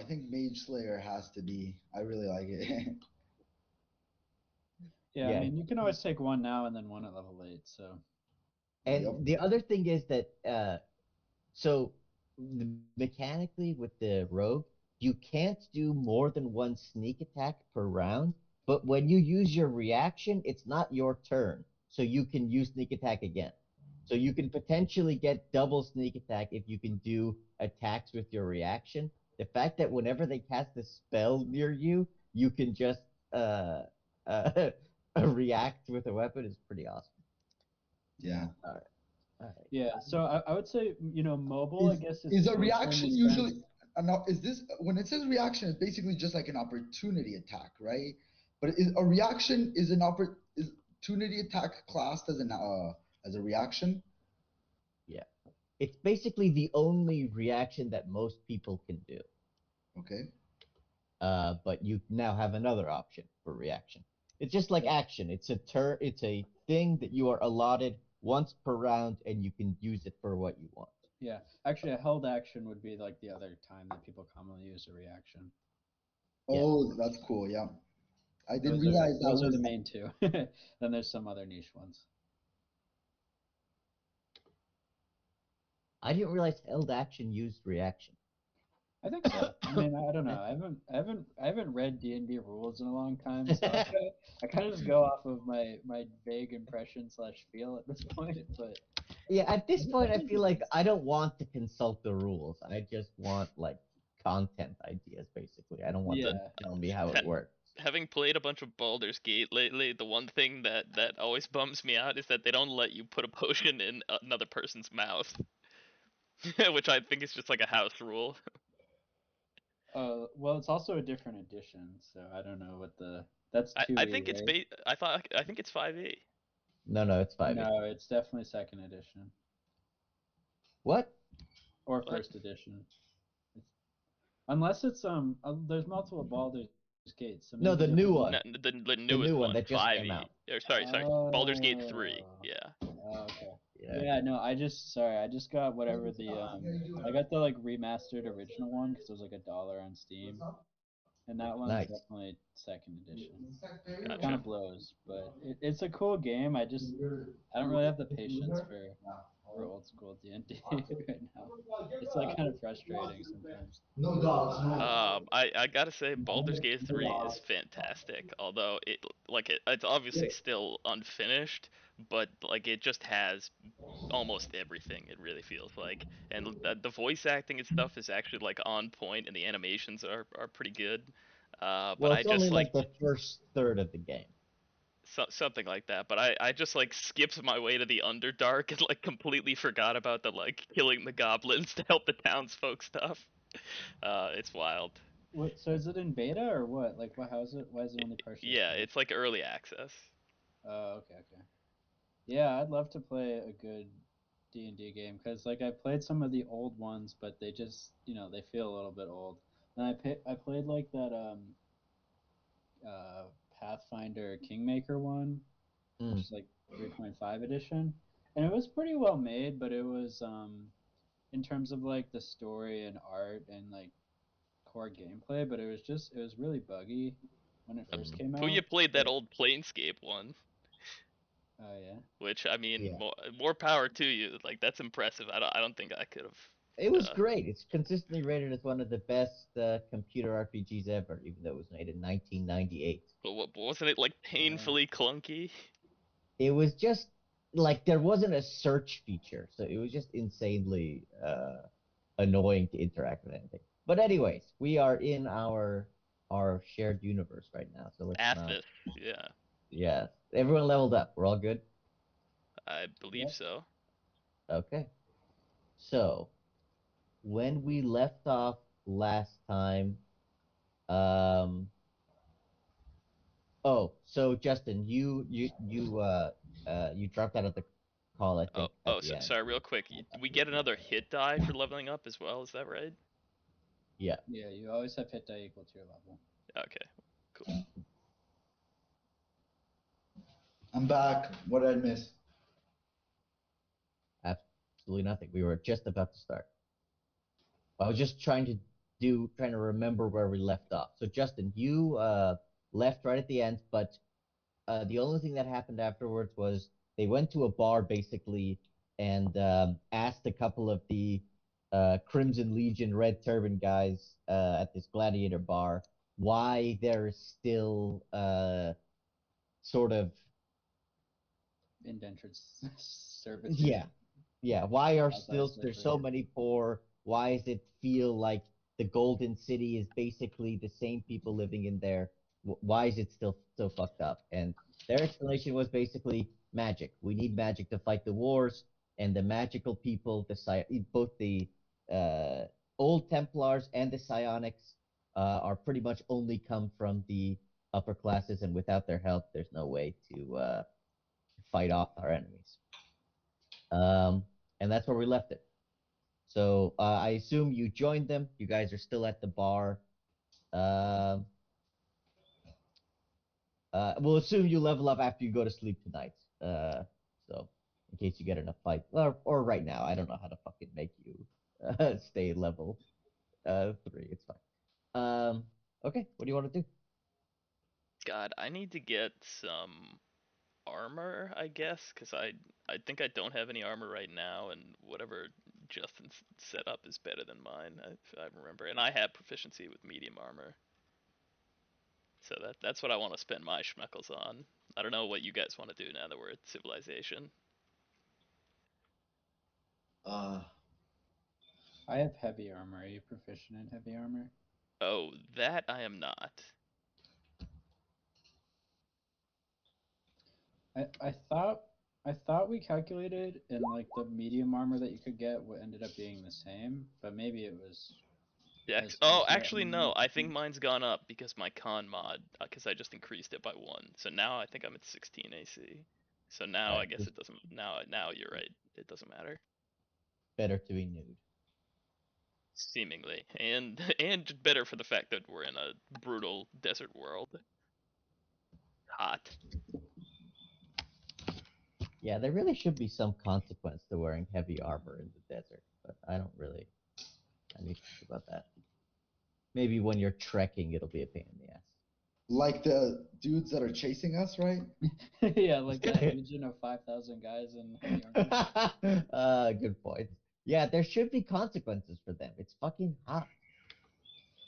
think Mage Slayer has to be. I really like it. Yeah, I Yeah. mean, you can always take one now and then one at level 8, so. Yep. And the other thing is that so mechanically with the rogue, you can't do more than one sneak attack per round. But when you use your reaction, it's not your turn, so you can use sneak attack again. So you can potentially get double sneak attack if you can do attacks with your reaction. The fact that whenever they cast a spell near you, you can just uh, uh react with a weapon is pretty awesome. Yeah. All right, all right. Yeah, so I would say, mobile, I Is guess, is is a is when you reaction spend. usually now is this when it says reaction it's basically just like an opportunity attack, right? But is a reaction is an opportunity attack classed as a reaction? Yeah. It's basically the only reaction that most people can do. Okay. But you now have another option for reaction. It's just like action. It's a thing that you are allotted once per round, and you can use it for what you want. Yeah, actually, a held action would be like the other time that people commonly use a reaction. Yeah. Oh, that's cool. Yeah. I didn't Those are realize that those are was the main two. Then there's some other niche ones. I didn't realize held action used reaction. I think so. I mean, I don't know. I haven't read D&D rules in a long time, so I kind of just go off of my vague impression slash feel at this point. But Yeah, at this point, I feel like I don't want to consult the rules. I just want like content ideas, basically. I don't want yeah, them to tell me how Ha- it works. Having played a bunch of Baldur's Gate lately, the one thing that always bums me out is that they don't let you put a potion in another person's mouth, which I think is just like a house rule. well, it's also a different edition, so I don't know what the that's I 2E, think it's right? I think it's 5e. No, it's 5e. No, it's definitely second edition What? or What? first edition. It's, unless it's there's multiple Baldur's Gates, so maybe they're No, the new releasing. one. No, the The newest new one one, that just came 5e. out. Or sorry, Baldur's Gate 3. Oh, Yeah. okay. Yeah. Yeah, no, I just got whatever I got the like remastered original one because it was like $1 on Steam, and that one's Nice. definitely second edition. Kind Gotcha. of blows, but it's a cool game. I don't really have the patience for old school D&D right now. It's like kind of frustrating sometimes. no dogs, no. I gotta say, Baldur's Gate 3 is fantastic. Although it's obviously still unfinished, but like it just has almost everything. It really feels like, and the voice acting and stuff is actually like on point, and the animations are pretty good. But Well, I it's only just like like the first third of the game. something like that. But I just like skipped my way to the Underdark and like completely forgot about the like killing the goblins to help the townsfolk stuff. It's wild. What? So is it in beta or what? Like, what? How is it? Why is it only partially Yeah, finished? it's like early access. Oh, okay, okay. Yeah, I'd love to play a good D&D game because like I played some of the old ones, but they just they feel a little bit old. And I played like that uh Pathfinder Kingmaker one, which Mm. is like 3.5 edition, and it was pretty well made, but it was in terms of like the story and art and like core gameplay, but it was really buggy when it first Mm. came Puya out. played that But old Planescape one, oh yeah. which I mean, Yeah. more power to you. Like that's impressive. I don't think I could It have. was great. It's consistently rated as one of the best computer RPGs ever, even though it was made in 1998. But wasn't it like Yeah. painfully clunky? It was just like there wasn't a search feature, so it was just insanely annoying to interact with anything. But anyways, we are in our shared universe right now, so let's not. Athos. Yeah, Yeah, everyone leveled up. We're all good. I believe Yep. so. Okay. So when we left off last time, um, oh, so Justin, you dropped out of the call, I think, at the end. Sorry, real quick. We get another hit die for leveling up as well. Is that right? Yeah. Yeah, you always have hit die equal to your level. Okay, cool. I'm back. What did I miss? Absolutely nothing. We were just about to start. I was just trying to trying to remember where we left off. So Justin, you left right at the end, but the only thing that happened afterwards was they went to a bar basically and asked a couple of the Crimson Legion Red Turban guys at this gladiator bar why there's still sort of Indentured servitude. yeah, why are still Quasi-slavery. there's so many poor? Why does it feel like the Golden City is basically the same people living in there? Why is it still so fucked up? And their explanation was basically magic. We need magic to fight the wars, and the magical people, both the uh, old Templars and the Psionics, are pretty much only come from the upper classes, and without their help, there's no way to fight off our enemies. And that's where we left it. So I assume you joined them. You guys are still at the bar. Um, we'll assume you level up after you go to sleep tonight. So in case you get in a fight, or right now, I don't know how to fucking make you stay level 3. It's fine. Okay, what do you want to do? God, I need to get some armor, I guess, because I think I don't have any armor right now, and whatever Justin's set up is better than mine, if I remember. And I have proficiency with medium armor, so that's what I want to spend my schmeckles on. I don't know what you guys want to do now that we're at civilization. I have heavy armor. Are you proficient in heavy armor? Oh, that I am not. I thought we calculated and like the medium armor that you could get what ended up being the same, but maybe it was Yeah. as Oh, that actually no. I think mine's gone up because my con mod, because I just increased it by 1. So now I think I'm at 16 AC. So now I guess it doesn't. Now you're right. It doesn't matter. Better to be nude. Seemingly, and and better for the fact that we're in a brutal desert world. Hot. Yeah, there really should be some consequence to wearing heavy armor in the desert, but I don't really. I need to think about that. Maybe when you're trekking, it'll be a pain in the ass. Like the dudes that are chasing us, right? yeah, like that legion of 5,000 guys in heavy armor. Good point. Yeah, there should be consequences for them. It's fucking hot.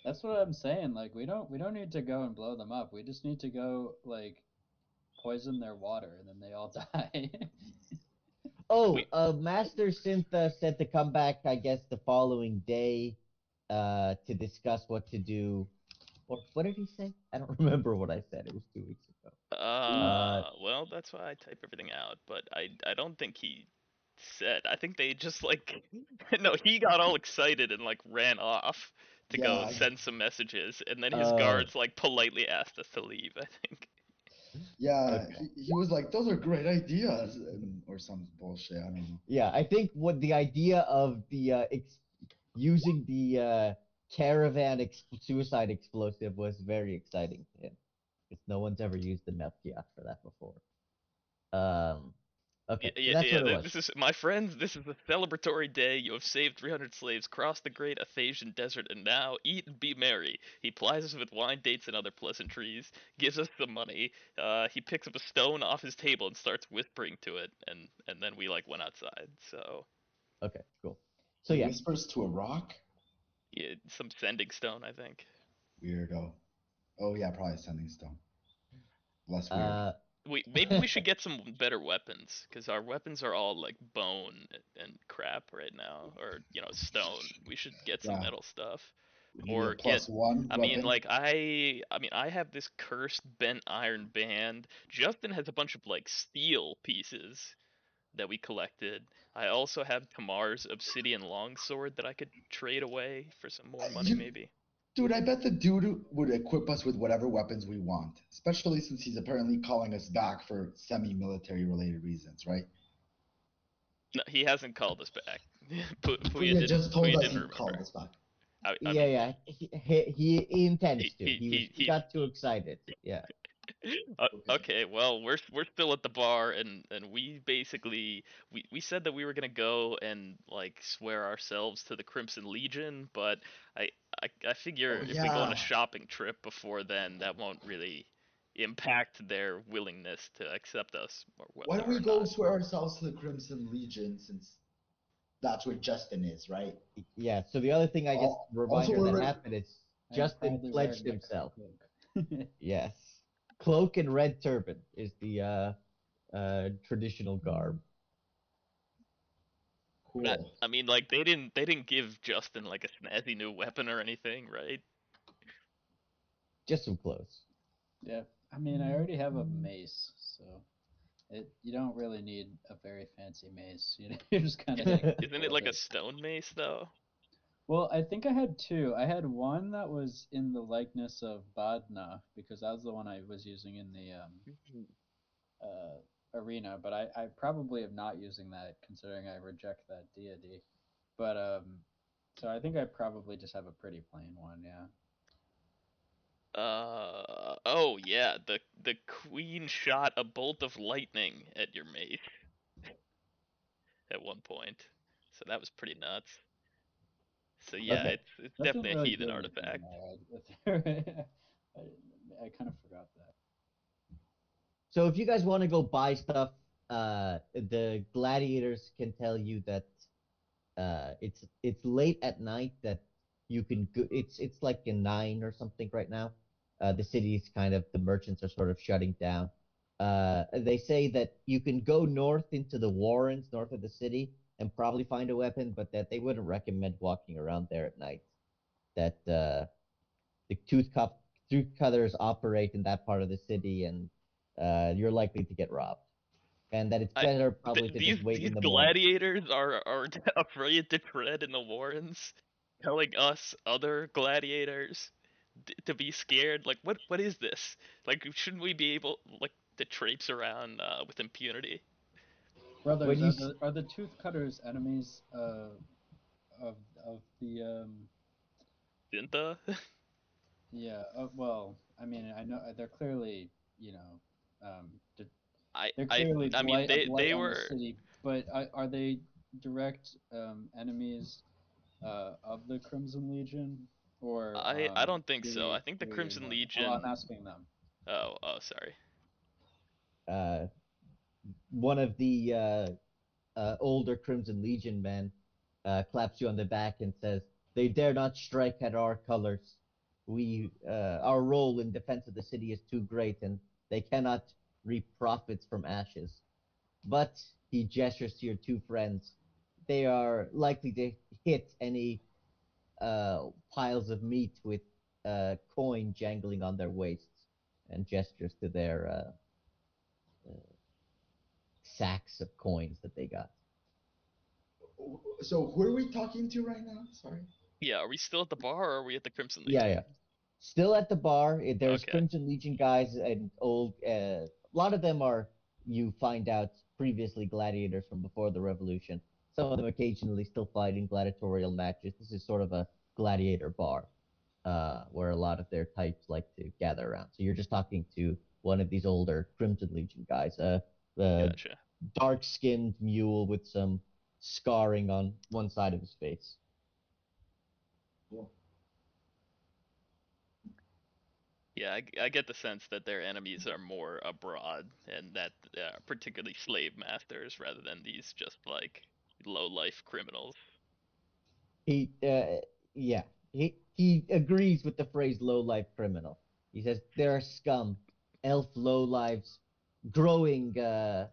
That's what I'm saying. Like we don't need to go and blow them up. We just need to go like poison their water and then they all die. Oh, We Master Synth said to come back, I guess, the following day, to discuss what to do. Or what did he say? I don't remember what I said. It was 2 weeks ago. well, that's why I type everything out, but I don't think he said. I think they just like no, he got all excited and like ran off to go Yeah, send some messages, and then his Uh, guards like politely asked us to leave, I think. yeah. Okay. He was like, "Those are great ideas," or some bullshit. I don't know. Yeah, I think what the idea of the using the caravan suicide explosive was very exciting to him because no one's ever used the Melchiat for that before. Okay, so that's what it was. This is my friends. This is a celebratory day. You have saved 300 slaves, crossed the great Athasian desert, and now eat and be merry. He plies us with wine, dates, and other pleasantries. Gives us some money. He picks up a stone off his table and starts whispering to it, and then we like went outside. So Okay, cool. So He yeah, whispers to a rock. yeah, some sending stone, I think. Weirdo. Oh yeah, probably sending stone. Less weird. Maybe we should get some better weapons because our weapons are all like bone and crap right now, or stone. We should get some Yeah. metal stuff, We need a or get. +1 I mean, weapon. like I have this cursed bent iron band. Justin has a bunch of like steel pieces that we collected. I also have Tamar's obsidian longsword that I could trade away for some more money, maybe. Dude, I bet the dude would equip us with whatever weapons we want, especially since he's apparently calling us back for semi-military related reasons, right? No, he hasn't called us back. Puya just told us Didn't he remember. called us back. I yeah, mean, yeah. He intends to. He he got too excited. Yeah. Okay, well, we're still at the bar, and we basically we said that we were gonna go and like swear ourselves to the Crimson Legion, but I I figure Oh if we go on a yeah. shopping trip before then, that won't really impact their willingness to accept us Why don't we or go not. swear ourselves to the Crimson Legion since that's where Justin is, right? Yeah. So the other thing, I guess, Also, reminder that we're happened is I am Justin proudly pledged wearing my himself. cloak. Yes. Cloak and red turban is the traditional garb. I, cool. I mean, like they didn't give Justin like a snazzy new weapon or anything, right? Just some clothes. Yeah, I mean, I already have a mace, so you don't really need a very fancy mace. You know, you're just kind of hanging Isn't it with like a it. stone mace though? Well, I think I had two. I had one that was in the likeness of Badna because that was the one I was using in the arena, but I probably am not using that considering I reject that deity. But so I think I probably just have a pretty plain one. Yeah. Oh yeah, the queen shot a bolt of lightning at your mace at one point, so that was pretty nuts. So yeah, Okay. it's That didn't definitely a really heathen do anything artifact. though. I kind of forgot that. So if you guys want to go buy stuff, the gladiators can tell you that it's late at night that you can go. It's like in 9 or something right now. The city's kind of the merchants are sort of shutting down. They say that you can go north into the warrens north of the city and probably find a weapon, but that they wouldn't recommend walking around there at night. That the tooth cutters operate in that part of the city, and you're likely to get robbed. And that it's I better probably to these just wait these in the morning. gladiators are afraid to tread in the warrens, telling us other gladiators to be scared. Like what is this? Like shouldn't we be able like to traipse around with impunity? When Brothers, you are the tooth cutters enemies of of the Dinta? yeah, well, I mean, I know they're clearly, you know, d- I they're I clearly I mean a they blight they on the were city, but are they direct enemies of the Crimson Legion, or I don't think so. I think the do we Crimson ignore them? Well, I'm Legion. asking them. Oh sorry. uh, one of the older Crimson Legion men claps you on the back and says, "They dare not strike at our colors. Our role in defense of the city is too great, and they cannot reap profits from ashes." But he gestures to your two friends. They are likely to hit any piles of meat with coin jangling on their waists, and gestures to their sacks of coins that they got. So who are we talking to right now? Sorry. Yeah, are we still at the bar or are we at the Crimson Yeah, Legion? yeah. Still at the bar. There's Okay. Crimson Legion guys and old. A lot of them are, you find out, previously gladiators from before the revolution. Some of them occasionally still fighting gladiatorial matches. This is sort of a gladiator bar, where a lot of their types like to gather around. So you're just talking to one of these older Crimson Legion guys, a Gotcha. dark-skinned mule with some scarring on one side of his face. Cool. Yeah, I get the sense that their enemies are more abroad and that particularly slave masters rather than these just like low life criminals. He, yeah, he agrees with the phrase "low life criminal." He says there are scum, elf low lives, growing their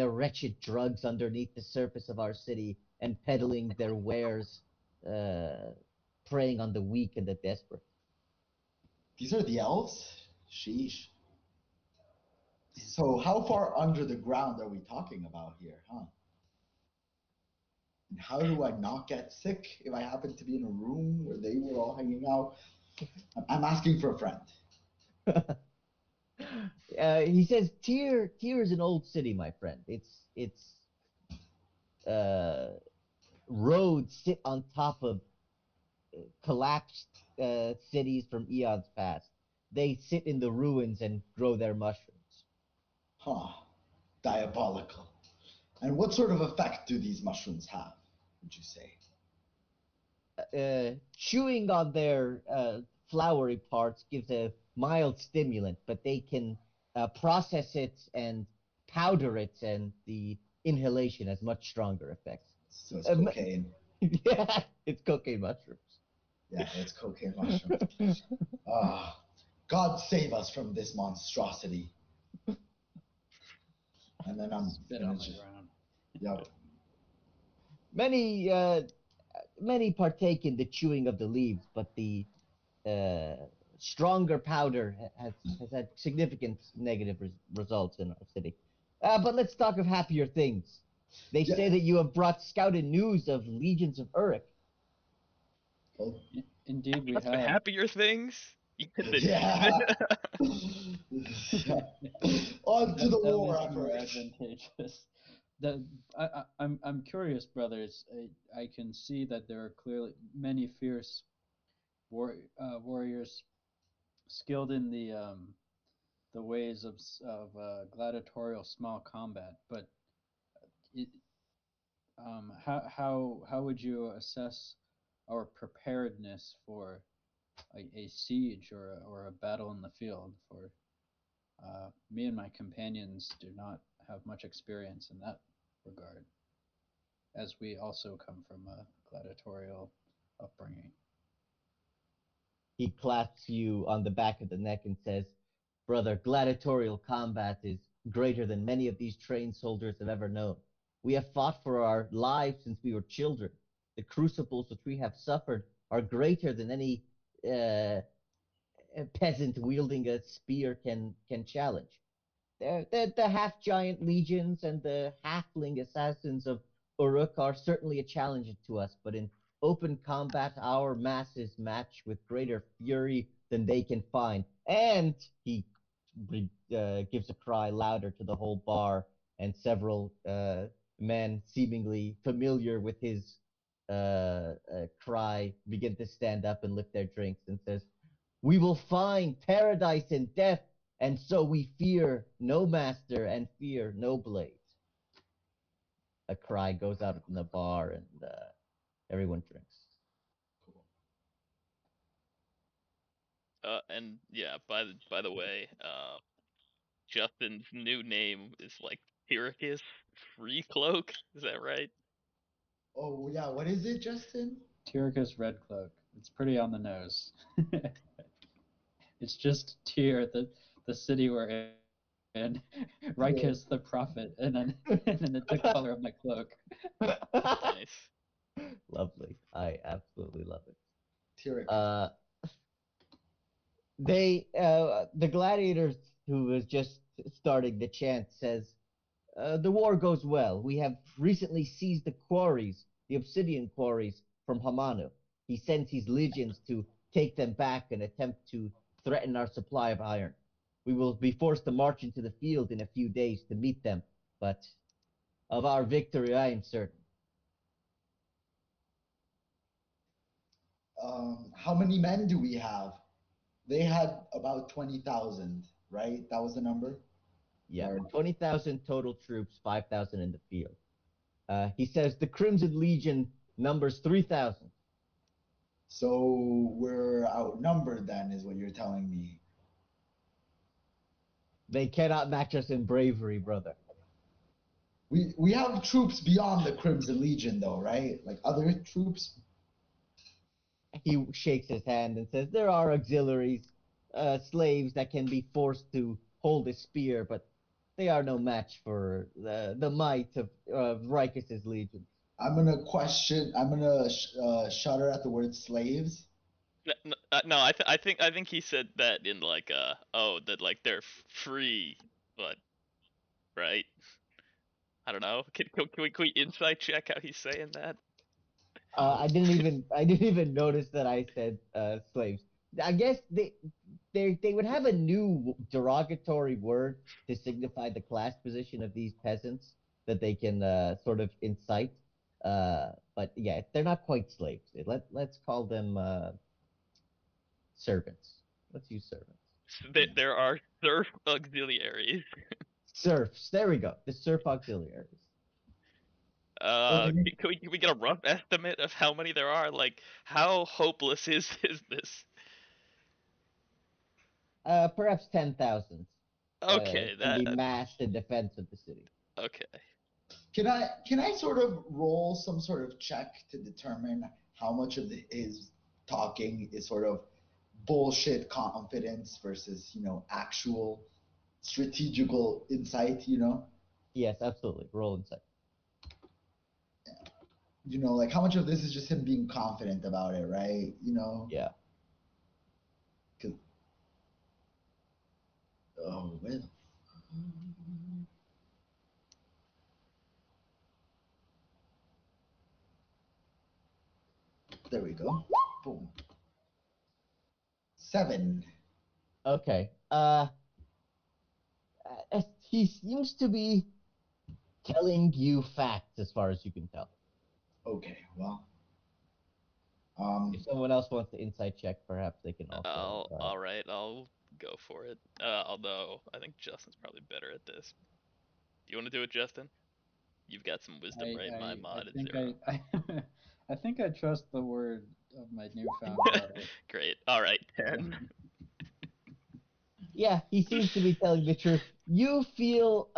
wretched drugs underneath the surface of our city and peddling their wares, uh, preying on the weak and the desperate. These are the elves? Sheesh. So how far under the ground are we talking about here, huh? And how do I not get sick if I happen to be in a room where they were all hanging out? I'm asking for a friend. He says, Tyr is an old city, my friend. It's uh, roads sit on top of collapsed cities from eons past. they sit in the ruins and grow their mushrooms. Huh. Diabolical. And what sort of effect do these mushrooms have, would you say? Chewing on their flowery parts gives a mild stimulant, but they can process it and powder it, and the inhalation has much stronger effects. So it's Um, cocaine. yeah, it's cocaine mushrooms. Yeah, it's cocaine mushroom. Ah, God save us from this monstrosity. And then I'm Spit gonna on the just, ground. yep. Many partake in the chewing of the leaves, but the uh, stronger powder has had significant negative results in our city. But let's talk of happier things. They Yeah. say that you have brought scouted news of legions of Uruk. Oh, Indeed, we That's the have. happier things. yeah. On to the That war makes it more effort. advantageous. I'm curious, brothers. I can see that there are clearly many fierce warriors skilled in the ways of gladiatorial small combat. But it, how would you assess our preparedness for a siege or a battle in the field? For me and my companions do not have much experience in that regard, as we also come from a gladiatorial upbringing. He claps you on the back of the neck and says, "Brother, gladiatorial combat is greater than many of these trained soldiers have ever known. We have fought for our lives since we were children. The crucibles which we have suffered are greater than any uh, peasant wielding a spear can challenge. The half giant legions and the halfling assassins of Uruk are certainly a challenge to us, but in open combat, our masses match with greater fury than they can find." And he gives a cry louder to the whole bar, and several men seemingly familiar with his cry begin to stand up and lift their drinks and says, "We will find paradise in death, and so we fear no master and fear no blade." A cry goes out from the bar, and everyone drinks. Cool. And yeah, by the way, Justin's new name is like Tyricus Free Cloak. Is that right? Oh yeah, what is it, Justin? Tyricus Red Cloak. It's pretty on the nose. It's just Tyr, the city we're in, Rikus the prophet, and then the color of my cloak. Nice. Lovely. I absolutely love it. Tyricus. Uh, the gladiators who was just starting the chant says, "The war goes well. We have recently seized the quarries, the obsidian quarries from Hamanu. He sends his legions to take them back and attempt to threaten our supply of iron. We will be forced to march into the field in a few days to meet them, but of our victory I am certain." How many men do we have? They had about 20,000, right? That was the number? Yeah, Or 20,000 total troops, 5,000 in the field. He says the Crimson Legion numbers 3,000. so we're outnumbered then, is what you're telling me. They cannot match us in bravery, brother. We have troops beyond the Crimson Legion though, right? Like other troops? He shakes his hand and says, "There are auxiliaries, slaves that can be forced to hold a spear, but they are no match for the might of Rikus's legions." I'm gonna shudder at the word slaves. No, I think he said that in like oh that like they're free, but right. I don't know. Can we insight check how he's saying that? I didn't even notice that I said slaves. I guess they would have a new derogatory word to signify the class position of these peasants that they can sort of incite. But yeah, they're not quite slaves. Let's call them servants. Let's use servants. There are surf auxiliaries. Serfs. There we go. The serf auxiliaries. Okay. Can we get a rough estimate of how many there are? Like, how hopeless is this? Perhaps 10,000 Okay, can that be massed in defense of the city. okay. Can I sort of roll some sort of check to determine how much of his talking is sort of bullshit confidence versus actual strategical insight? Yes, absolutely. Roll insight. Like how much of this is just him being confident about it, right? Yeah. 'Cause- oh well. There we go. Boom. 7. Okay. He seems to be telling you facts as far as you can tell. Okay, well. If someone else wants the insight check, perhaps they can also. All right. I'll go for it. Although I think Justin's probably better at this. Do you want to do it, Justin? You've got some wisdom, right? My mod is 0. I think I trust the word of my newfound brother. Great. All right, 10. Yeah, he seems to be telling the truth. You feel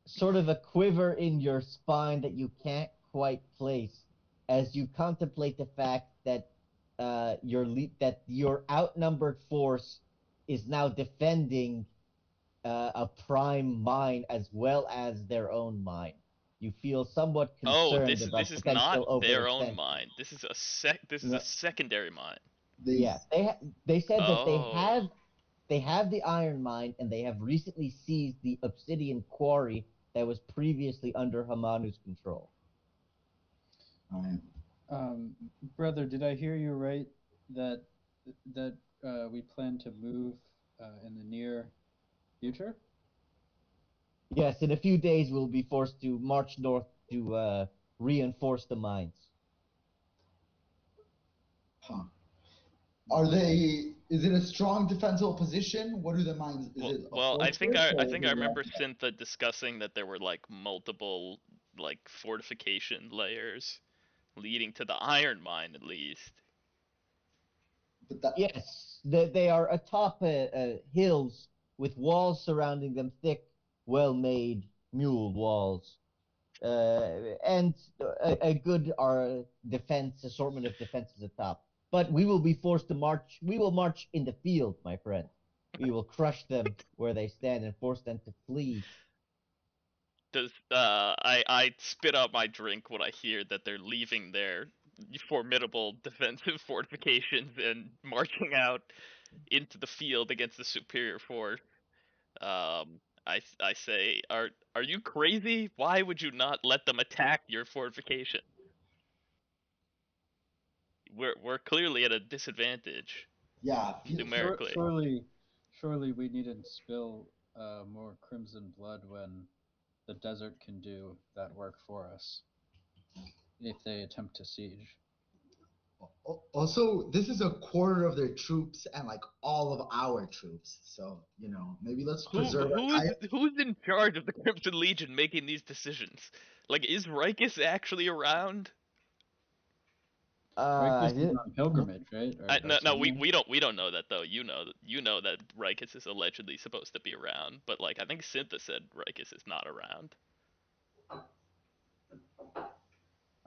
sort of a quiver in your spine that you can't quite place as you contemplate the fact that that your outnumbered force is now defending a prime mine as well as their own mine. You feel somewhat Oh, concerned this about is not potential their own overextension. mine. This is a No, secondary mine. They yeah, they said that Oh. they have the iron mine and they have recently seized the obsidian quarry that was previously under Hamanu's control. Alright. Brother, did I hear you right that we plan to move in the near future? Yes, in a few days we'll be forced to march north to reinforce the mines. Huh. Are they? Is it a strong defensible position? What are the mines? Is it a Well, fortress I or is think I it remember Syntha discussing that there were like multiple like fortification layers leading to the iron mine at least. But that Yes, they are atop hills with walls surrounding them, thick, well-made mule walls, and a good defense assortment of defenses atop. But we will be forced to march. We will march in the field, my friend. We will crush them where they stand and force them to flee. Does I spit out my drink when I hear that they're leaving their formidable defensive fortifications and marching out into the field against the superior force. I say, are you crazy? Why would you not let them attack your fortification? We're clearly at a disadvantage yeah. numerically. Surely we needn't spill more crimson blood when the desert can do that work for us if they attempt to siege. Also, this is a quarter of their troops and like all of our troops. So maybe let's preserve. Who's in charge of the Crimson Legion making these decisions? Like, is Rikus actually around? Rikus is Yeah, on pilgrimage, right? No, Something? we don't know that though. You know that Rikus is allegedly supposed to be around, but like I think Syntha said Rikus is not around.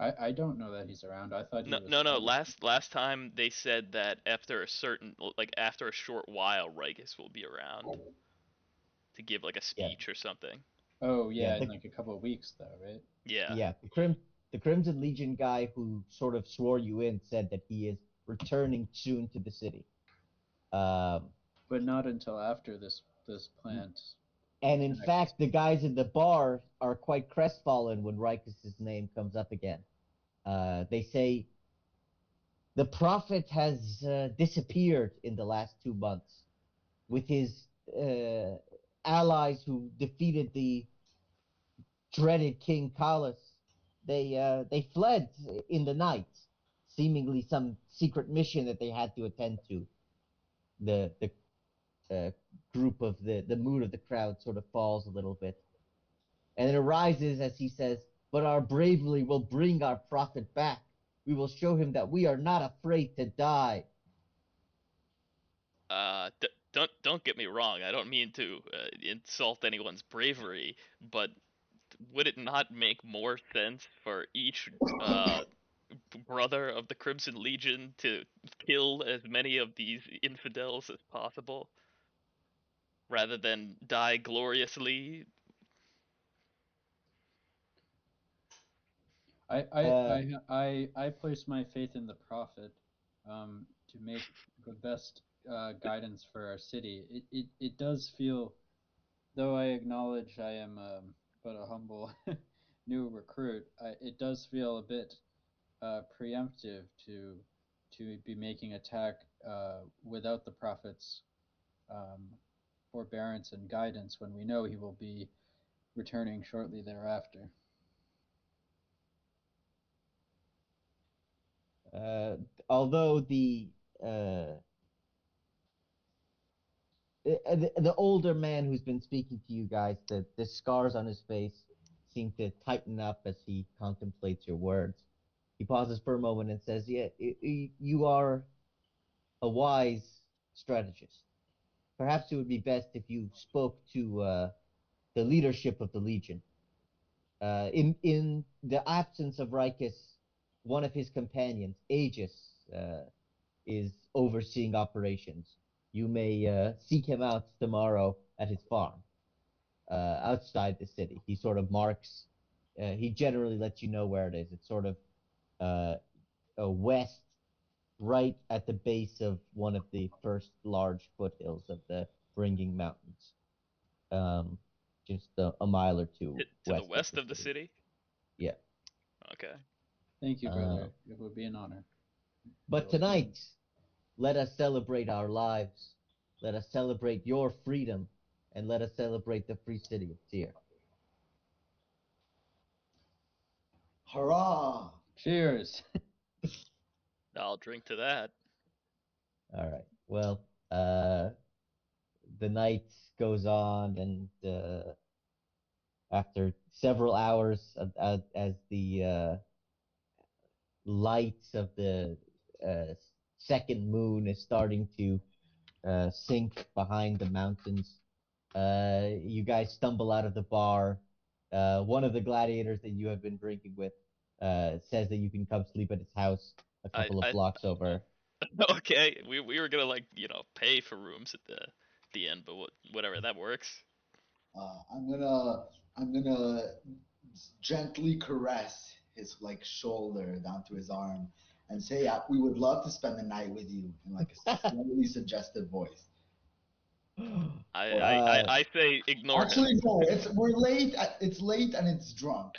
I don't know that he's around. I thought he was. No. Last time they said that after after a short while, Rikus will be around to give like a yeah, speech or something. Oh yeah, yeah. in like a couple of weeks though, right? Yeah. Yeah, the Crimson Legion guy who sort of swore you in said that he is returning soon to the city. But not until after this plant. And in connects. fact, the guys in the bar are quite crestfallen when Rikus' name comes up again. They say the prophet has disappeared in the last 2 months with his allies who defeated the dreaded King Kalas. They fled in the night, seemingly some secret mission that they had to attend to. The group of the mood of the crowd sort of falls a little bit. And it arises as he says, "But our bravery will bring our prophet back. We will show him that we are not afraid to die." Don't get me wrong. I don't mean to insult anyone's bravery, but would it not make more sense for each uh, brother of the Crimson Legion to kill as many of these infidels as possible, rather than die gloriously? Uh, I place my faith in the prophet to make the best guidance for our city. It does feel, though I acknowledge I am but a humble new recruit, it does feel a bit preemptive to be making attack without the prophet's um, forbearance and guidance when we know he will be returning shortly thereafter. uh, although uh, the older man who's been speaking to you guys, the scars on his face seem to tighten up as he contemplates your words. He pauses for a moment and says, "Yeah, you are a wise strategist. Perhaps it would be best if you spoke to the leadership of the Legion. In the absence of Rikus, one of his companions, Aegis, is overseeing operations. You may seek him out tomorrow at his farm outside the city. He sort of marks. He generally lets you know where it is. It's sort of uh, west, right at the base of one of the first large foothills of the Ringing Mountains. Um, just a mile or two To the west of west the of the city. city? Yeah. Okay. Thank you, Uh, brother. It would be an honor. but tonight, let us celebrate our lives. Let us celebrate your freedom, and let us celebrate the free city of Tyr. Hurrah! Cheers. I'll drink to that. All right. Well, the night goes on, and after several hours, as the lights of the uh, second moon is starting to sink behind the mountains, you guys stumble out of the bar. One of the gladiators that you have been drinking with says that you can come sleep at his house a I couple of I blocks over. okay. We were gonna like pay for rooms at the end, but whatever that works. I'm gonna gently caress his like shoulder down to his arm and say, "We would love to spend the night with you," in like a slightly suggestive voice. I say ignore him. Actually, no. We're late. It's late and it's drunk.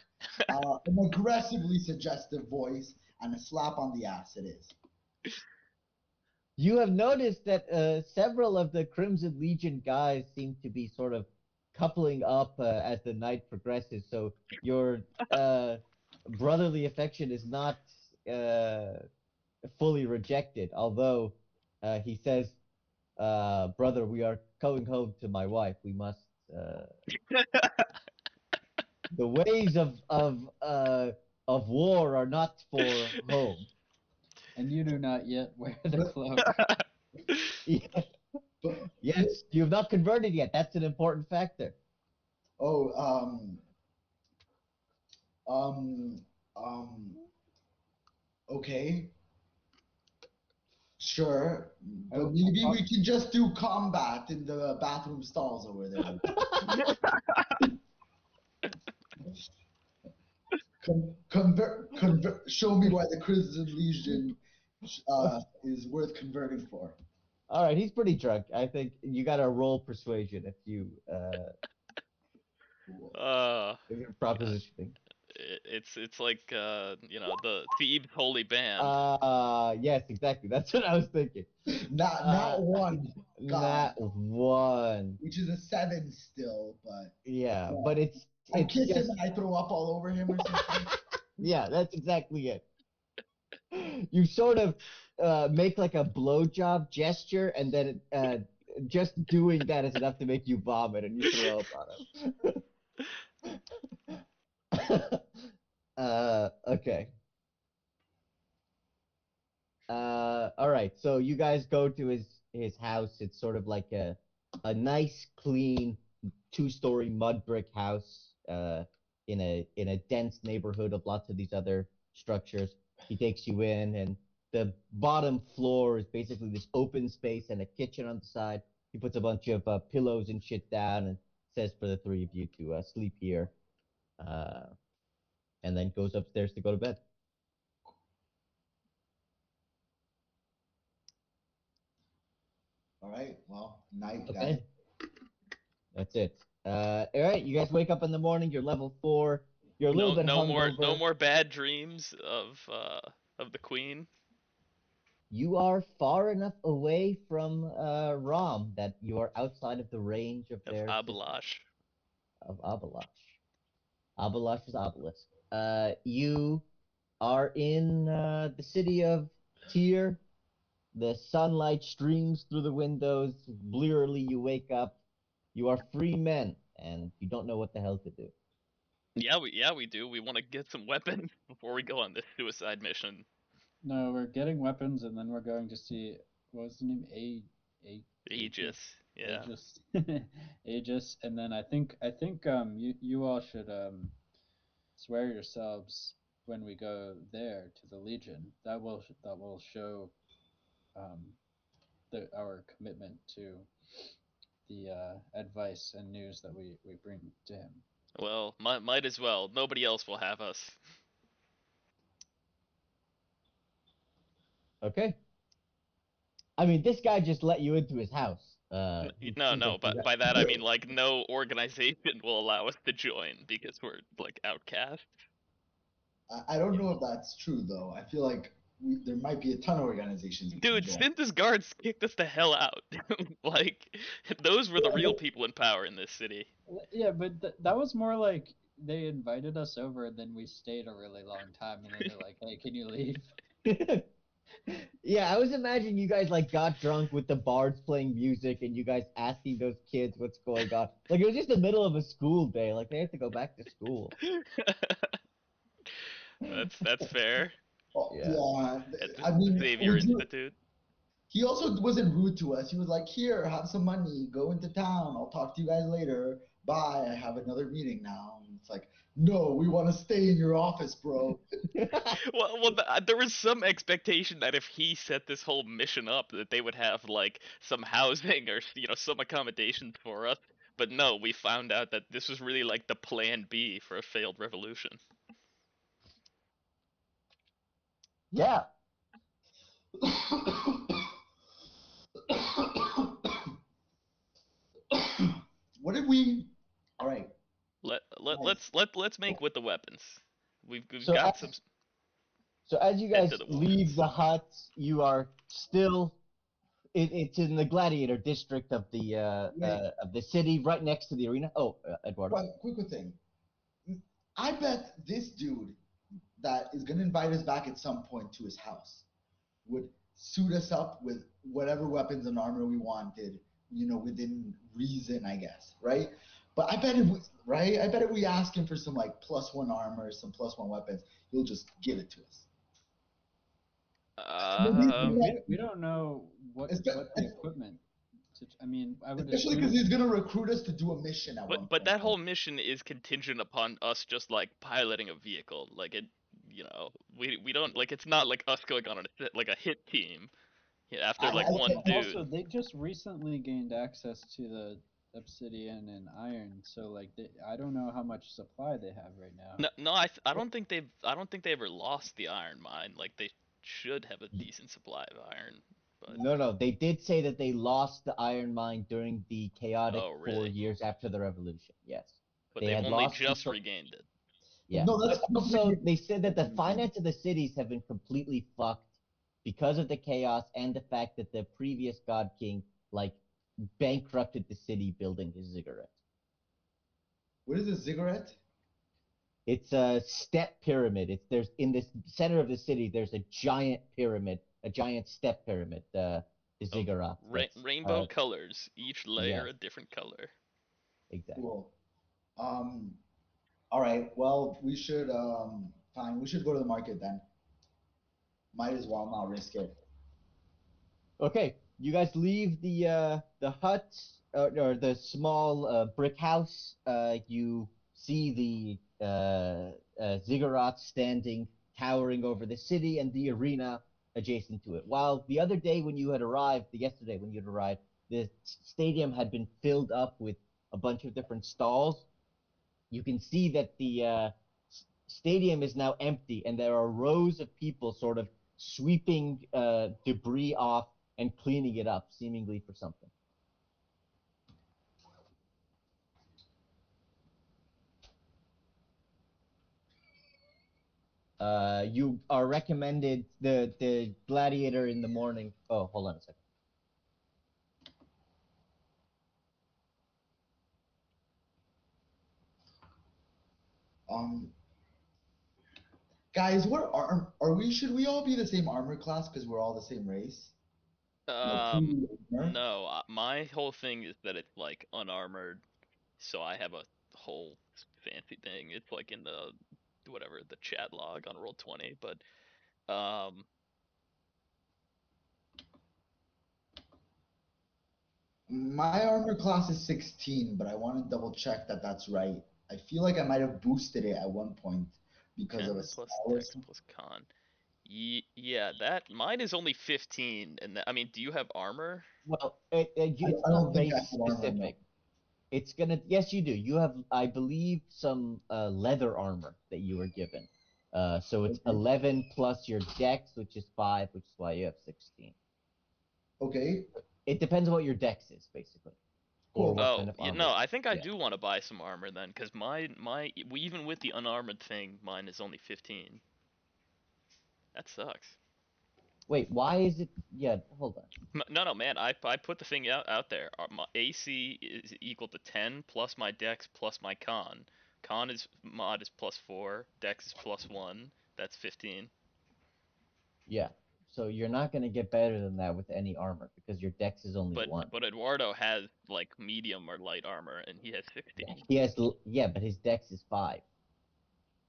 An aggressively suggestive voice and a slap on the ass. It is. You have noticed that several of the Crimson Legion guys seem to be sort of coupling up as the night progresses. So your brotherly affection is not uh, fully rejected, although he says, "Brother, we are going home to my wife. We must. Uh, the ways of war are not for home." And you do not yet wear the But, cloak. but Yes, you have not converted yet. That's an important factor. oh um um okay, sure, but Oh, maybe we can just do combat in the bathroom stalls over there. Show me why the Crimson Legion is worth converting for. All right, he's pretty drunk. I think you got to roll persuasion uh, if you're yeah, propositioning. it's like the Thebes holy band. Yes, exactly. That's what I was thinking. Not Uh, one. God, not one. which is a 7 still, but Yeah, yeah. but I it's kiss him just and I throw up all over him or something. yeah, that's exactly it. You sort of make like a blowjob gesture, and then just doing that is enough to make you vomit and you throw up on him. Okay. All right. So you guys go to his house. It's sort of like a nice, clean, two-story mud brick house. In a dense neighborhood of lots of these other structures. He takes you in, and the bottom floor is basically this open space and a kitchen on the side. He puts a bunch of pillows and shit down and says for the three of you to sleep here. Uh, and then goes upstairs to go to bed. All right. Well, night, guys. Okay. That's it. All right, you guys wake up in the morning. You're level 4. You're a little bit hungover. No more bad dreams of the queen. You are far enough away from Rom that you are outside of the range of Of their system. Abalash. Of Abalash. Abalash's obelisk. You are in the city of Tyr. The sunlight streams through the windows. Blearily, you wake up. You are free men, and you don't know what the hell to do. Yeah, we do. We want to get some weapons before we go on this suicide mission. No, we're getting weapons, and then we're going to see what was the name? Aegis. Yeah. Aegis. Aegis, and then I think you all should swear yourselves when we go there to the Legion. That will show our commitment to the advice and news that we bring to him. Well, might as well. Nobody else will have us. Okay. I mean, this guy just let you into his house. No, but by that I mean like no organization will allow us to join because we're like outcasts. I don't know if that's true though. I feel like there might be a ton of organizations. Dude, Synth's guards kicked us the hell out. Like, those were the real people in power in this city. Yeah, but that was more like they invited us over and then we stayed a really long time and then they're like, hey, can you leave? Yeah, I was imagining you guys like got drunk with the bards playing music and you guys asking those kids what's going on. Like it was just the middle of a school day. Like they have to go back to school. That's fair. Oh, Yeah. I mean, Xavier Institute. He also wasn't rude to us. He was like, "Here, have some money. Go into town. I'll talk to you guys later. Bye. I have another meeting now." And it's like, "No, we want to stay in your office, bro." Well, there was some expectation that if he set this whole mission up, that they would have like some housing or some accommodations for us. But no, we found out that this was really like the plan B for a failed revolution. Yeah. What did we? All right. Let's make with the weapons. We've So got some. So as you guys the leave woods. the hut, you are still. It's in the gladiator district of the city, right next to the arena. Oh, Eduardo. One quick thing. I bet this dude that is gonna invite us back at some point to his house would suit us up with whatever weapons and armor we wanted, within reason, I guess, right? But I bet if we ask him for some like +1 armor, some +1 weapons, he'll just give it to us. We don't know what the equipment. I mean, I would especially because he's gonna recruit us to do a mission at one point. But that whole mission is contingent upon us just like piloting a vehicle. Like we don't like it's not like us going on a hit team. Yeah, after like one dude. Also, they just recently gained access to the obsidian and iron, so like I don't know how much supply they have right now. No, I don't think they ever lost the iron mine. Like they should have a decent supply of iron. But... No, they did say that they lost the iron mine during the chaotic 4 years after the revolution. Yes, but they've only just regained it. Yeah. No, also they said that the finance of the cities have been completely fucked because of the chaos and the fact that the previous God King like bankrupted the city building his ziggurat. What is a ziggurat? It's a step pyramid. There's in the center of the city. There's a giant pyramid, a giant step pyramid. The Of ziggurats. rainbow colors, each layer yes, a different color. exactly. Cool. All right. Well, we should fine. We should go to the market then. Might as well not risk it. Okay, you guys leave the hut or the small brick house. You see the ziggurats standing, towering over the city and the arena adjacent to it. While the other day when you had arrived, yesterday when you had arrived, the stadium had been filled up with a bunch of different stalls. You can see that the stadium is now empty, and there are rows of people sort of sweeping debris off and cleaning it up, seemingly for something. You are recommended the gladiator in the morning. Oh, hold on a second. Um, guys, what are we? Should we all be the same armor class because we're all the same race? Armor? No, my whole thing is that it's like unarmored, so I have a whole fancy thing. It's like in the whatever the chat log on Roll20, but um, My armor class is 16, but I want to double check that that's right. I feel like I might have boosted it at one point because of a 10 plus spell or dex something. plus con. Yeah, that mine is only 15, and I mean, do you have armor? Well, I, it's I not don't think race I have armor, no. specific. It's gonna. Yes, you do. You have, I believe, some leather armor that you were given. So it's Okay. 11 plus your dex, which is 5, which is why you have 16. Okay, It depends on what your dex is, basically, or cool. what Oh, kind of yeah, armor. no, I think I Yeah. do want to buy some armor then, because even with the unarmored thing, mine is only 15. That sucks. Wait, why is it? Yeah, hold on. No, man, I put the thing out there. My AC is equal to 10 plus my dex plus my con. Con is mod is +4, dex is +1. That's 15. Yeah. So you're not gonna get better than that with any armor because your dex is only But 1. but Eduardo has like medium or light armor, and he has 16. Yeah, but his dex is 5.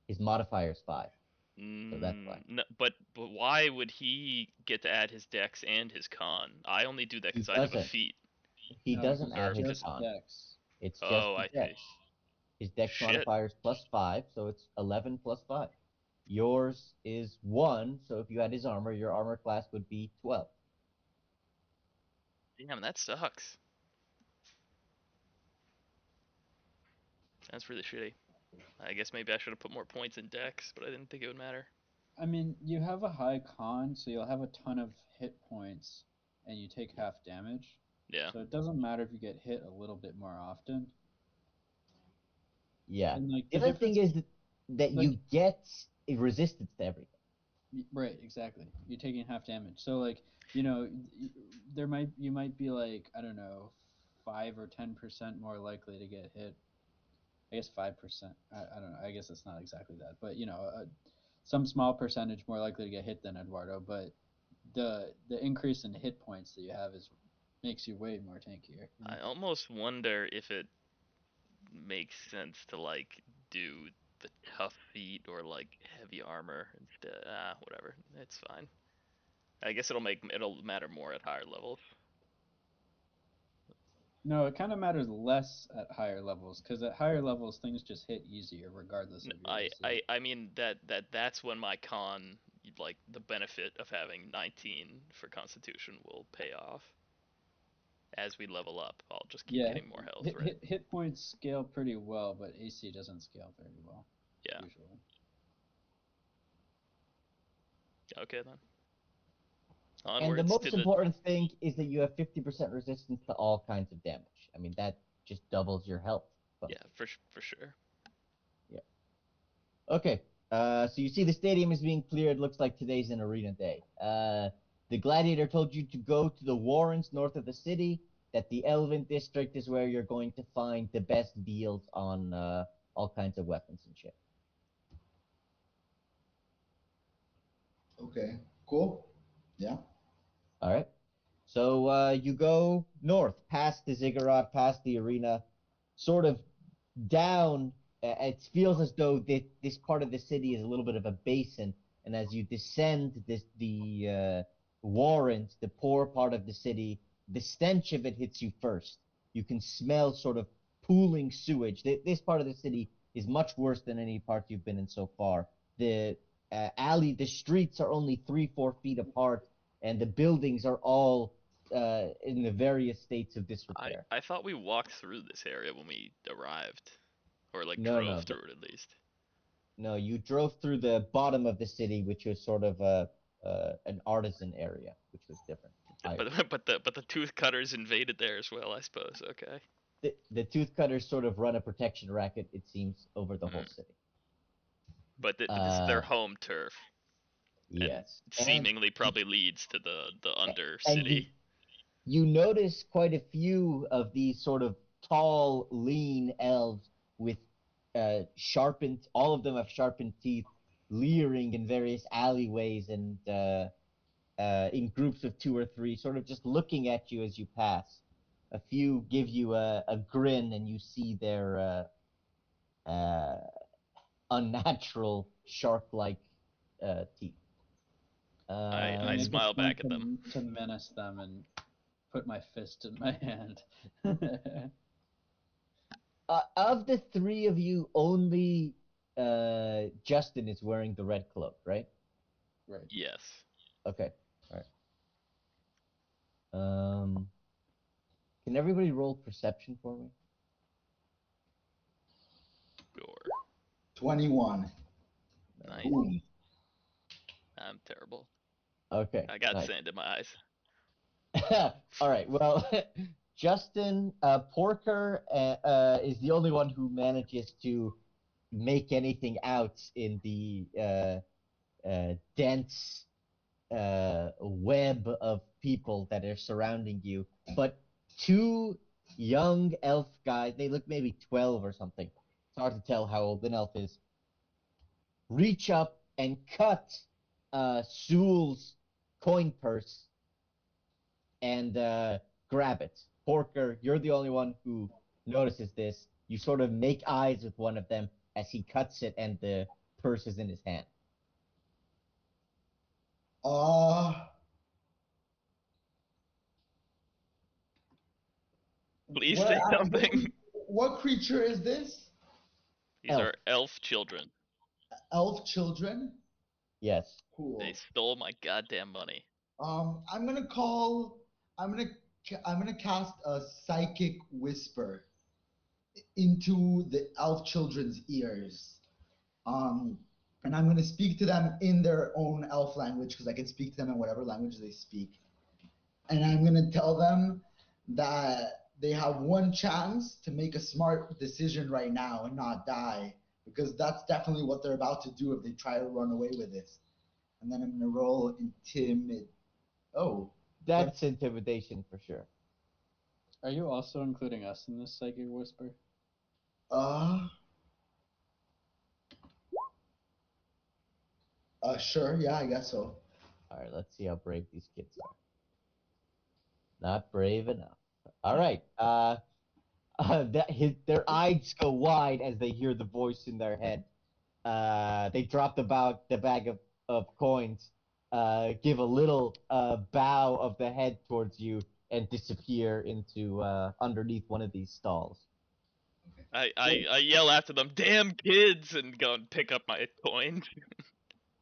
His modifier is 5. So that's why. No, but why would he get to add his dex and his con? I only do that He because I have a doesn't. feat. He No, doesn't because add Or it's his just because con. Dex. It's just oh, the I see. dex. His dex Shit. modifier is +5, so it's 11 plus 5. Yours is 1, so if you had his armor, your armor class would be 12. Damn, that sucks. That's really shitty. I guess maybe I should have put more points in dex, but I didn't think it would matter. I mean, you have a high con, so you'll have a ton of hit points, and you take half damage. Yeah. So it doesn't matter if you get hit a little bit more often. Yeah. And like The the other thing difference, is that like you get a resistance to everything. right, exactly. You're taking half damage. So like, you know, you might be like, I don't know, 5 or 10% more likely to get hit. I guess 5%. I don't know. I guess it's not exactly that, but you know, some small percentage more likely to get hit than Eduardo. But the increase in hit points that you have is makes you way more tankier. You know? I almost wonder if it makes sense to like do the tough feat or like heavy armor instead. Whatever. It's fine. I guess it'll matter more at higher levels. No, it kind of matters less at higher levels because at higher levels things just hit easier regardless of your I AC. I I mean that's when my con, like the benefit of having 19 for Constitution, will pay off. As we level up, I'll just keep Yeah, getting more health, right? hit points scale pretty well, but AC doesn't scale very well Yeah. usually. Okay then. And the Onwards to most the important thing is that you have 50% resistance to all kinds of damage. I mean, that just doubles your health. yeah, Function. for sure. Yeah. Okay. So you see the stadium is being cleared. Looks like today's an arena day. The gladiator told you to go to the warrens north of the city. That the Elven district is where you're going to find the best deals on all kinds of weapons and shit. Okay, cool. Yeah. All right. So you go north, past the ziggurat, past the arena, sort of down. It feels as though this part of the city is a little bit of a basin, and as you descend the warrens, the poor part of the city, the stench of it hits you first. You can smell sort of pooling sewage. This part of the city is much worse than any part you've been in so far. The streets are only 3-4 feet apart, and the buildings are all in the various states of disrepair. I thought we walked through this area when we arrived, or like No, drove no, through it at least. no. You drove through the bottom of the city, which was sort of an artisan area, which was different. But the tooth cutters invaded there as well, I suppose. Okay. The tooth cutters sort of run a protection racket, it seems, over the whole Mm. city. But this is their home turf, and Yes, seemingly probably leads to the and Undercity. you notice quite a few of these sort of tall, lean elves with sharpened. All of them have sharpened teeth, leering in various alleyways and in groups of 2 or 3, sort of just looking at you as you pass. A few give you a grin, and you see their unnatural shark-like teeth. I make a smile point back at them. to menace them and put my fist in my hand. Of the 3 of you, only Justin is wearing the red cloak, right? Right. Yes. Okay. All right. Can everybody roll perception for me? Sure. 21. Nice. Boom. I'm terrible. Okay. I got nice. sand in my eyes. All right. Well, Justin Porker is the only one who manages to make anything out in the dense web of people that are surrounding you. But 2 young elf guys, they look maybe 12 or something. It's hard to tell how old an elf is. Reach up and cut Sewell's coin purse and grab it. Porker, you're the only one who notices this. You sort of make eyes with one of them as he cuts it and the purse is in his hand. Uh, Please what, say something. what creature is this? These Elf. are elf children. Elf children? Yes. Cool. They stole my goddamn money. I'm gonna call. I'm gonna cast a psychic whisper into the elf children's ears. Um, and I'm gonna speak to them in their own elf language because I can speak to them in whatever language they speak. And I'm gonna tell them that they have one chance to make a smart decision right now and not die, because that's definitely what they're about to do if they try to run away with this. And then I'm gonna roll intimid. Oh, That's intimidation for sure. Are you also including us in this psychic whisper? uh, sure, yeah, I guess so. All right, let's see how brave these kids are. Not brave enough. All right. Their eyes go wide as they hear the voice in their head. They drop the bag of coins, give a little bow of the head towards you, and disappear into underneath one of these stalls. I yell after them, damn kids, and go and pick up my coins.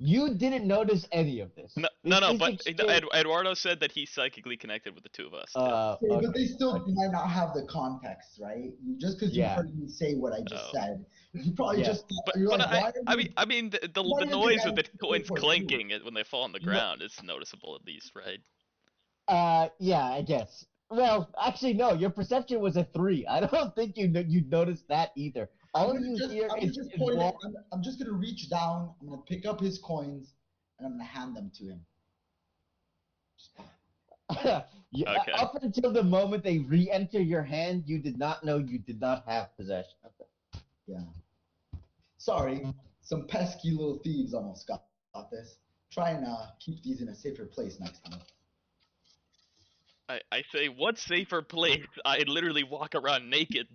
You didn't notice any of this. No, This but exchange- Eduardo said that he's psychically connected with the 2 of us. Too. Okay, but they still okay. might not have the context, right? Just because you Yeah. heard me say what I just Oh. said, you probably Yeah. just But you're like, why I are mean you? I mean the why do you noise think of the I coins for you? clanking when they fall on the No. ground is noticeable at least, right? Yeah, I guess. Well, actually, no. Your perception was a 3. I don't think you noticed that either. All you hear I'm is just pointing. I'm just gonna reach down. I'm gonna pick up his coins and I'm gonna hand them to him. Yeah, Okay. up until the moment they re-enter your hand, you did not know you did not have possession of them. Yeah. Sorry, some pesky little thieves almost got this. Try and keep these in a safer place next time. I say, what safer place? I literally walk around naked.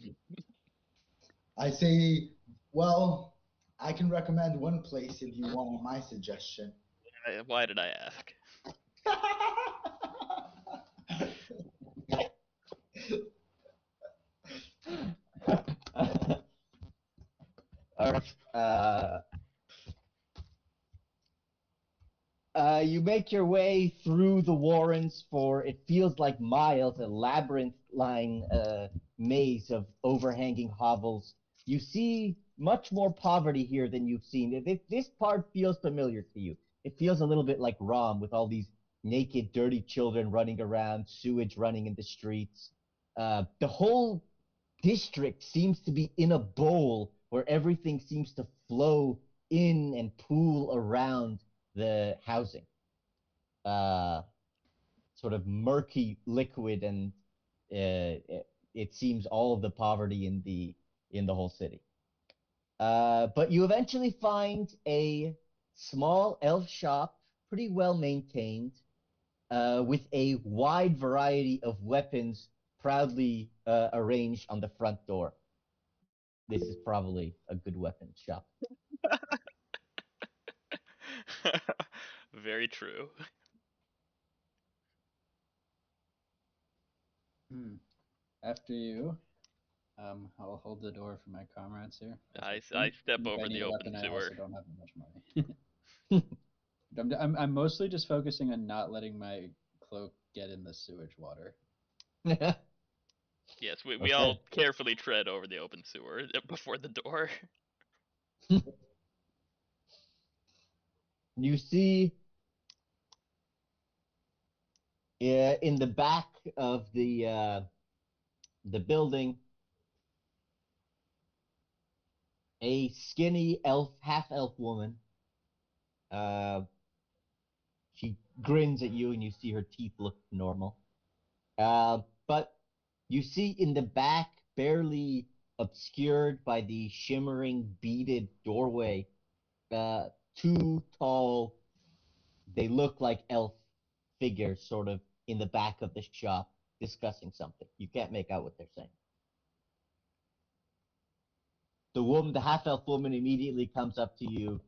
I say, well, I can recommend one place if you want my suggestion. Why did I ask? Uh, you make your way through the warrens for it feels like miles, a labyrinth-line maze of overhanging hovels. You see much more poverty here than you've seen. This part feels familiar to you. It feels a little bit like Rom, with all these naked, dirty children running around, sewage running in the streets. The whole district seems to be in a bowl where everything seems to flow in and pool around the housing. Uh, Sort of murky liquid, and it seems all of the poverty in the whole city. But you eventually find a small elf shop, pretty well maintained, with a wide variety of weapons proudly arranged on the front door. This is probably a good weapon shop. Very true. After you, I'll hold the door for my comrades here. I step If I over need the a open weapon, I sewer. also don't have much money. I'm mostly just focusing on not letting my cloak get in the sewage water. Yes, we Okay. all carefully tread over the open sewer before the door. You see in the back of the building a skinny half elf woman. Uh, she grins at you, and you see her teeth look normal. But you see in the back, barely obscured by the shimmering beaded doorway, two tall, they look like elf figures, sort of in the back of the shop, discussing something. You can't make out what they're saying. The half elf woman, immediately comes up to you,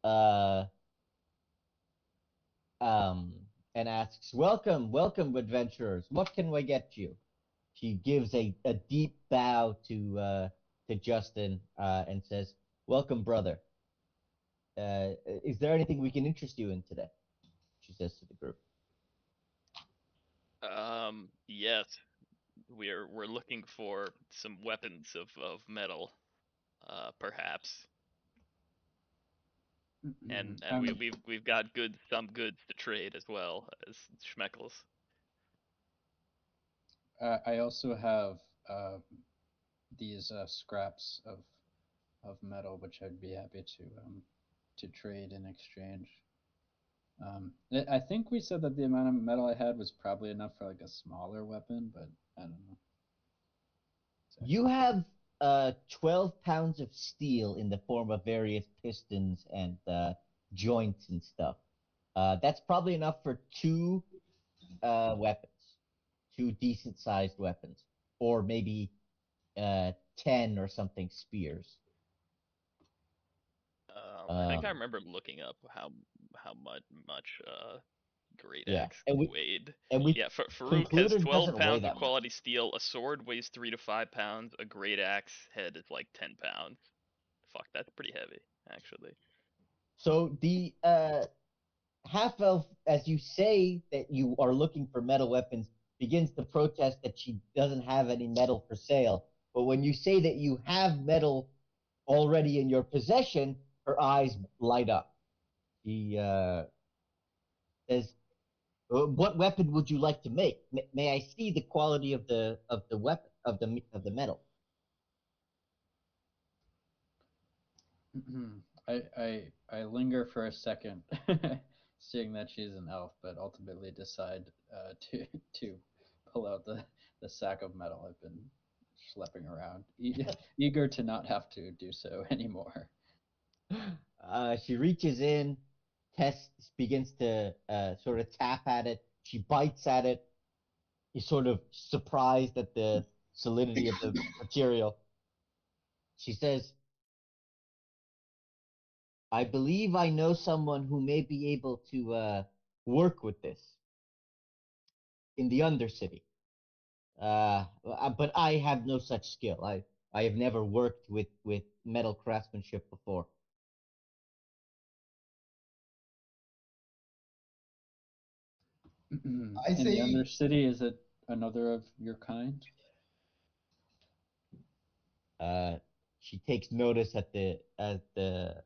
uh, um, and asks, "Welcome, welcome, adventurers. What can we get you?" She gives a deep bow to Justin, and says, "Welcome, brother. Is there anything we can interest you in today?" She says to the group. Yes, we're looking for some weapons of metal, perhaps, and we've got some goods to trade as well as schmeckles. I also have these scraps of metal, which I'd be happy to trade in exchange. I think we said that the amount of metal I had was probably enough for like a smaller weapon, but I don't know. You have 12 pounds of steel in the form of various pistons and joints and stuff. That's probably enough for two weapons, two decent sized weapons, or maybe 10 or something spears. I think I Um, remember looking up how much great yeah, axe and weighed. we Yeah, Farouk has concluded it 12 doesn't weigh pounds of that much. quality steel. A sword weighs 3 to 5 pounds. A great axe head is like 10 pounds. Fuck, that's pretty heavy, actually. So the half elf, as you say that you are looking for metal weapons, begins to protest that she doesn't have any metal for sale. But when you say that you have metal already in your possession, her eyes light up. She says, "What weapon would you like to make? May I see the quality of the weapon of the metal?" I linger for a second, seeing that she's an elf, but ultimately decide to to pull out the sack of metal I've been schlepping around, eager to not have to do so anymore. She reaches in, tests, begins to sort of tap at it. She bites at it. is sort of surprised at the solidity of the material. She says, I believe I know someone who may be able to work with this in the Undercity. But I have no such skill. I have never worked with metal craftsmanship before. I In the say, Undercity, is it another of your kind? She takes notice at the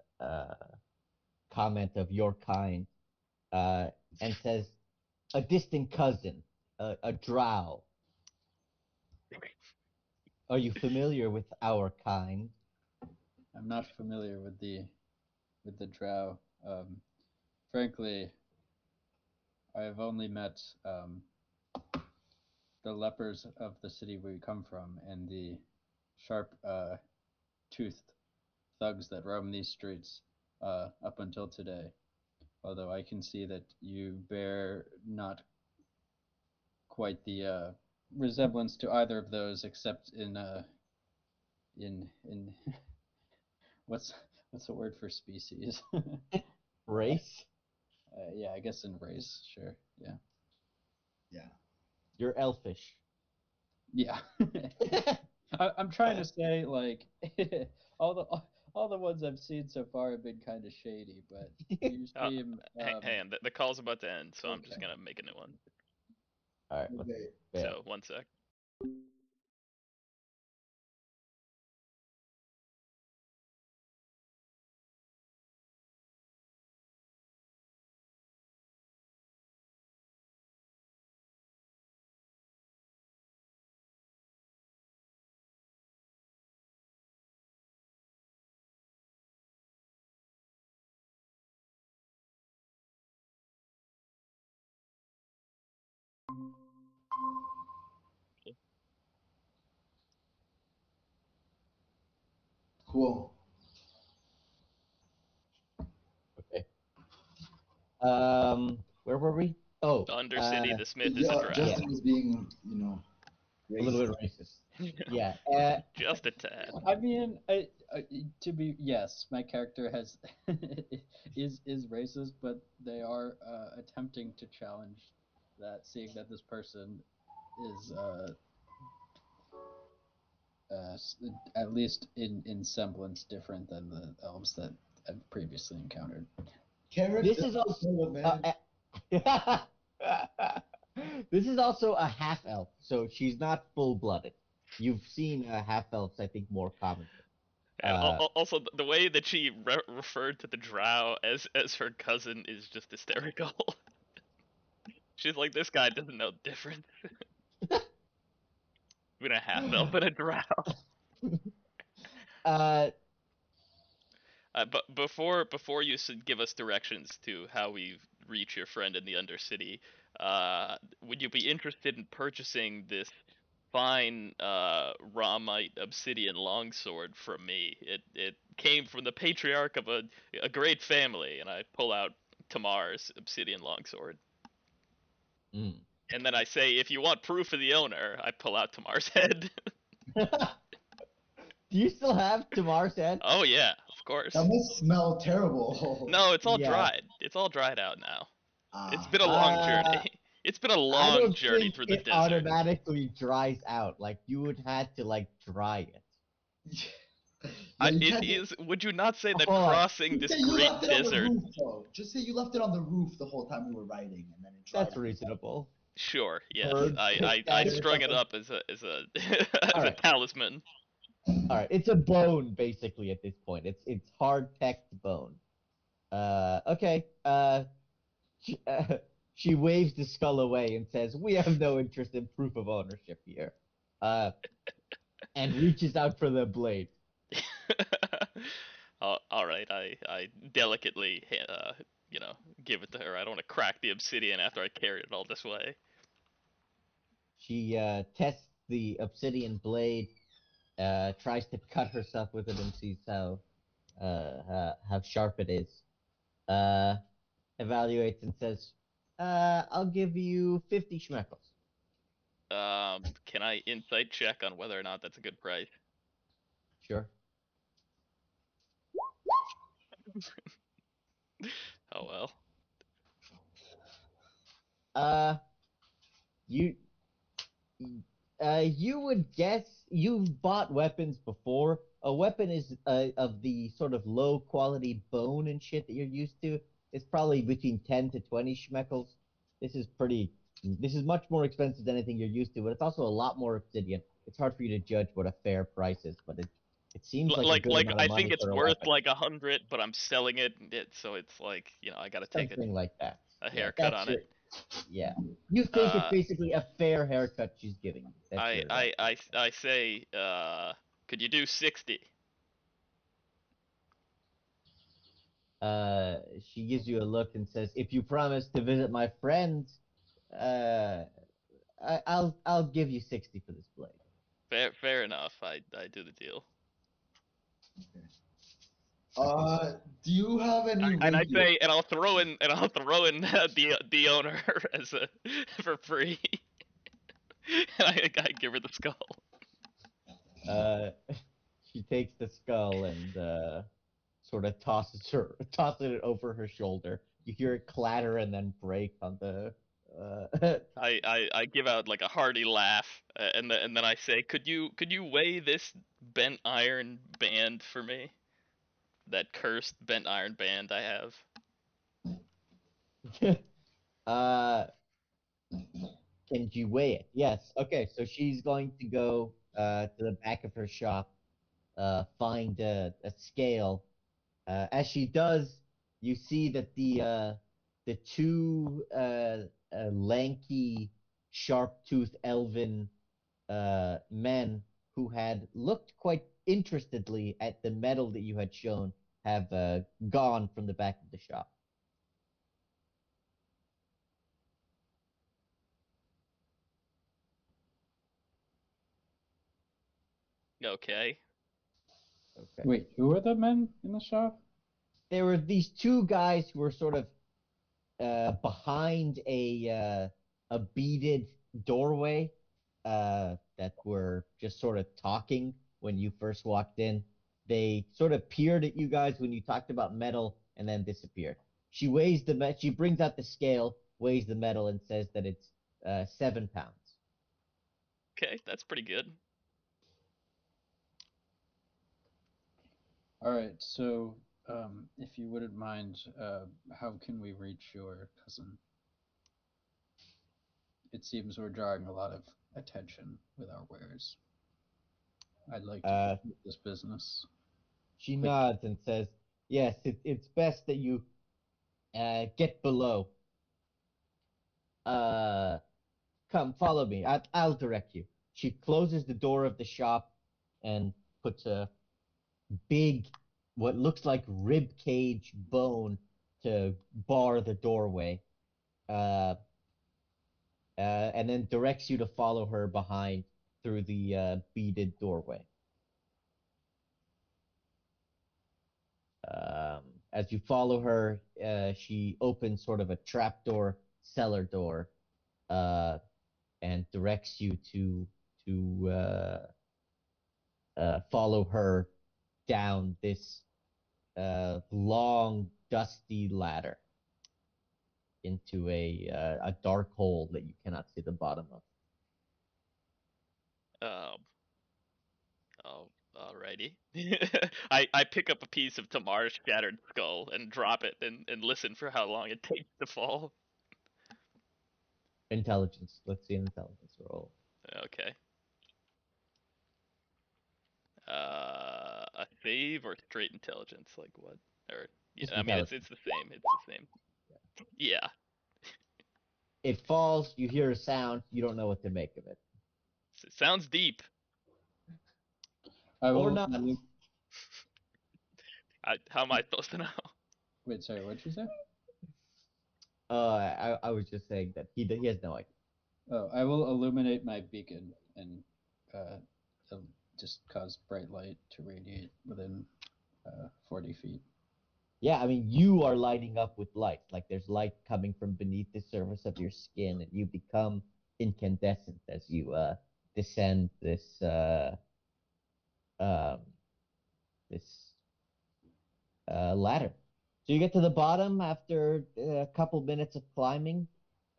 comment of your kind, uh, and says, a distant cousin, a drow. Are you familiar with our kind? I'm not familiar with the drow. Frankly, I have only met the lepers of the city we come from and the sharp toothed thugs that roam these streets up until today. Although I can see that you bear not quite the resemblance to either of those, except in what's what's the word for species? Race? Yeah, I guess in race, sure. Yeah, yeah. You're elfish. yeah. I'm trying to say like all the all the ones I've seen so far have been kind of shady, but you seem Hang on, the call's about to end, so I'm just okay. gonna make a new one. All right, let's Okay. fail. So 1 sec. Cool. Okay. Where were we? Oh, The Undercity, the Smith is a Yeah, drow. Justin was being, a little racist. bit racist. Yeah. Just a tad. I mean, to be yes, my character has is racist, but they are attempting to challenge that, seeing that this person is at least in semblance different than the elves that I've previously encountered. This Character is also development. this is also a half elf, so she's not full blooded. You've seen half elves, I think, more commonly. And also, the way that she referred to the drow as her cousin is just hysterical. She's like, this guy doesn't know the difference between a half elf and a drow. uh, But before you give us directions to how we reach your friend in the Undercity, would you be interested in purchasing this fine Ramite obsidian longsword from me? It came from the patriarch of a great family, and I pull out Tamar's obsidian longsword. mm. And then I say, if you want proof of the owner, I pull out Tamar's head. Do you still have Tamar's head? Oh yeah, of course. That must smell terrible. No, it's all Yeah. dried. It's all dried out now. It's Ah. been a long journey. It's been a I long don't journey think through the it desert. automatically dries out. Like you would have to like dry it. Yeah, you It can't. is. Would you not say that Hold on. crossing Just this say you great left it on the desert? roof, though. Just say you left it on the roof the whole time we were riding, and then it dried. That's reasonable. Sure. Yes. Birds pick I at it or strung it something. up as a All as a right. talisman. All right. It's a bone basically at this point. It's hard pecked bone. Okay. She, uh, she waves the skull away and says, "We have no interest in proof of ownership here." Uh, and reaches out for the blade. All right. I delicately give it to her. I don't want to crack the obsidian after I carried it all this way. She tests the obsidian blade, tries to cut herself with it, and sees how sharp it is. Uh, Evaluates and says, "I'll give you 50 schmeckles." Can I insight check on whether or not that's a good price? Sure. Oh well. You you would guess you've bought weapons before. A weapon is of the sort of low quality bone and shit that you're used to. It's probably between 10 to 20 schmeckles. This is pretty. This is much more expensive than anything you're used to, but it's also a lot more obsidian. It's hard for you to judge what a fair price is, but it seems like a good Like amount of I think money it's for a worth weapon. like 100, but I'm selling it, so it's like I gotta take Something like that. a Yeah, haircut that's on your. it. Yeah, you think it's Uh, basically a fair haircut she's giving you. That's I your. I I I say, could you do 60? She gives you a look and says, "If you promise to visit my friends, uh, I'll give you 60 for this blade." Fair enough. I do the deal. Do you have any And I radio? say, and I'll throw in the owner as a for free. And I give her the skull. Uh, she takes the skull and sort of tosses it over her shoulder. You hear it clatter and then break on the. I give out like a hearty laugh, and then I say, could you weigh this bent iron band for me? That cursed bent iron band I have. uh, can you weigh it? Yes. Okay, so she's going to go to the back of her shop, find a scale. As she does, you see that the two lanky, sharp-toothed elven men who had looked quite interestedly at the metal that you had shown have gone from the back of the shop. Okay. Okay. Wait, who are the men in the shop? There were these two guys who were sort of behind a beaded doorway that were just sort of talking when you first walked in. They sort of peered at you guys when you talked about metal and then disappeared. She weighs the she brings out the scale, weighs the metal, and says that it's 7 pounds. Okay, that's pretty good. All right, so if you wouldn't mind, how can we reach your cousin? It seems we're drawing a lot of attention with our wares. I'd like to Uh, keep this business. she Quick. nods and says, "Yes, it's best that you get below. Uh, Come, follow me. I'll direct you." She closes the door of the shop and puts a big, what looks like rib cage bone to bar the doorway, uh, and then directs you to follow her behind through the beaded doorway. Um, as you follow her, she opens sort of a trapdoor cellar door, uh, and directs you to follow her down this long, dusty ladder into a dark hole that you cannot see the bottom of. Um. Oh, alrighty. I pick up a piece of Tamar's shattered skull and drop it and listen for how long it takes to fall. Intelligence. Let's see an intelligence roll. Okay. A save or straight intelligence? Like what? Or yeah, Just I mean intelligence. it's the same. It's the same. Yeah. It falls. You hear a sound. You don't know what to make of it, It sounds deep. I or will. not. How am I supposed to know? Wait, sorry, what'd you say? I was just saying that he has no idea. Oh, I will illuminate my beacon and uh, just cause bright light to radiate within 40 feet. Yeah, I mean, you are lighting up with light. Like there's light coming from beneath the surface of your skin, and you become incandescent as you descend um, this ladder. So you get to the bottom after a couple minutes of climbing.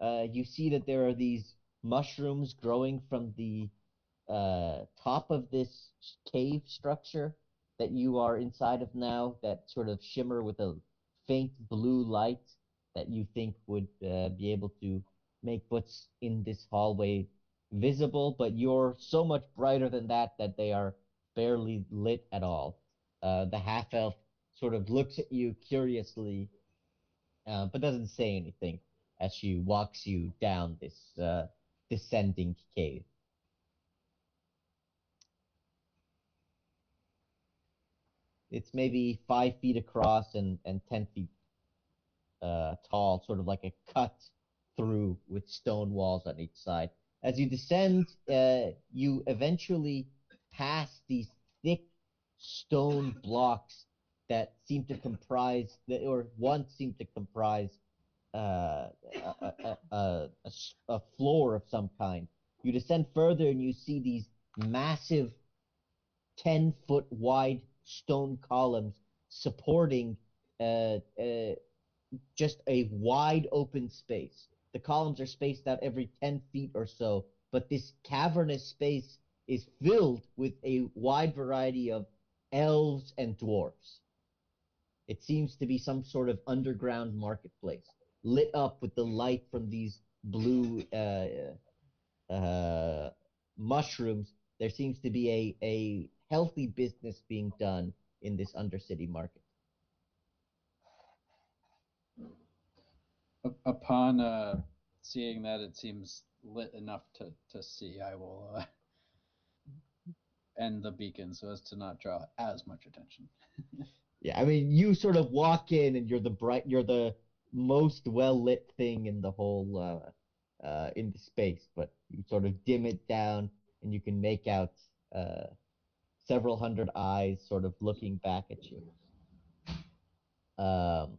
You see that there are these mushrooms growing from the top of this cave structure that you are inside of now, that sort of shimmer with a faint blue light that you think would be able to make what's in this hallway visible, but you're so much brighter than that that they are barely lit at all. The half elf sort of looks at you curiously, but doesn't say anything as she walks you down this descending cave. It's maybe 5 feet across and 10 feet tall, sort of like a cut through with stone walls on each side. As you descend, you eventually pass these thick stone blocks that seem to comprise, or once seemed to comprise, uh, a floor of some kind. You descend further and you see these massive 10-foot wide stone columns supporting uh, uh, just a wide open space. The columns are spaced out every 10 feet or so, but this cavernous space is filled with a wide variety of elves and dwarves. It seems to be some sort of underground marketplace, lit up with the light from these blue mushrooms. There seems to be a healthy business being done in this undercity market. Upon seeing that it seems lit enough to see, I will end the beacon so as to not draw as much attention. Yeah, I mean, you sort of walk in and you're the most well lit thing in the whole in the space, but you sort of dim it down and you can make out several hundred eyes sort of looking back at you. Um,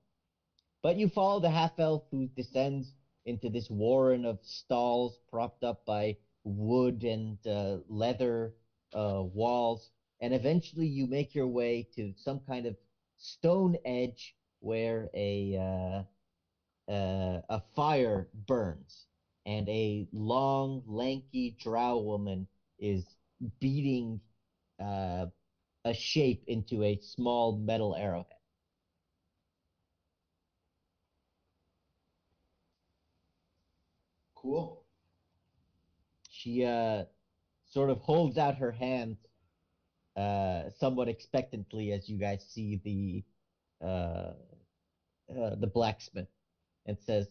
but you follow the half elf who descends into this warren of stalls propped up by wood and leather walls, and eventually you make your way to some kind of stone edge where a fire burns, and a long, lanky drow woman is beating uh, a shape into a small metal arrowhead. Cool. She sort of holds out her hand somewhat expectantly as you guys see the blacksmith, and says,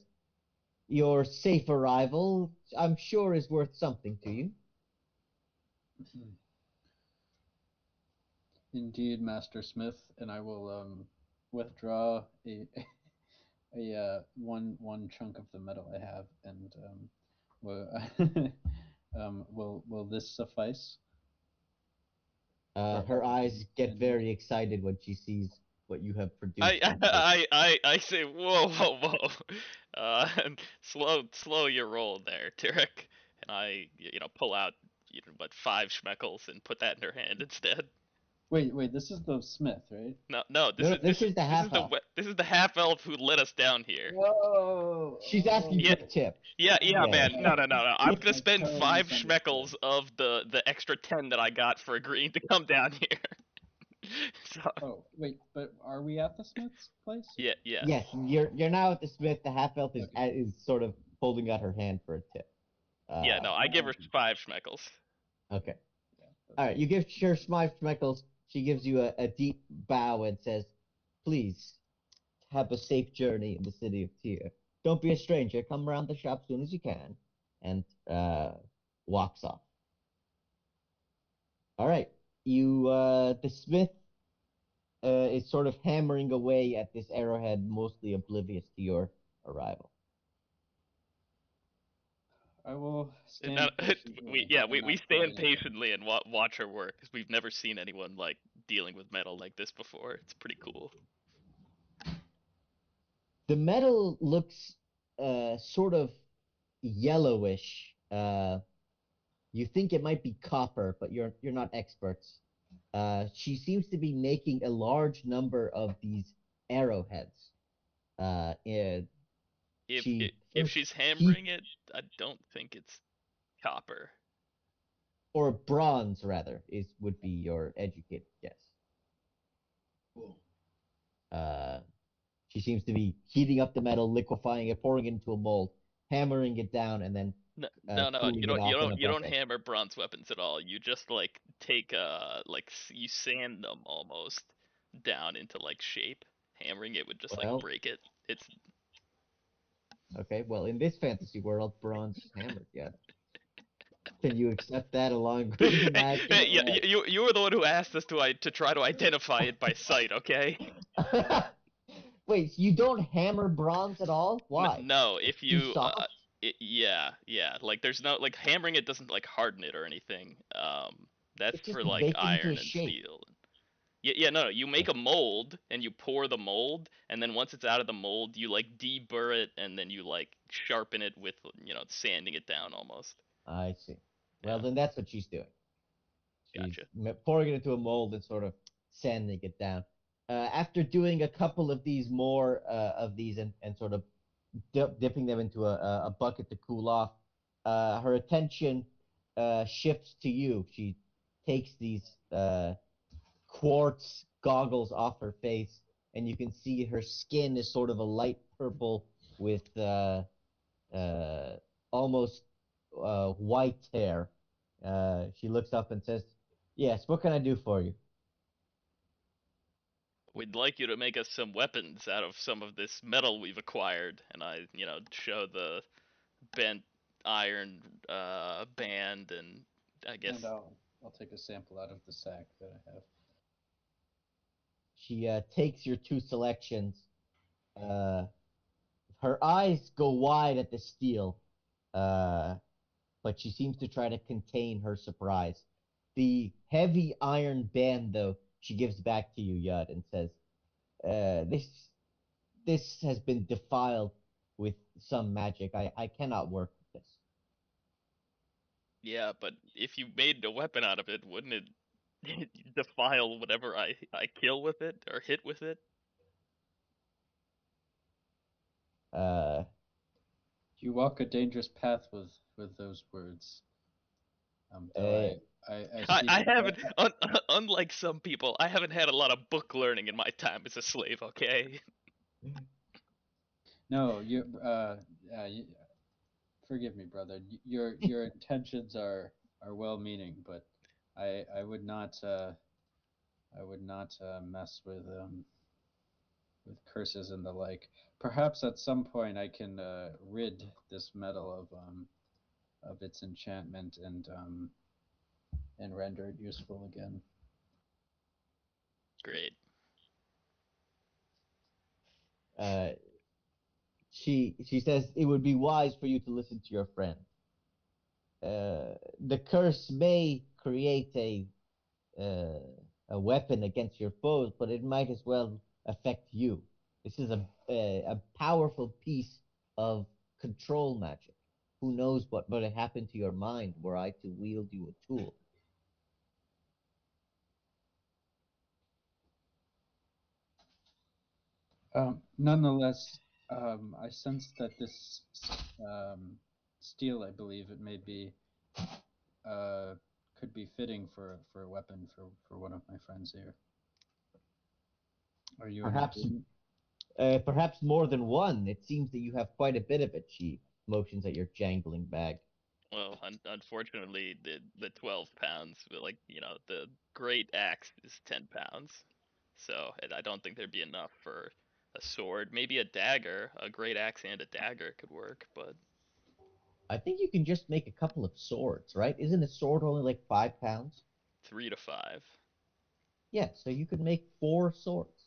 "Your safe arrival, I'm sure, is worth something to you." Indeed, Master Smith, and I will withdraw a one chunk of the metal I have, and will this suffice? Her eyes get very excited when she sees what you have produced. I say, whoa, whoa, whoa. Slow your roll there, Tarek. And I, pull out, what, 5 schmeckles and put that in her hand instead. Wait, this is the Smith, right? No, this No, is this is the half elf. this is the half elf who let us down here. Whoa! She's asking Yeah. for a tip. Yeah, Yeah. man. No. I'm gonna I spend totally 5 misunderstood. schmeckles of the extra 10 that I got for agreeing to come down here. So, Oh, wait, but are we at the Smith's place? yeah. Yes, you're now at the smith. The half elf is Okay. is sort of holding out her hand for a tip. Yeah, no, I give her 5 schmeckles. Okay. Yeah, All right. You give her Smythe Schmeckles. She gives you a deep bow and says, "Please have a safe journey in the city of Tyr. Don't be a stranger. Come around the shop soon as you can." And walks off. All right. The smith is sort of hammering away at this arrowhead, mostly oblivious to your arrival. I will And stand patiently. and we not say stand anything. patiently and watch her work because we've never seen anyone like dealing with metal like this before. It's pretty cool. The metal looks sort of yellowish You think it might be copper, but you're not experts. She seems to be making a large number of these arrowheads. And If she if first she's heat hammering it, I don't think it's copper. or bronze rather would be your educated guess. Cool. Uh, she seems to be heating up the metal, liquefying it, pouring it into a mold, hammering it down, and then No, no, cooling it off in a you don't bucket. hammer bronze weapons at all. You just like take you sand them almost down into like shape. Hammering it would just like Well, break it. It's okay. Well, in this fantasy world, bronze is hammered. Yeah. Can you accept that along with the magic? yeah, you were the one who asked us to try to identify it by sight, okay? Wait, you don't hammer bronze at all? Why? No, It's if too you soft? yeah, like there's no like hammering it doesn't like harden it or anything. That's It's just for like make it into a iron and shape. steel. Yeah, no, you make a mold and you pour the mold, and then once it's out of the mold, you like deburr it and then you like sharpen it with sanding it down almost. I see. Well, Yeah, then that's what she's doing. She's gotcha. pouring it into a mold and sort of sanding it down. After doing a couple of these more of these and sort of dipping them into a bucket to cool off, her attention shifts to you. She takes these quartz goggles off her face, and you can see her skin is sort of a light purple with uh, almost white hair. She looks up and says, "Yes, what can I do for you?" We'd like you to make us some weapons out of some of this metal we've acquired, and I, show the bent iron band, and I guess And I'll take a sample out of the sack that I have. She takes your two selections. Uh, Her eyes go wide at the steel, uh, but she seems to try to contain her surprise. The heavy iron band, though, she gives back to you, Yud, and says, "This has been defiled with some magic. I cannot work with this." yeah, but if you made a weapon out of it, wouldn't it defile whatever I kill with it or hit with it? Uh, You walk a dangerous path with those words. Though uh, I I, see. I haven't, unlike some people, I haven't had a lot of book learning in my time as a slave. Okay. No, you, forgive me, brother. Your intentions are well-meaning, but I would not mess with curses and the like. Perhaps at some point I can rid this metal of its enchantment and render it useful again. Great. uh, she says it would be wise for you to listen to your friend. The curse may create uh, a weapon against your foes, but it might as well affect you. This is a powerful piece of control magic. Who knows what would happen to your mind were I to wield you a tool? Nonetheless, I sense that this um, steel, I believe it may be, uh, could be fitting for a weapon for one of my friends here. Are you in Perhaps, agreement? perhaps more than one. It seems that you have quite a bit of it. She motions at your jangling bag. Well, unfortunately, the 12 pounds, like the great axe is 10 pounds, so I don't think there'd be enough for a sword. Maybe a dagger, a great axe and a dagger could work, but I think you can just make a couple of swords, right? Isn't a sword only like 5 pounds? 3 to 5. Yeah, so you could make four swords.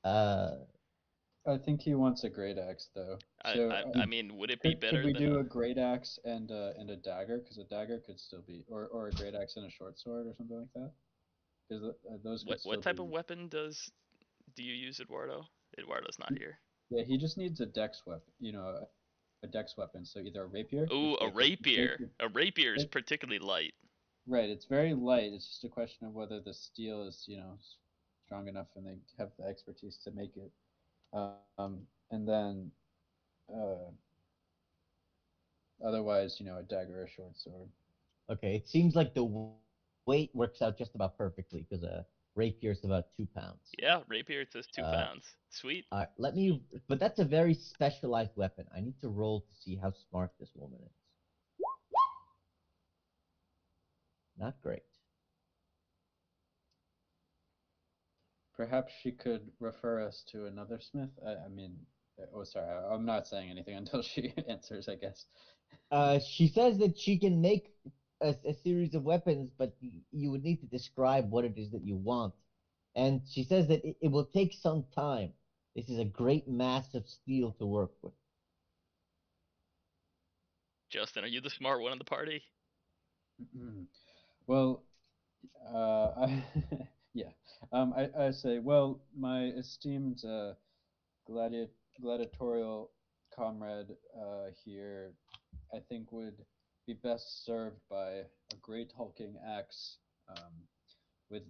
Uh, I think he wants a great axe though. I, So I I mean, would it be could better we than do a a great axe and a dagger? Because a dagger could still be, or a great axe and a short sword or something like that. Because those could what still type of be. weapon do you use, Eduardo? Eduardo's not here. Yeah, he just needs a dex weapon. a dex weapon. So either a rapier, Ooh, which a like is rapier. A rapier is particularly light. right. It's very light. It's just a question of whether the steel is strong enough and they have the expertise to make it. And then uh, otherwise, a dagger or a short sword. Okay, it seems like the weight works out just about perfectly because a rapier is about 2 pounds. Yeah, rapier it says 2 Uh, pounds. Sweet. let me. But that's a very specialized weapon. I need to roll to see how smart this woman is. Not great. Perhaps she could refer us to another smith. I mean, oh, sorry, I'm not saying anything until she answers, I guess. She says that she can make a series of weapons, but you would need to describe what it is that you want. And she says that it will take some time. This is a great mass of steel to work with. Justin, are you the smart one in the party? Well, yeah. I say, well, my esteemed gladiatorial comrade here, I think would be best served by a great hulking axe, with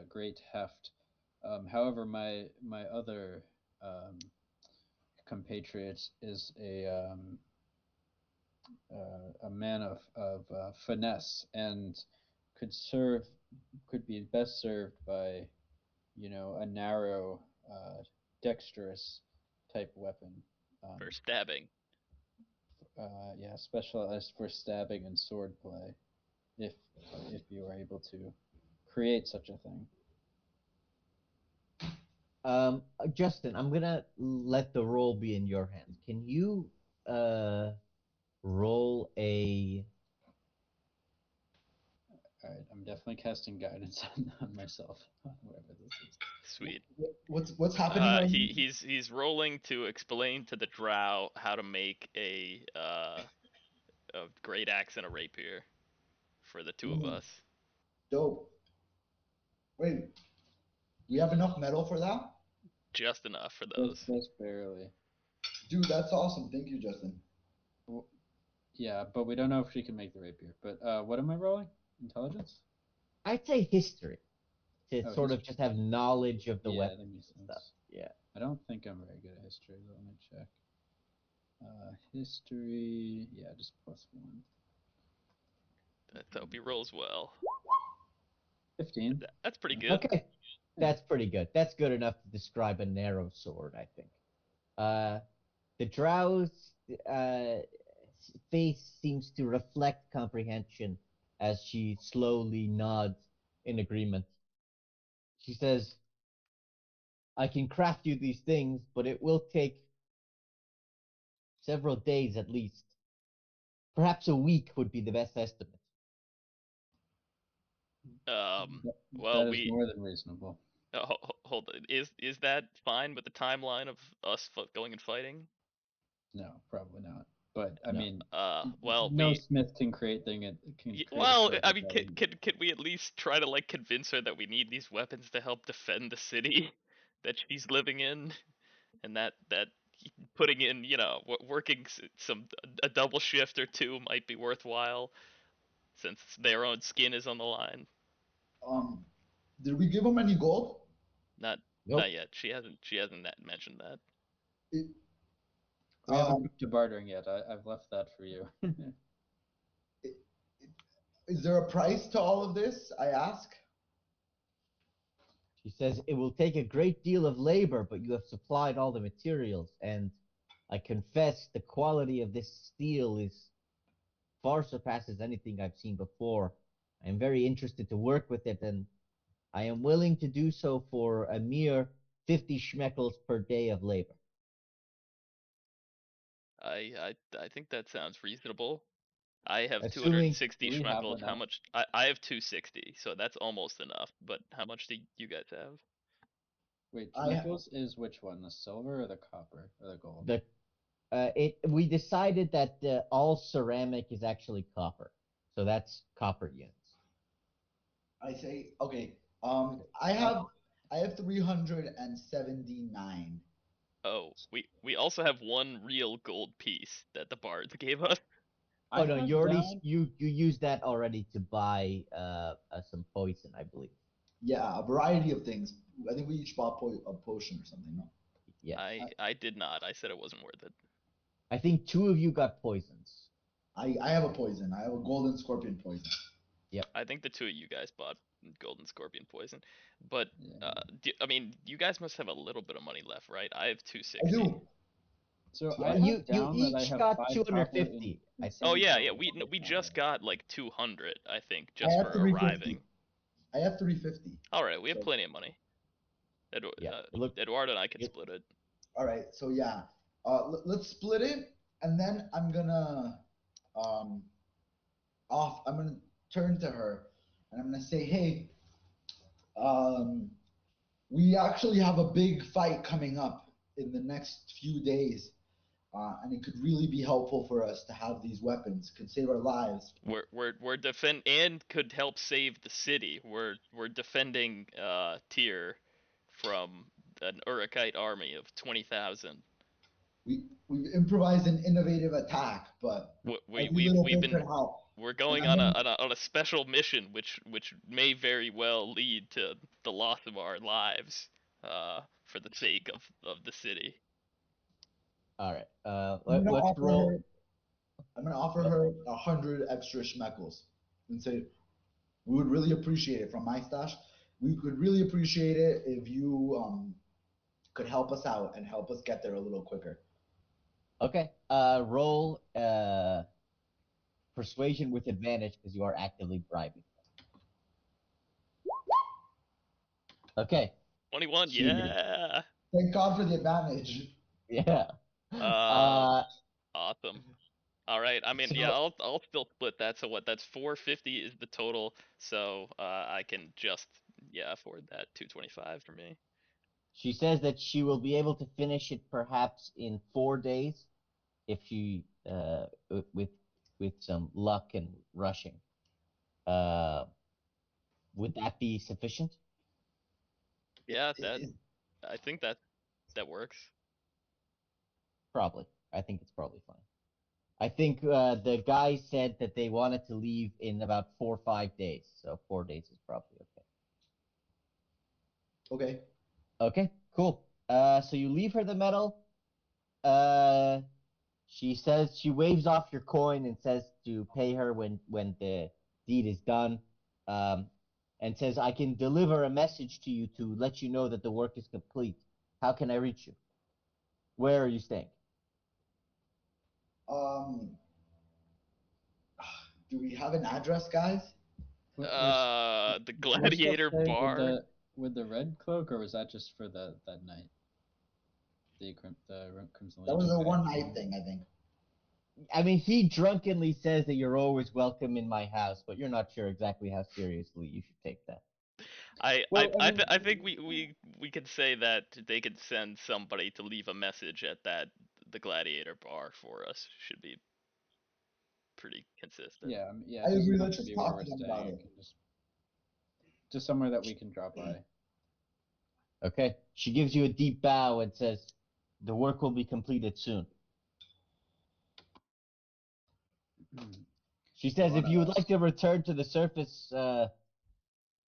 great heft. However, my other compatriot is a man of finesse and could serve could be best served by a narrow, dexterous type weapon. Um, For stabbing. yeah, specialized for stabbing and sword play, if if you are able to create such a thing. Justin, I'm gonna let the roll be in your hands. Can you uh roll a? All right, I'm definitely casting guidance on myself, whatever this is. Sweet. What's happening right now? He's rolling to explain to the drow how to make a great axe and a rapier for the two of Ooh, us. dope. Wait, we have enough metal for that? Just enough for those. Just barely. Dude, that's awesome. Thank you, Justin. Yeah, but we don't know if she can make the rapier. But what am I rolling? Intelligence? I'd say history to Oh, sort of history. just have knowledge of the Yeah, that weapons makes and stuff. sense. Yeah. I don't think I'm very good at history. But let me check. History. Yeah, just +1. Let's hope he rolls well. 15. That's pretty good. Okay, that's pretty good. That's good enough to describe a narrow sword, I think. Uh, the drow's uh, face seems to reflect comprehension as she slowly nods in agreement. She says, I can craft you these things, but it will take several days at least. Perhaps a week would be the best estimate. Um, That well, is more than reasonable. hold on. Is that fine with the timeline of us going and fighting? No, probably not. But I No. mean, Well, no Smith can create thing. It can create a well, sword I mean, without him. can we at least try to like convince her that we need these weapons to help defend the city that she's living in, and that putting in, working a double shift or two might be worthwhile since their own skin is on the line. Um, did we give him any gold? Not Nope. not yet. She hasn't mentioned that. It, We haven't um, come to bartering yet. I've left that for you. it, is there a price to all of this? I ask. She says, it will take a great deal of labor, but you have supplied all the materials, and I confess the quality of this steel is far surpasses anything I've seen before. I am very interested to work with it, and I am willing to do so for a mere 50 schmeckles per day of labor. I think that sounds reasonable. I have Assuming 260 Do we have schmeckles. How enough? much? I have 260, so that's almost enough. But how much do you guys have? Wait, I Schmeckles is which one? The silver or the copper or the gold? the we decided that all ceramic is actually copper, so that's copper units. I say okay. Okay. I have 379. Oh, we also have one real gold piece that the bards gave us. Oh I no, have you already down. you used that already to buy some poison, I believe. Yeah, a variety of things. I think we each bought a potion or something. No. Yes. I did not. I said it wasn't worth it. I think 2 of you got poisons. I have a poison. I have a golden scorpion poison. I think the two of you guys bought golden scorpion poison, but Yeah. I mean, you guys must have a little bit of money left, right? I have I 260. do. So Yeah. I You have you down that I each have got 5 copper 250, I think. Oh insane yeah, yeah. power. We just got like 200, I think, I just have for 350. arriving. I have 350. All right, we have So plenty of money. Yeah. Look, Eduardo and I can it, split it. all right. So yeah, let's split it, and then um I'm gonna turn to her, and I'm gonna say, hey, um, we actually have a big fight coming up in the next few days, and it could really be helpful for us to have these weapons. It could save our lives. We're defend and could help save the city. We're defending Tyr from an Urukite army of 20,000. We've improvised an innovative attack, but every little We've bit could been help. we're And going I'm gonna, on a special mission which may very well lead to the loss of our lives for the sake of the city. all right. I'm gonna Let's offer roll. her. I'm gonna offer her 100 extra schmeckles, and say we would really appreciate it from my stash. We could really appreciate it if you could help us out and help us get there a little quicker. Okay. Roll persuasion with advantage because you are actively bribing. Okay. 21, She yeah. Thank God for the advantage. Yeah. Uh, awesome. All right. I mean, yeah, So I'll still split that. So what? That's 450 is the total. So I can just afford that 225 for me. she says that she will be able to finish it perhaps in 4 days if she with some luck and rushing. Uh, would that be sufficient? Yeah, that Is- I think that works. Probably. I think it's probably fine. I think the guy said that they wanted to leave in about 4 or 5 days, so 4 days is probably okay. Okay. Okay, cool. So you leave her the medal. She says she waves off your coin and says to pay her when the deed is done. Um, and says I can deliver a message to you to let you know that the work is complete. How can I reach you? Where are you staying? Um, do we have an address, guys? The We're still Gladiator staying Bar. with the red cloak, or was that just for that night? The Crimson That was Legion a guy. one night thing, I think. I mean, he drunkenly says that you're always welcome in my house, but you're not sure exactly how seriously you should take that. Well, I mean, I think we could say that they could send somebody to leave a message at the Gladiator Bar for us. Should be pretty consistent. yeah, I it doesn't agree. have Let's to just be where talk we're to them about staying. It it. can just somewhere that we can drop by. Okay. She gives you a deep bow and says, the work will be completed soon. She says, if you would like to return to the surface,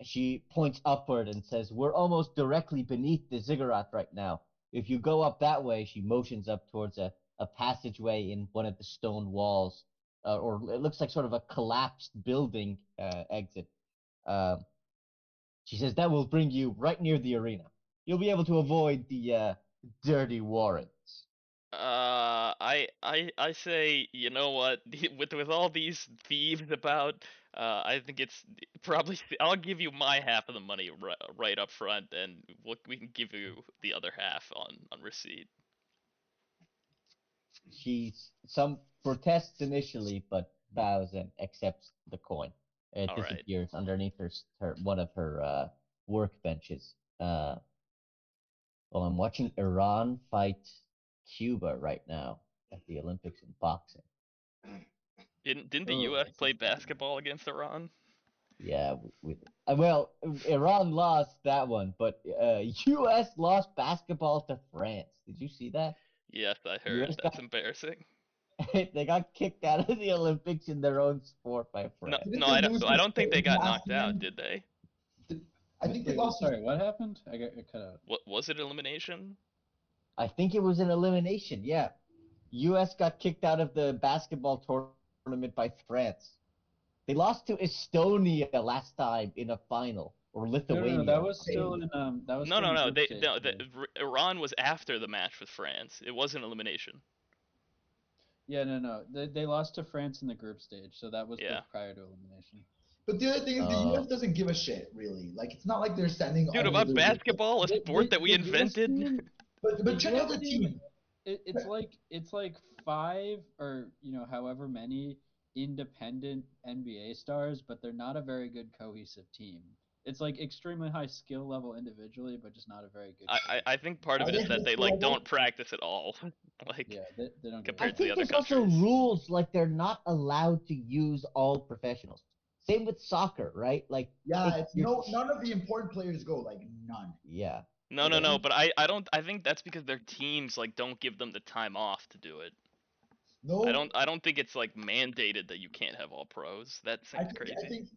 she points upward and says, we're almost directly beneath the ziggurat right now. If you go up that way, she motions up towards a passageway in one of the stone walls, or it looks like sort of a collapsed building exit. Um, she says, that will bring you right near the arena. You'll be able to avoid the dirty warrants. I say, you know what? With all these thieves about, I think it's probably. I'll give you my half of the money right up front, and we can give you the other half on receipt. She some protests initially, but bows and accepts the coin. It All right. disappears underneath her one of her workbenches. Well, I'm watching Iran fight Cuba right now at the Olympics in boxing. Didn't the Oh, U.S. this play is fun. basketball against Iran? Yeah, well, Iran lost that one, but U.S. lost basketball to France. Did you see that? Yes, I heard. U.S. That's embarrassing. they got kicked out of the Olympics in their own sport by No, France. Didn't no, they I don't. lose I to don't think they Spain got last knocked out, year? did they? I think they Wait, lost to sorry, what happened? I got cut out. What was it? Elimination? I think it was an elimination. Yeah, U.S. got kicked out of the basketball tournament by France. They lost to Estonia last time in a final, or No, Lithuania. that was still in that was No, still no, in no. group They, stage. no, Iran was after the match with France. It wasn't elimination. Yeah, no. They lost to France in the group stage, so that was Yeah. prior to elimination. But the other thing is, the U.S. doesn't give a shit, really. Like, it's not like they're sending Dude, all of about their. basketball, a sport that we The US invented. team, the But check out US the team, team. it's like five or however many independent NBA stars, but they're not a very good cohesive team. It's like extremely high skill level individually, but just not a very good. I think part of Are it they is high that they skill like level? don't practice at all, like Yeah, they don't give a I compared to shit. the think other there's also countries. rules like they're not allowed to use all professionals. Same with soccer, right? Like Yeah, if it's you're none of the important players go, like none. yeah. No, Like no, I no. think But I don't. I think that's because their teams like don't give them the time off to do it. no. I don't think it's like mandated that you can't have all pros. That I seems think I crazy. think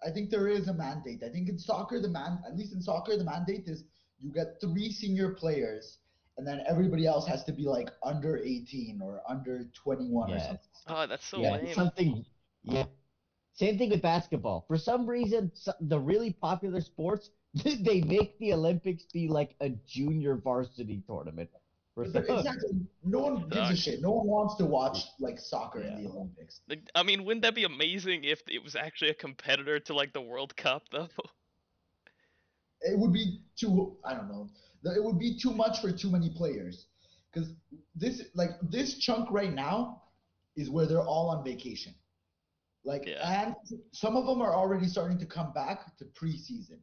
I think there is a mandate. I think in soccer, at least in soccer, the mandate is you get three senior players, and then everybody else has to be like under 18 or under 21 or Yes. something. Oh, that's so Yeah, lame. something yeah. Same thing with basketball. For some reason, the really popular sports, they make the Olympics be like a junior varsity tournament. For But exactly, no one gives a Sucks. shit. No one wants to watch like soccer in yeah. the Olympics. Like, I mean, wouldn't that be amazing if it was actually a competitor to like the World Cup though? It would be too. I don't know. It would be too much for too many players, because this chunk right now is where they're all on vacation. Like, Yeah. and some of them are already starting to come back to preseason.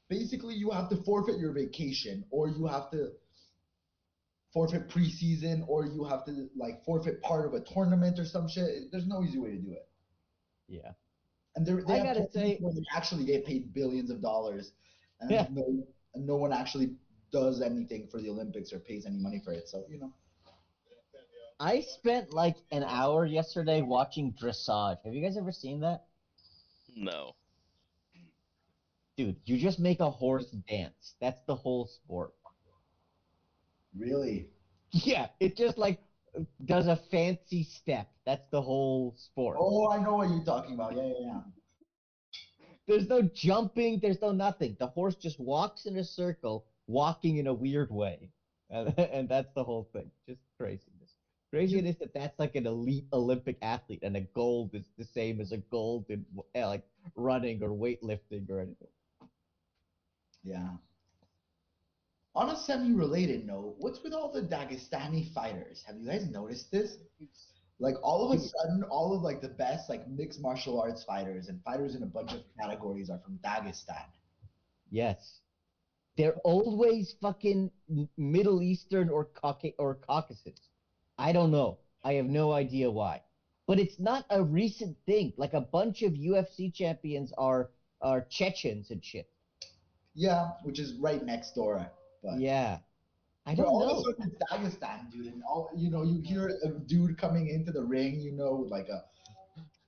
Basically, you have to forfeit your vacation, or you have to forfeit preseason, or you have to like forfeit part of a tournament or some shit. There's no easy way to do it. Yeah. And they I have gotta tournaments say, where they actually get paid billions of dollars, yeah, and no one actually does anything for the Olympics or pays any money for it. So I spent like an hour yesterday watching dressage. Have you guys ever seen that? No. Dude, you just make a horse dance. That's the whole sport. really, Yeah, it just like does a fancy step. That's the whole sport. oh, I know what you're talking about. Yeah. There's no jumping, there's no nothing. The horse just walks in a circle, walking in a weird way. And that's the whole thing. Just craziness. You, Craziness that that's like an elite Olympic athlete and a gold is the same as a gold in like running or weightlifting or anything. yeah. On a semi-related note, what's with all the Dagestani fighters? Have you guys noticed this? Like all of a Dude, sudden, all of like the best like mixed martial arts fighters and fighters in a bunch of categories are from Dagestan. yes. They're always fucking Middle Eastern or Caucasus. I don't know. I have no idea why. But it's not a recent thing. Like a bunch of UFC champions are Chechens and shit. Yeah, which is right next door. But Yeah. I but don't all of a know. sudden it's Dagestan, dude, and all you hear a dude coming into the ring, with like a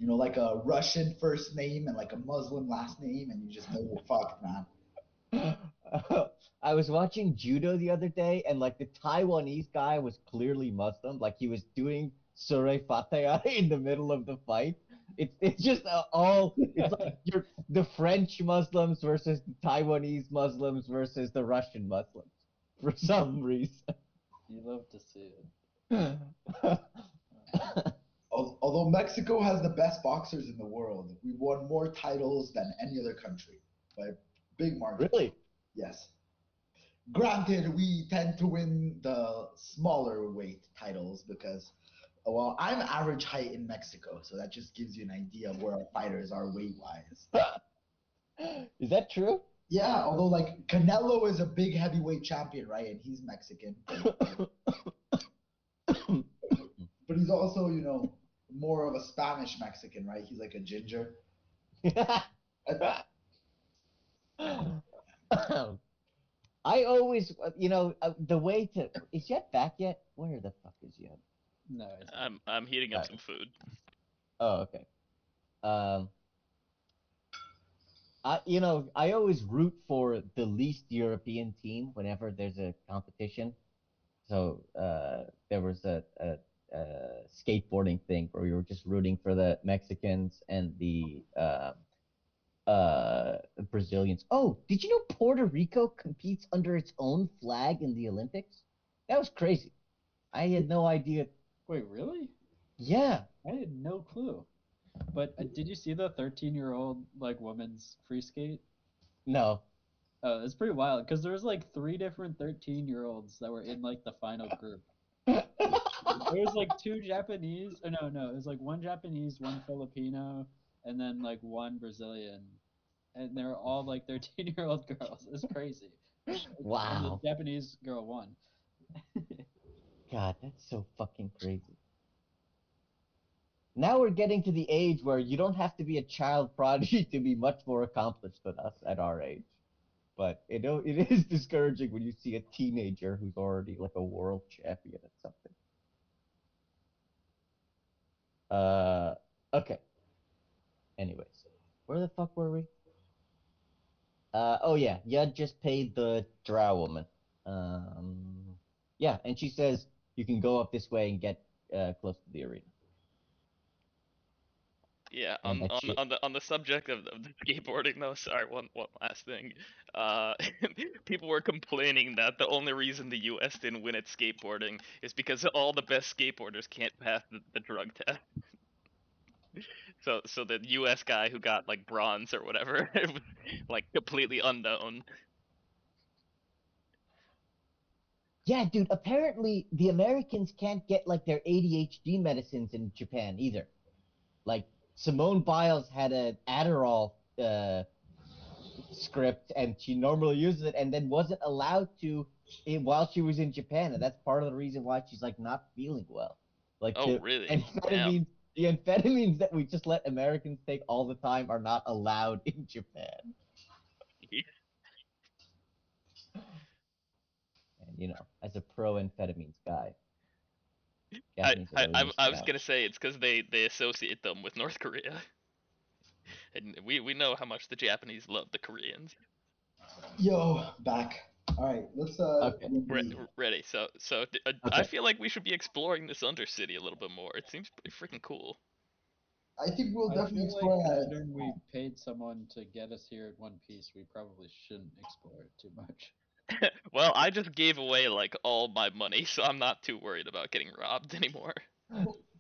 like a Russian first name and like a Muslim last name, and you just know you're fucked, man. I was watching judo the other day, and like the Taiwanese guy was clearly Muslim. Like he was doing Surah Fataya in the middle of the fight. It's just all. It's like you're the French Muslims versus the Taiwanese Muslims versus the Russian Muslims for some reason. You love to see it. Although Mexico has the best boxers in the world, we won more titles than any other country by a big margin. Really? Yes. Granted, we tend to win the smaller weight titles because, well, I'm average height in Mexico, so that just gives you an idea of where our fighters are weight wise. Is that true? Yeah, although like Canelo is a big heavyweight champion, right? And he's Mexican, but he's also, more of a Spanish Mexican, right? He's like a ginger. I always, the way to is Jet back yet? Where the fuck is Jet? No, it's not. I'm heating up Alright. some food. Oh, okay. Um, I always root for the least European team whenever there's a competition. So there was a skateboarding thing where we were just rooting for the Mexicans and the Brazilians. Oh, did you know Puerto Rico competes under its own flag in the Olympics? That was crazy. I had no idea. Wait, really? Yeah. I had no clue. But did you see the 13-year-old like woman's free skate? No. Oh, it's pretty wild because there was like three different 13-year-olds that were in like the final group. It was like two Japanese, or no, it was like one Japanese, one Filipino, and then like one Brazilian, and they were all like 13-year-old girls. It's crazy. And the Wow. Japanese girl won. God, that's so fucking crazy. Now we're getting to the age where you don't have to be a child prodigy to be much more accomplished than us at our age. But it is discouraging when you see a teenager who's already like a world champion at something. Okay. Anyways, where the fuck were we? Oh yeah, Yud just paid the drow woman. Yeah, and she says you can go up this way and get close to the arena. Yeah, And that shit. on the subject of the skateboarding though, sorry, one last thing. People were complaining that the only reason the US didn't win at skateboarding is because all the best skateboarders can't pass the drug test. So the US guy who got like bronze or whatever, it was like completely unknown. Yeah, dude. Apparently, the Americans can't get like their ADHD medicines in Japan either. Like Simone Biles had an Adderall script, and she normally uses it, and then wasn't allowed to while she was in Japan, and that's part of the reason why she's like not feeling well. Like Oh, really? Damn. the amphetamines that we just let Americans take all the time are not allowed in Japan. And as a pro amphetamines guy, Japanese are really missing I was out. gonna say it's because they associate them with North Korea, and we know how much the Japanese love the Koreans. Yo, back. All right, let's Okay. Ready. So I Okay. feel like we should be exploring this Undercity a little bit more. It seems pretty freaking cool. I think we'll I definitely feel like explore that. considering we paid someone to get us here in one piece, we probably shouldn't explore it too much. Well, I just gave away like all my money, so I'm not too worried about getting robbed anymore.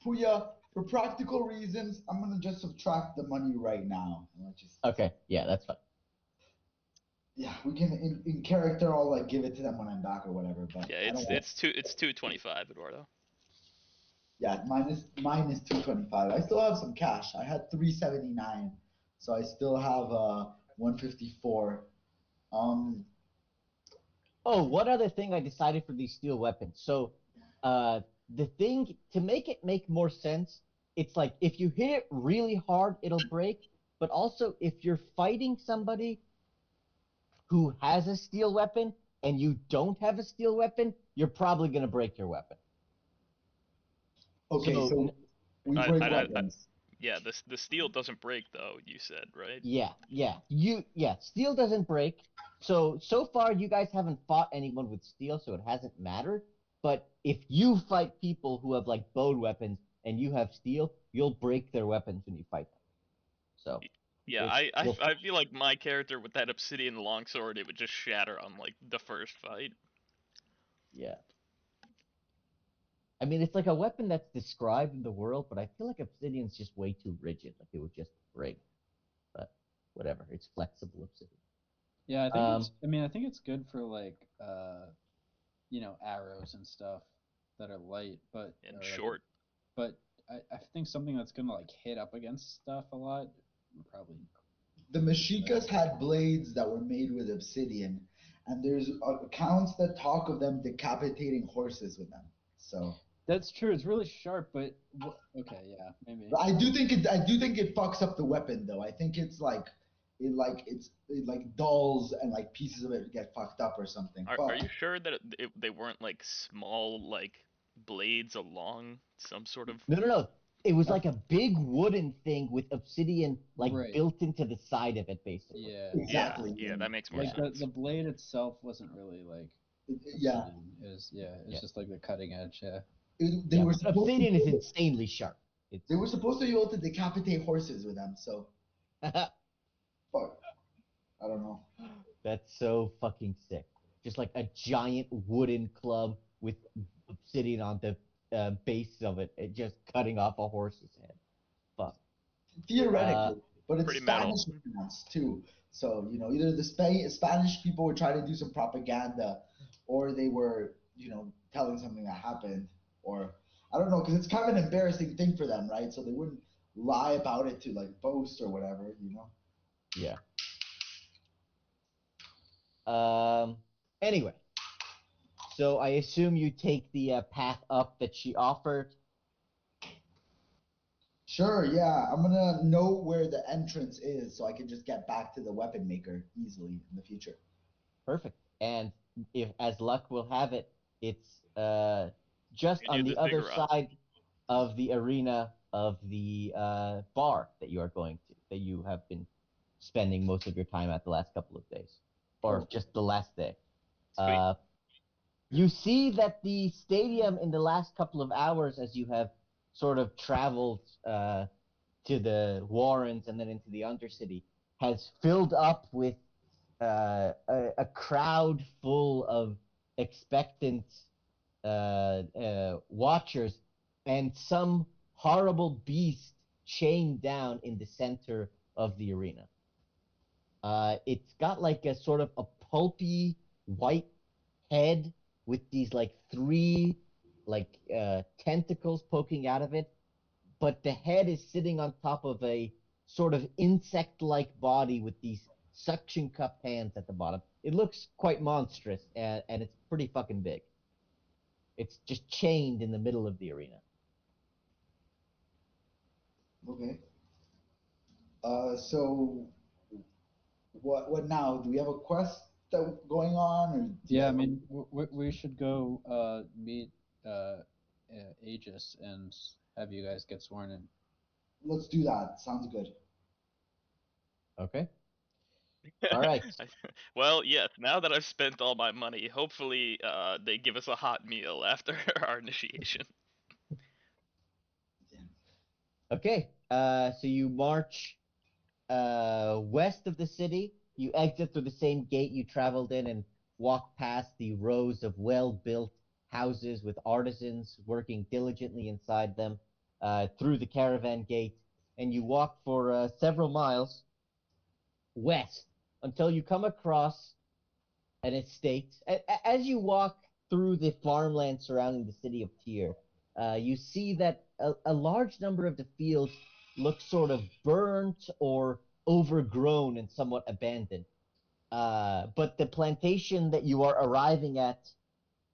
Puya, for practical reasons, I'm gonna just subtract the money right now. Okay. Yeah, that's fine. Yeah, we can in character. I'll like give it to them when I'm back or whatever. But Yeah, I don't want. it's 225, Eduardo. Yeah, mine is 225. I still have some cash. I had 379, so I still have 154. Um, Oh, one other thing I decided for these steel weapons. So, the thing to make it make more sense, it's like if you hit it really hard, it'll break. But also, if you're fighting somebody who has a steel weapon and you don't have a steel weapon, you're probably gonna break your weapon. okay, So, so we I, break I, I, I weapons. yeah, the steel doesn't break though. You said right? yeah, steel doesn't break. So far you guys haven't fought anyone with steel, so it hasn't mattered. But if you fight people who have like bowed weapons and you have steel, you'll break their weapons when you fight them. So Yeah, there's you'll I feel like my character with that obsidian longsword, it would just shatter on like the first fight. yeah. I mean, it's like a weapon that's described in the world, but I feel like obsidian's just way too rigid. Like it would just break. But whatever, it's flexible obsidian. Yeah, I think Um, it's. I mean, I think it's good for like, arrows and stuff that are light, but And or like, short. but I think something that's gonna like hit up against stuff a lot would probably. The Meshikas had blades that were made with obsidian, and there's accounts that talk of them decapitating horses with them. So That's true. It's really sharp, but okay, yeah, maybe. I do think it fucks up the weapon though. I think it's like it like dulls and like pieces of it get fucked up or something. Are But you sure that they weren't like small like blades along some sort of? No. It was like a big wooden thing with obsidian like Right. built into the side of it, basically. Yeah. exactly, Yeah, that makes more Like yeah, the sense. blade itself wasn't really like yeah. obsidian. It's Yeah. just like the cutting edge. Yeah. They Yeah, were but supposed obsidian is to insanely sharp. It's they were supposed to be able to decapitate horses with them. So fuck, I don't know. that's so fucking sick. Just like a giant wooden club with obsidian on the base of it, just cutting off a horse's head. Fuck. Uh, Theoretically, but it's Pretty metal. Spanish influence too. So either the Spanish people were trying to do some propaganda, or they were telling something that happened, or I don't know, because it's kind of an embarrassing thing for them, right? So they wouldn't lie about it to like boast or whatever. yeah. Um. Anyway, so I assume you take the path up that she offered. Sure, yeah, I'm gonna know where the entrance is so I can just get back to the weapon maker easily in the future. Perfect. And if, as luck will have it, it's just You on need the the other ziggurat. side of the arena of the bar that you are going to, that you have been spending most of your time at the last couple of days, or Oh, just the last day. Sweet. Uh, you see that the stadium in the last couple of hours, as you have sort of traveled to the Warrens and then into the Undercity, has filled up with a crowd full of expectant watchers and some horrible beast chained down in the center of the arena. It's got like a sort of a pulpy white head with these like three like tentacles poking out of it, but the head is sitting on top of a sort of insect-like body with these suction cup hands at the bottom. It looks quite monstrous, and it's pretty fucking big. It's just chained in the middle of the arena. okay. So what now? Do we have a quest that going on, or do you Yeah. I guys? mean, we should go meet Aegis and have you guys get sworn in. Let's do that. Sounds good. Okay. All right. Well, yes. Now that I've spent all my money, hopefully, they give us a hot meal after our initiation. Okay. So you march west of the city. You exit through the same gate you traveled in and walk past the rows of well-built houses with artisans working diligently inside them through the caravan gate. And you walk for several miles west until you come across an estate. As you walk through the farmland surrounding the city of Tyr, you see that a large number of the fields look sort of burnt or overgrown and somewhat abandoned. But the plantation that you are arriving at,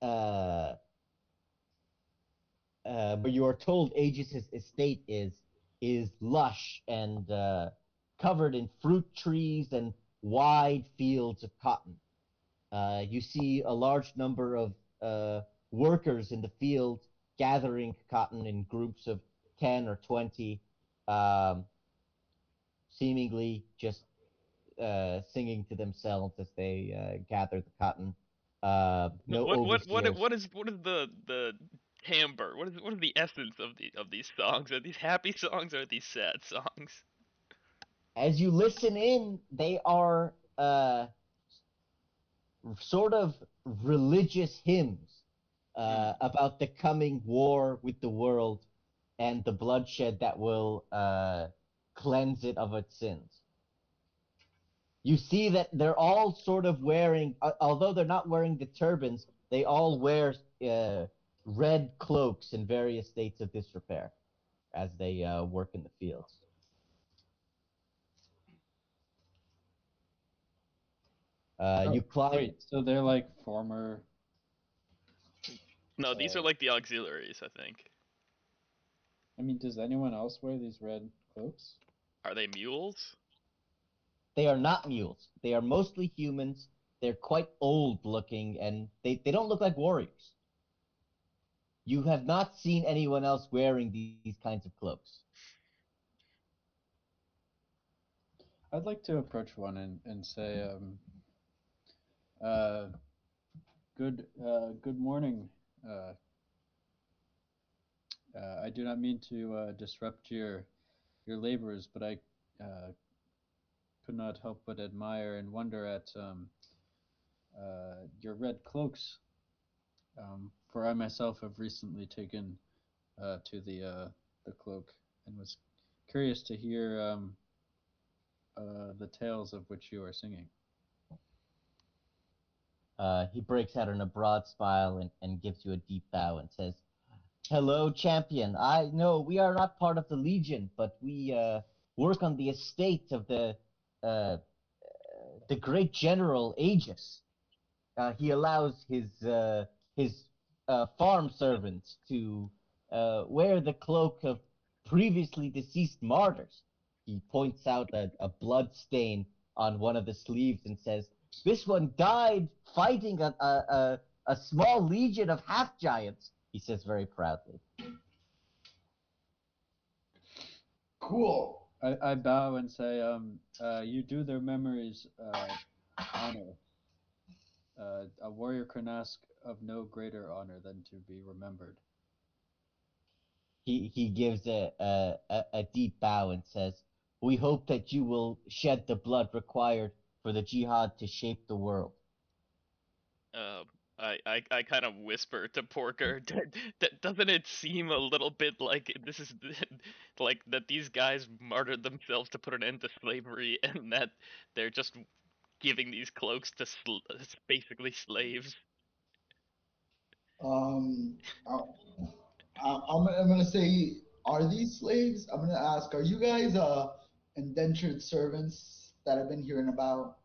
uh, where you are told Aegis's estate is lush and covered in fruit trees and wide fields of cotton. You see a large number of workers in the field gathering cotton in groups of 10 or 20, um, seemingly just singing to themselves as they gather the cotton. No, No overseers. what is the timbre? What is the essence of these songs? Are these happy songs or are these sad songs? As you listen in, they are sort of religious hymns Hmm. about the coming war with the world and the bloodshed that will cleanse it of its sins. You see that they're all sort of wearing, although they're not wearing the turbans, they all wear red cloaks in various states of disrepair as they work in the fields. Oh, You climb. wait. So they're like former. No, these are like the auxiliaries, I think. I mean, does anyone else wear these red cloaks? Are they mules? They are not mules. They are mostly humans. They're quite old looking, and they don't look like warriors. You have not seen anyone else wearing these kinds of cloaks. I'd like to approach one and say, uh, good morning. Uh, I do not mean to disrupt your labors, but I could not help but admire and wonder at your red cloaks. For I myself have recently taken to the cloak and was curious to hear the tales of which you are singing. He breaks out in a broad smile and gives you a deep bow and says, "Hello, champion. I know we are not part of the Legion, but we work on the estate of uh, the great General Aegis. He allows his farm servants to wear the cloak of previously deceased martyrs." He points out a blood stain on one of the sleeves and says, "This one died fighting a small legion of half giants." He says very proudly. Cool. I bow and say, you do their memories honor. A warrior can ask of no greater honor than to be remembered. He gives a deep bow and says, "We hope that you will shed the blood required for the jihad to shape the world." I kind of whisper to Porker, doesn't it seem a little bit like this is like that these guys martyred themselves to put an end to slavery, and that they're just giving these cloaks to basically slaves? Um, I, I'm gonna say, are these slaves? I'm gonna ask, are you guys indentured servants that I've been hearing about?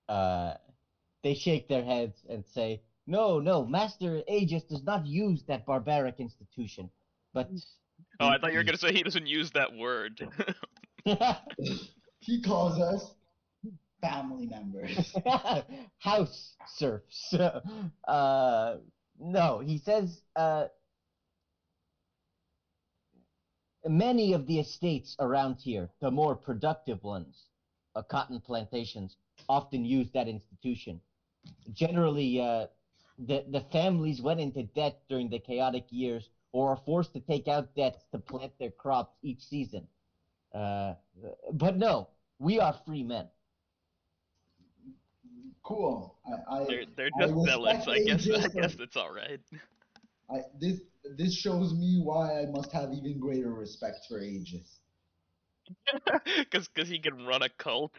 Uh, they shake their heads and say, "No, no, Master Aegis does not use that barbaric institution." But Oh, I he thought you were he gonna say he doesn't use that word. He calls us family members. house serfs. Uh, no, he says many of the estates around here, the more productive ones, cotton plantations, often use that institution. Generally, the families went into debt during the chaotic years or are forced to take out debts to plant their crops each season. Uh, but no, we are free men. Cool. They're I just zealots. respect I Aegis. guess that's all right. This shows me why I must have even greater respect for Aegis. Because he can run a cult.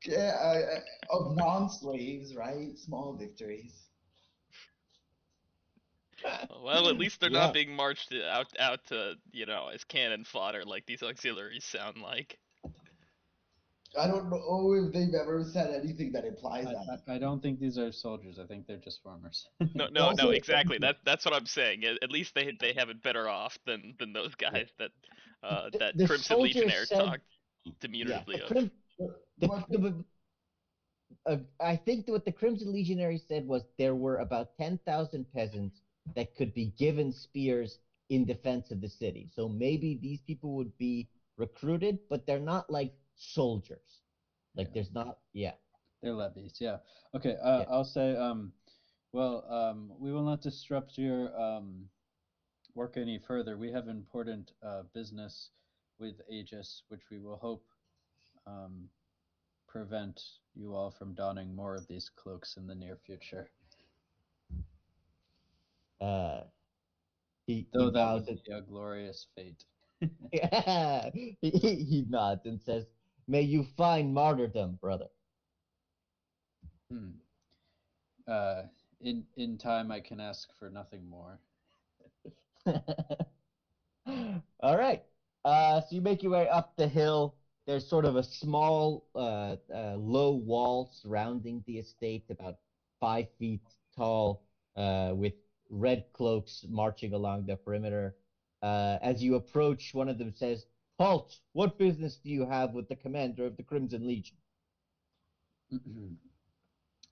Yeah, of non-slaves, right? Small victories. Well, at least they're not Yeah. being marched out to as cannon fodder like these auxiliaries sound like. I don't know if they've ever said anything that implies that. I don't think these are soldiers. I think they're just farmers. No, They no, no, also, exactly. That's what I'm saying. At least they have it better off than those Yeah. guys that The, that the Crimson soldiers Legionnaire said, talked yeah, demuneratively of. I think what the Crimson Legionary said was there were about 10,000 peasants that could be given spears in defense of the city. So maybe these people would be recruited, but they're not like soldiers. Like Yeah, there's not, yeah, they're levies. Yeah. Okay. yeah. I'll say. Well, we will not disrupt your work any further. We have important business with Aegis, which we will hope um, prevent you all from donning more of these cloaks in the near future. Uh, he Though that bows would and be a glorious fate. yeah, he nods and says, "May you find martyrdom, brother." Hmm. Uh, in time, I can ask for nothing more. All right. So you make your way up the hill. There's sort of a small, low wall surrounding the estate, about 5 feet tall, with red cloaks marching along the perimeter. As you approach, one of them says, Halt! What business do you have with the commander of the Crimson Legion?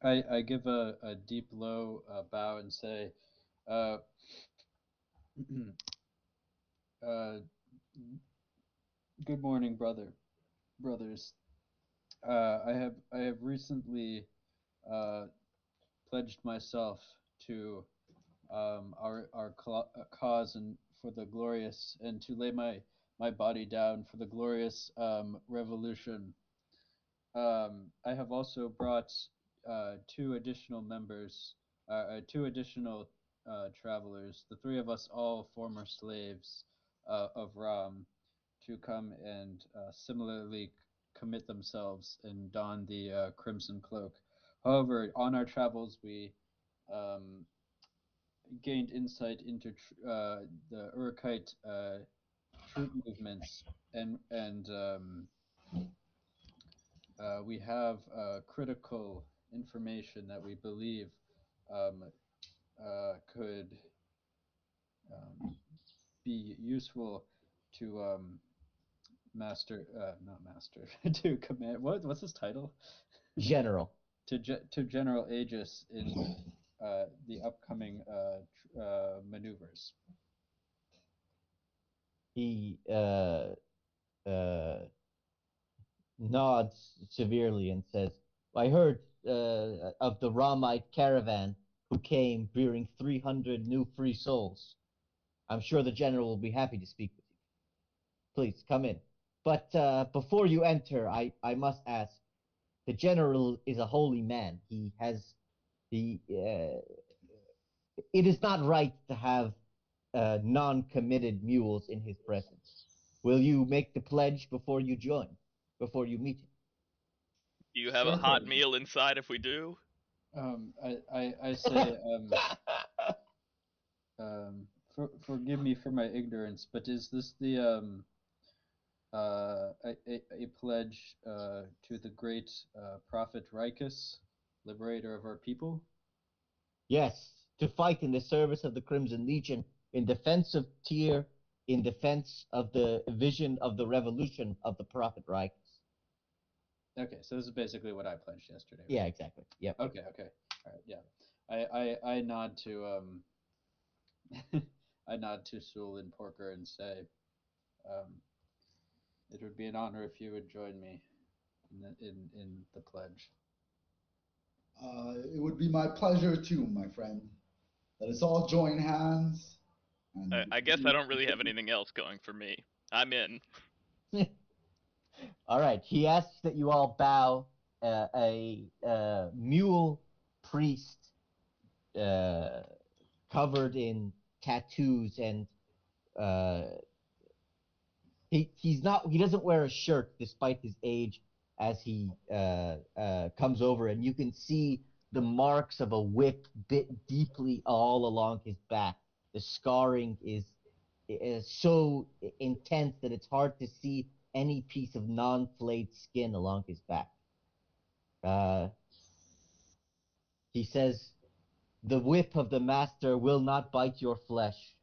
I give a deep low bow and say, uh, uh, good morning, brothers. I have recently uh, pledged myself to our cause and for the glorious, and to lay my body down for the glorious revolution. I have also brought two additional members, two additional travelers, the three of us, all former slaves of Ram, to come and similarly commit themselves and don the crimson cloak. However, on our travels, we um, gained insight into the Urukite troop movements, and we have critical information that we believe um, could um, be useful to not master, to command. What's his title? General. To General Aegis in the upcoming maneuvers. He uh, nods severely and says, I heard of the Ramite caravan who came bearing 300 new free souls. I'm sure the general will be happy to speak with you. Please come in. But before you enter, I must ask, the general is a holy man. He has the. It is not right to have non-committed mules in his presence. Will you make the pledge before you join, before you meet him? Do you have a hot Certainly. meal inside if we do? I say, forgive me for my ignorance, but is this the a pledge to the great prophet Rikus, liberator of our people? Yes, to fight in the service of the Crimson Legion, in defense of Tyr, in defense of the vision of the revolution of the Prophet Rikus. Okay, so this is basically what I pledged yesterday, right? Yeah, exactly. Yep. Okay, okay. All right, yeah. I nod to I nod to Sewell and Porker and say, um, it would be an honor if you would join me in the pledge. It would be my pleasure too, my friend. Let us all join hands and I guess I don't really have anything else going for me. I'm in. All right. He asks that you all bow. A mule priest uh, covered in tattoos and uh, he doesn't wear a shirt despite his age as he comes over, and you can see the marks of a whip bit deeply all along his back. The scarring is so intense that it's hard to see any piece of non-flayed skin along his back. Uh, he says, "The whip of the master will not bite your flesh.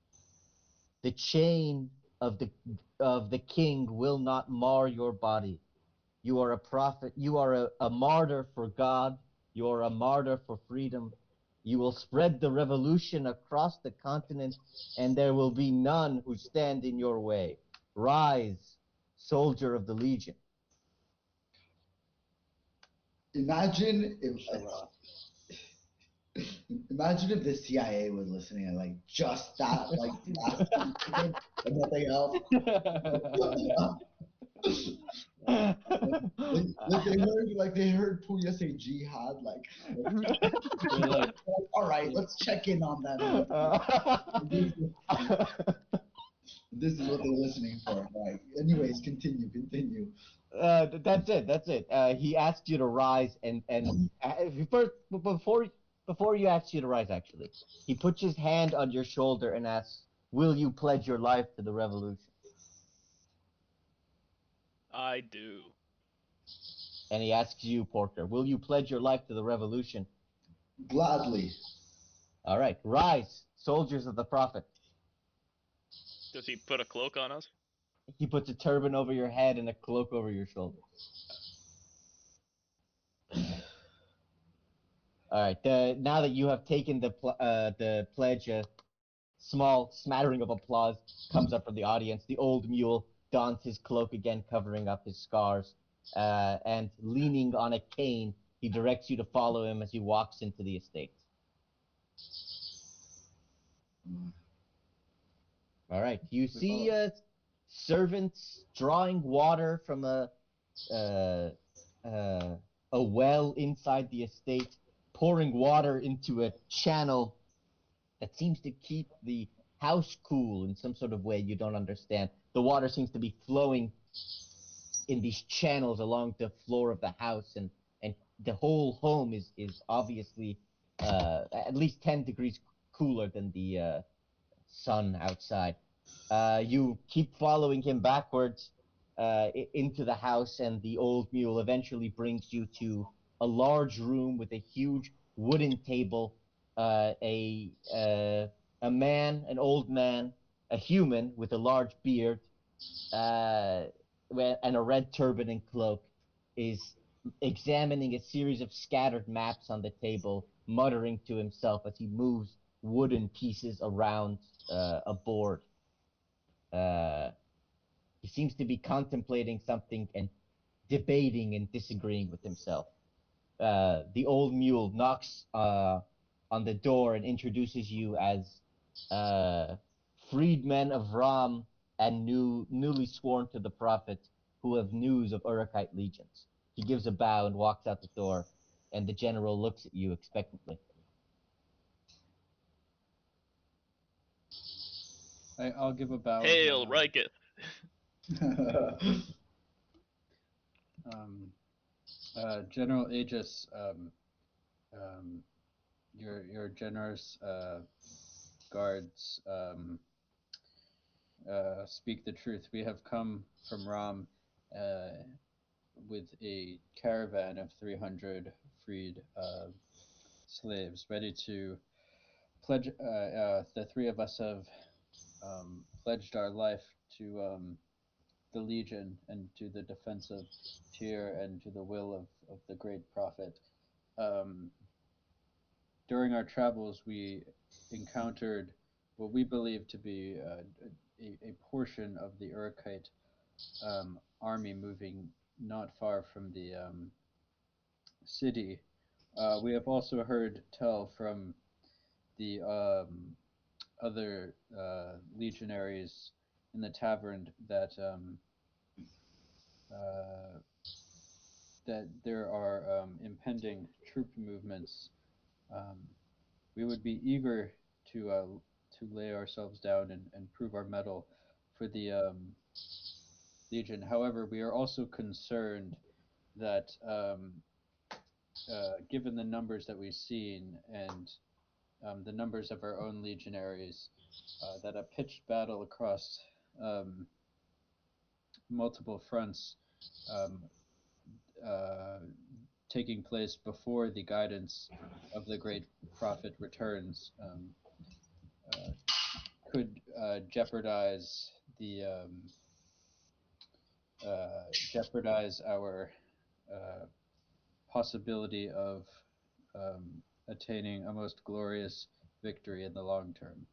The chain of the king will not mar your body. You are a prophet. You are a martyr for God. You are a martyr for freedom. You will spread the revolution across the continent, and there will be none who stand in your way. Rise, soldier of the Legion." imagine if Inshallah. imagine if the CIA was listening and like just that like last statement and nothing else. They heard Puya say jihad They're like, all right, let's check in on them. This is what they're listening for. Right. Anyways, continue. That's it. That's it. He asked you to rise, and first before you asked you to rise, actually, he puts his hand on your shoulder and asks, "Will you pledge your life to the revolution?" I do. And he asks you, Porker, "Will you pledge your life to the revolution?" Gladly. All right, rise, soldiers of the Prophet. Does he put a cloak on us? He puts a turban over your head and a cloak over your shoulders. All right. Now that you have taken the pledge, a small smattering of applause comes up from the audience. The old mule dons his cloak again, covering up his scars, and leaning on a cane, he directs you to follow him as he walks into the estate. All right. You see servants drawing water from uh, a well inside the estate, pouring water into a channel that seems to keep the house cool in some sort of way you don't understand. The water seems to be flowing in these channels along the floor of the house, and the whole home is obviously at least 10 degrees cooler than the sun outside. You keep following him backwards into the house, and the old mule eventually brings you to a large room with a huge wooden table, a man, an old man, a human with a large beard, uh, and a red turban and cloak, is examining a series of scattered maps on the table, muttering to himself as he moves wooden pieces around a board. Uh, he seems to be contemplating something and debating and disagreeing with himself. The old mule knocks on the door and introduces you as uh, freedmen of Ram and newly sworn to the Prophet who have news of Urakite legions. He gives a bow and walks out the door, and the general looks at you expectantly. I'll give a bow. Hail, Riketh! General Aegis, your generous guards speak the truth. We have come from Ram with a caravan of 300 freed slaves, ready to pledge. The three of us have pledged our life to the Legion and to the defense of Tyr and to the will of the great prophet. During our travels, we encountered what we believe to be a portion of the Urakite army moving not far from the city. We have also heard tell from the other legionaries in the tavern that that there are impending troop movements. Um, we would be eager to lay ourselves down and prove our mettle for the Legion. However, we are also concerned that given the numbers that we've seen and the numbers of our own legionaries, that a pitched battle across multiple fronts um, uh, taking place before the guidance of the great prophet returns could jeopardize our possibility of attaining a most glorious victory in the long term.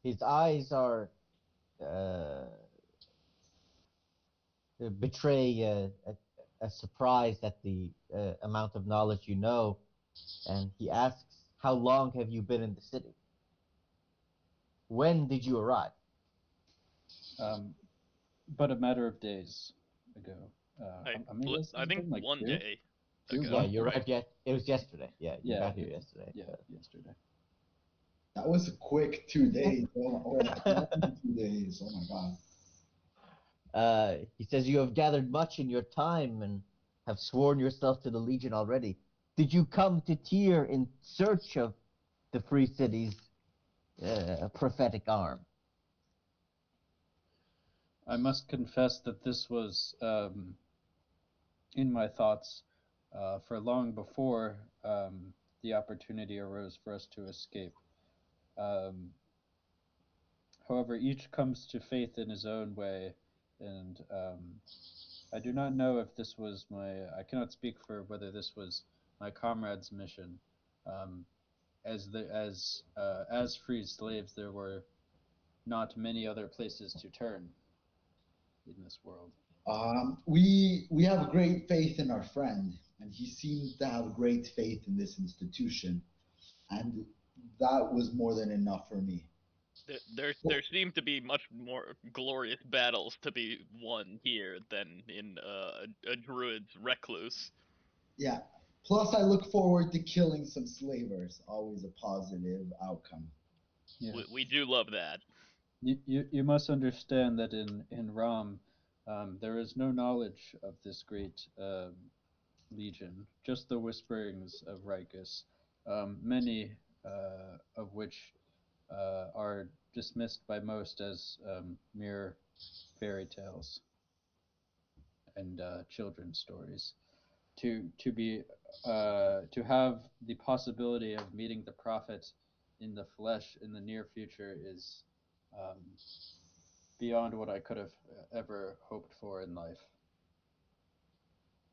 His eyes are uh, betray a surprise at the amount of knowledge you know, and he asks, "How long have you been in the city? When did you arrive?" But a matter of days ago. How many days I has it think been? Like one two? day Two? ago. Yeah, One? you arrived yet. It was yesterday. Yeah, you Yeah. got here yesterday. Yeah, yesterday. That was a quick 2 days. Oh my God, 2 days. Oh my God. He says you have gathered much in your time and have sworn yourself to the Legion already. Did you come to Tyr in search of the Free City's prophetic arm? I must confess that this was in my thoughts for long before the opportunity arose for us to escape. Um, However, each comes to faith in his own way, and I do not know if this was my. I cannot speak for whether this was my comrade's mission. Um, as freed slaves, there were not many other places to turn in this world. We have great faith in our friend, and he seems to have great faith in this institution, and that was more than enough for me. There seem to be much more glorious battles to be won here than in a druid's recluse. Yeah. Plus, I look forward to killing some slavers. Always a positive outcome. We Yes. do love that. You must understand that in Ram, there is no knowledge of this great legion, just the whisperings of Rikus, many of which are dismissed by most as mere fairy tales and children's stories. To have the possibility of meeting the prophet in the flesh in the near future is um, beyond what I could have ever hoped for in life.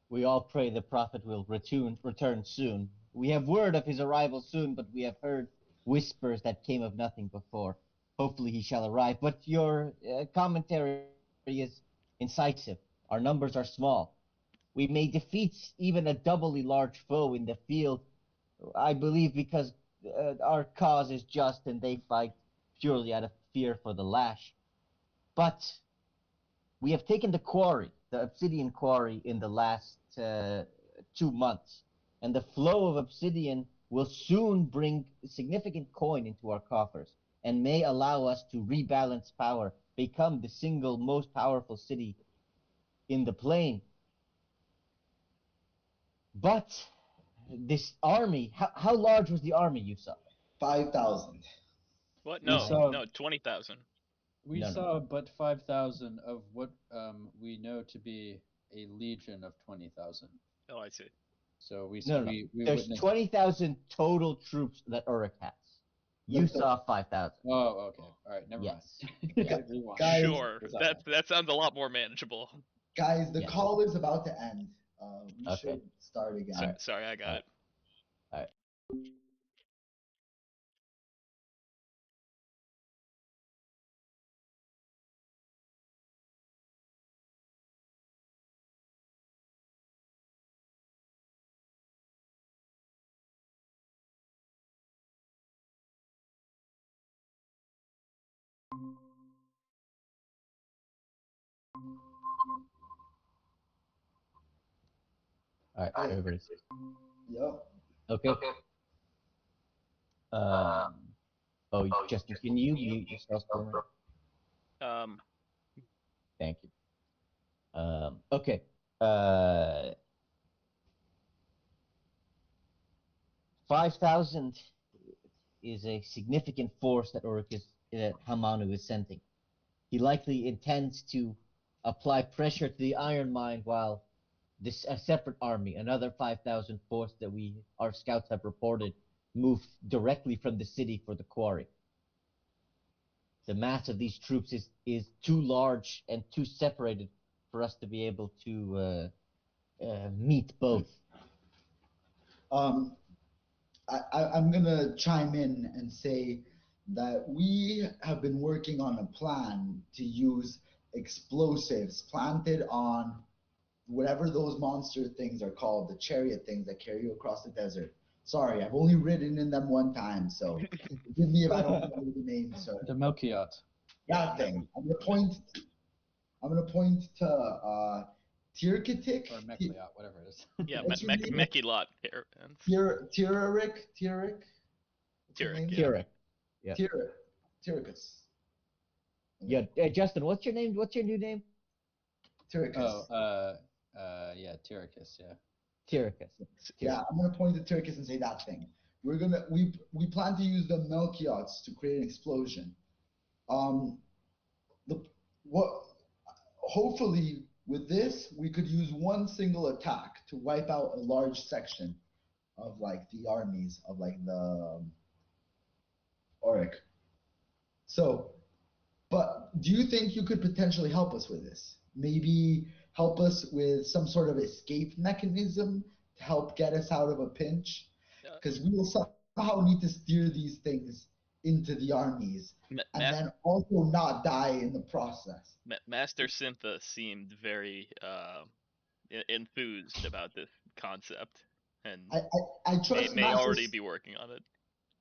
We all pray the prophet will return soon. We have word of his arrival soon, but we have heard whispers that came of nothing before. Hopefully he shall arrive. But your commentary is incisive. Our numbers are small. We may defeat even a doubly large foe in the field, I believe, because our cause is just and they fight purely out of fear for the lash. But we have taken the quarry, the obsidian quarry, in the last 2 months, and the flow of obsidian will soon bring significant coin into our coffers and may allow us to rebalance power, become the single most powerful city in the plane. But this army, how large was the army you saw? 5,000. What? We No, saw no, 20,000. we No, no. saw but 5,000 of what we know to be a legion of 20,000. Oh, I see. So No, no. we There's witnessed. 20,000 total troops that Uruk has. You Look, the saw 5,000. Oh, okay. All right, never mind. Yes. Gu- Rewind. guys, Sure, Was that that sounds a lot more manageable. guys, the Yes. call is about to end. We Okay. should start again. All right. Sorry, I got All it. right. All right. All right. Hey, Everybody's yo, okay. Um. Oh, Justin, can you mute yourself for me? Um, Thank you. Okay. Uh, 5,000 is a significant force that that Hamanu is sending. He likely intends to apply pressure to the Iron Mine while this a separate army, another 5,000 force that our scouts have reported, move directly from the city for the quarry. The mass of these troops is too large and too separated for us to be able to meet both. um, I'm gonna chime in and say that we have been working on a plan to use explosives planted on whatever those monster things are called, the chariot things that carry you across the desert. Sorry, I've only ridden in them one time, so forgive me if I don't know the name, sir. the Melchiot That thing. I'm gonna point to Tirkitik. or Mechliot, whatever it is? yeah, What's your name? Meki lot here. Tiric. What's your Tyrek, name? yeah. Kira. Yeah. Tyricus. Yeah. Justin, what's your name? What's your new name? Tyricus. Yeah, Tyricus, yeah. Tyricus. Yeah, I'm gonna point to Tyricus and say that thing. We plan to use the Melchiots to create an explosion. Um, the what? Hopefully, with this, we could use one single attack to wipe out a large section of like the armies of like the Auric. So, but do you think you could potentially help us with this? Maybe help us with some sort of escape mechanism to help get us out of a pinch? Uh, Because we will somehow need to steer these things into the armies and then Mas- also not die in the process. Master Syntha seemed very enthused about this concept and I trust may Master already be working on it.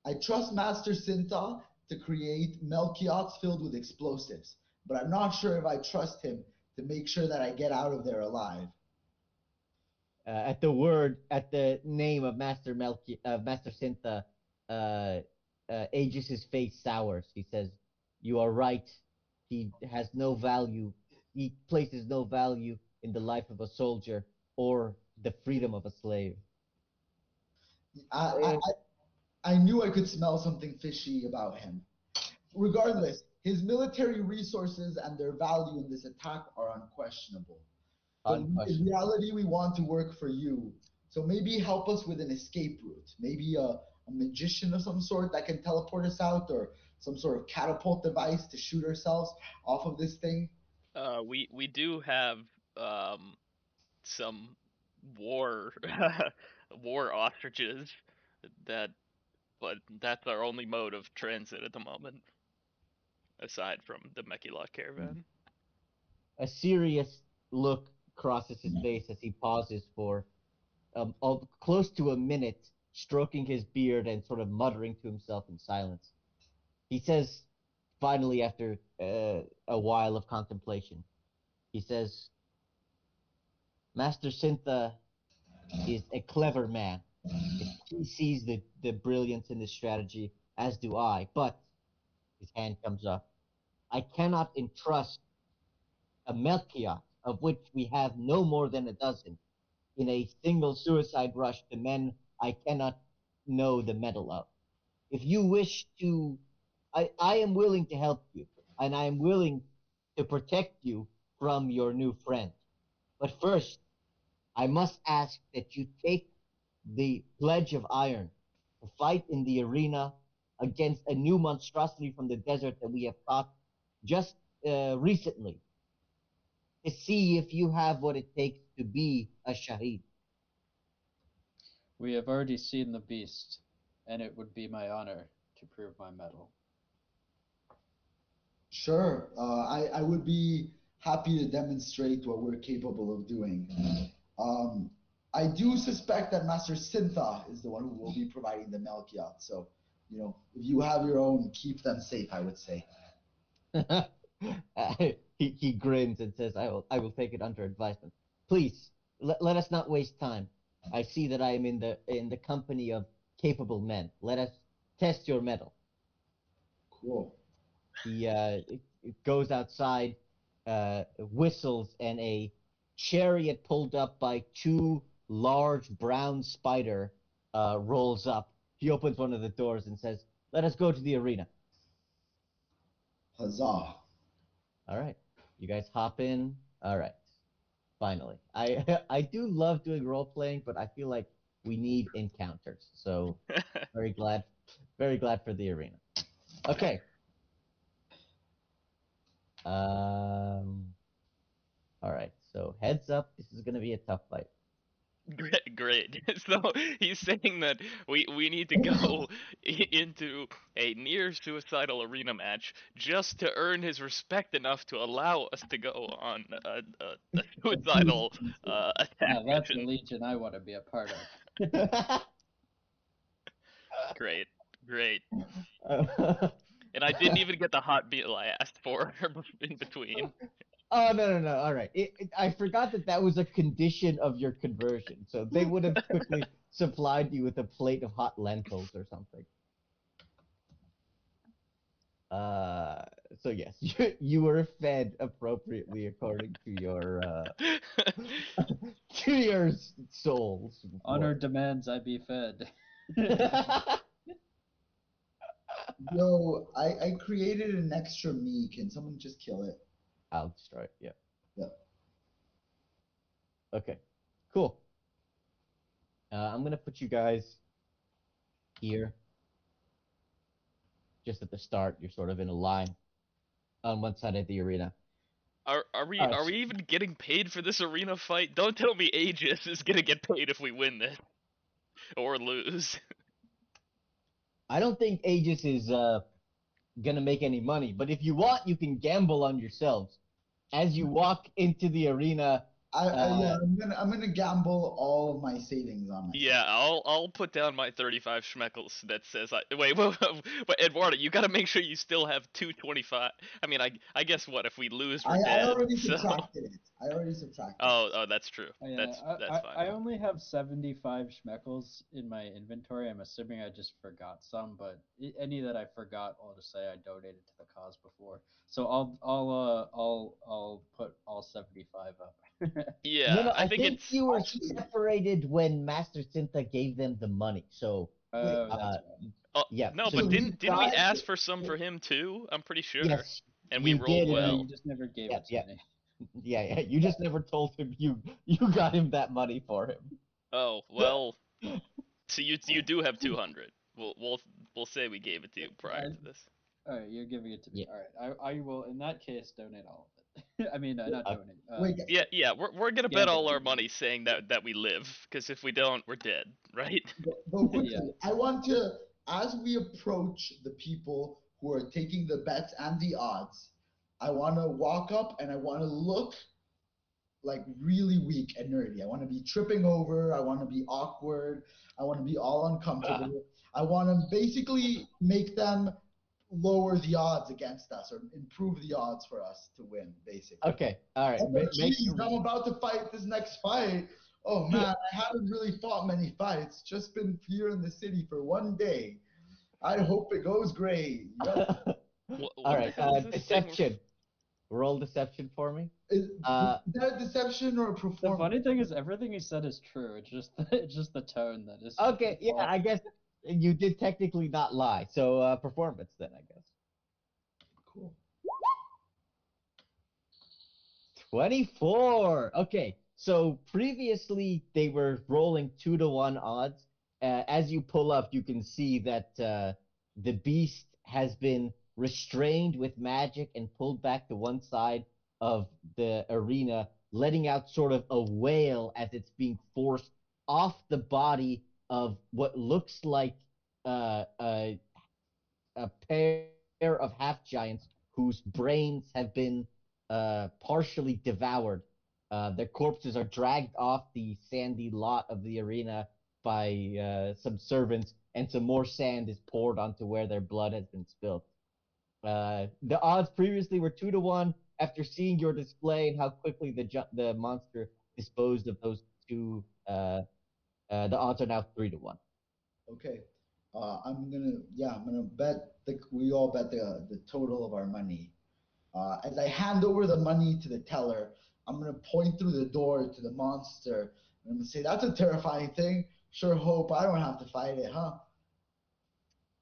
I trust Master Synthal to create Melkiots filled with explosives, but I'm not sure if I trust him to make sure that I get out of there alive. At the name of Master Sintha, Aegis's face sours. He says, "You are right. He has no value. He places no value in the life of a soldier or the freedom of a slave." I, I, I knew I could smell something fishy about him. Regardless, his military resources and their value in this attack are unquestionable. But in Unquestionable. reality, we want to work for you. So maybe help us with an escape route. Maybe a magician of some sort that can teleport us out, or some sort of catapult device to shoot ourselves off of this thing. We do have um some war war ostriches that, but that's our only mode of transit at the moment, aside from the Mechilot caravan. A serious look crosses his face as he pauses for close to a minute, stroking his beard and sort of muttering to himself in silence. He says, finally, after a while of contemplation, he says, "Master Sintha is a clever man. He sees the brilliance in this strategy, as do I, but," his hand comes up, "I cannot entrust a Melchiot, of which we have no more than a dozen, in a single suicide rush to men I cannot know the mettle of. If you wish to, I am willing to help you, and I am willing to protect you from your new friend. But first, I must ask that you take the pledge of iron to fight in the arena against a new monstrosity from the desert that we have caught just recently, to see if you have what it takes to be a Shahid." We have already seen the beast, and it would be my honor to prove my mettle. Sure, I would be happy to demonstrate what we're capable of doing. Um, I do suspect that Master Sintha is the one who will be providing the Melchiot. So, if you have your own, keep them safe, I would say. He grins and says, I will take it under advisement. Please, let us not waste time. I see that I am in the company of capable men. Let us test your mettle." Cool. He goes outside, whistles, and a chariot pulled up by two large brown spider rolls up. He opens one of the doors and says, "Let us go to the arena." Huzzah. All right, you guys hop in. All right, finally. I I do love doing role playing, but I feel like we need encounters. So very glad, very glad for the arena. Okay. Um. All right. So heads up, this is gonna be a tough fight. Great. So he's saying that we need to go into a near suicidal arena match just to earn his respect enough to allow us to go on a suicidal attack Now that's a mission. legion I want to be a part of. Great, great. Oh And I didn't even get the hot meal I asked for in between. no. All right. I forgot that that was a condition of your conversion. So they would have quickly supplied you with a plate of hot lentils or something. Uh, so yes, you were fed appropriately according to your to your soul's Honor work. demands I be fed. Yo, I created an extra me. Can someone just kill it? I'll destroy it. Yeah. Yep. Okay. Cool. I'm gonna put you guys here. just at the start, you're sort of in a line on one side of the arena. Are we All right, are we even getting paid for this arena fight? Don't tell me Aegis is gonna get paid if we win this or lose. I don't think Aegis is gonna make any money, but if you want, you can gamble on yourselves as you walk into the arena. Yeah, I'm gonna gamble all of my savings on myself. Yeah, I'll put down my 35 schmeckles that says wait, but Eduardo, you gotta make sure you still have 225. I mean, I guess what if we lose, we're I dead. already So. subtracted it. I already subtracted. Oh, that's true. Yeah, That's fine. I only have 75 schmeckles in my inventory. I'm assuming I just forgot some, but any that I forgot, I'll just say I donated to the cause before. So I'll put all 75 up. Yeah, No, I I think think it's. you were separated when Master Cinta gave them the money. So, Oh, that's right. Oh, yeah. no, So but we didn't we tried ask for some for him too? I'm pretty sure. yes, And we you rolled did. Yeah, well. you just never gave Yeah, it to yeah. me. Yeah. You just never told him you got him that money for him. Oh well. So you do have 200. We'll say we gave it to you prior to this. All right, you're giving it to me. Yeah. All right, I will in that case donate all of it. I mean, not donate. Wait, Yeah, we're gonna bet Gamble. all our money saying that we live, because if we don't, we're dead, right? but quickly, Yeah. I want to, as we approach the people who are taking the bets and the odds, I want to walk up and I want to look like really weak and nerdy. I want to be tripping over. I want to be awkward. I want to be all uncomfortable. I want to basically make them lower the odds against us or improve the odds for us to win, basically. Okay. All right. Oh, geez, I'm about to fight this next fight. Oh man, I haven't really fought many fights. Just been here in the city for one day. I hope it goes great. Yep. What All the right. hell is this thing? Deception. Roll deception for me. Is that a deception or a The performance? funny thing is, everything he said is true. It's just the tone that is. Okay. Yeah. I guess you did technically not lie. So performance then, I guess. Cool. 24. Okay. So previously they were rolling 2-to-1 odds. As you pull up, you can see that the beast has been restrained with magic and pulled back to one side of the arena, letting out sort of a wail as it's being forced off the body of what looks like a pair of half giants whose brains have been partially devoured. Their corpses are dragged off the sandy lot of the arena by some servants, and some more sand is poured onto where their blood has been spilled. The odds previously were 2-to-1. After seeing your display and how quickly the monster disposed of those two, the odds are now 3-to-1. Okay. I'm gonna bet we all bet the total of our money. As I hand over the money to the teller, I'm gonna point through the door to the monster and I'm gonna say, "That's a terrifying thing. Sure hope I don't have to fight it, huh?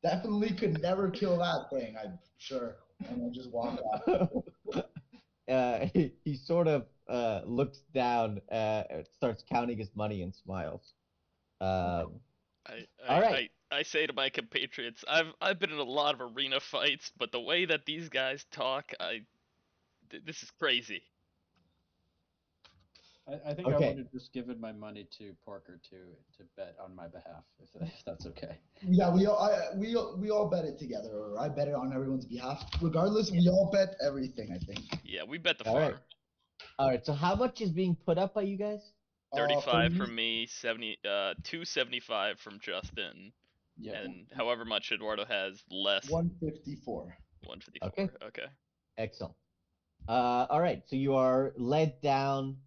Definitely could never kill that thing. I'm sure." And I'll just walk off. He sort of looks down, starts counting his money, and smiles. Um, all right. I say to my compatriots, I've been in a lot of arena fights, but the way that these guys talk, this is crazy. I think I Okay. would have just given my money to Porker to bet on my behalf, if that's okay. Yeah, we all bet it together, or I bet it on everyone's behalf. Regardless, we all bet everything, I think. Yeah, we bet the All farm. right. All right. So how much is being put up by you guys? 35 from me, 275 from Justin, Yeah. and however much Eduardo has less. 154. 154. Okay. Excellent. All right. So you are led down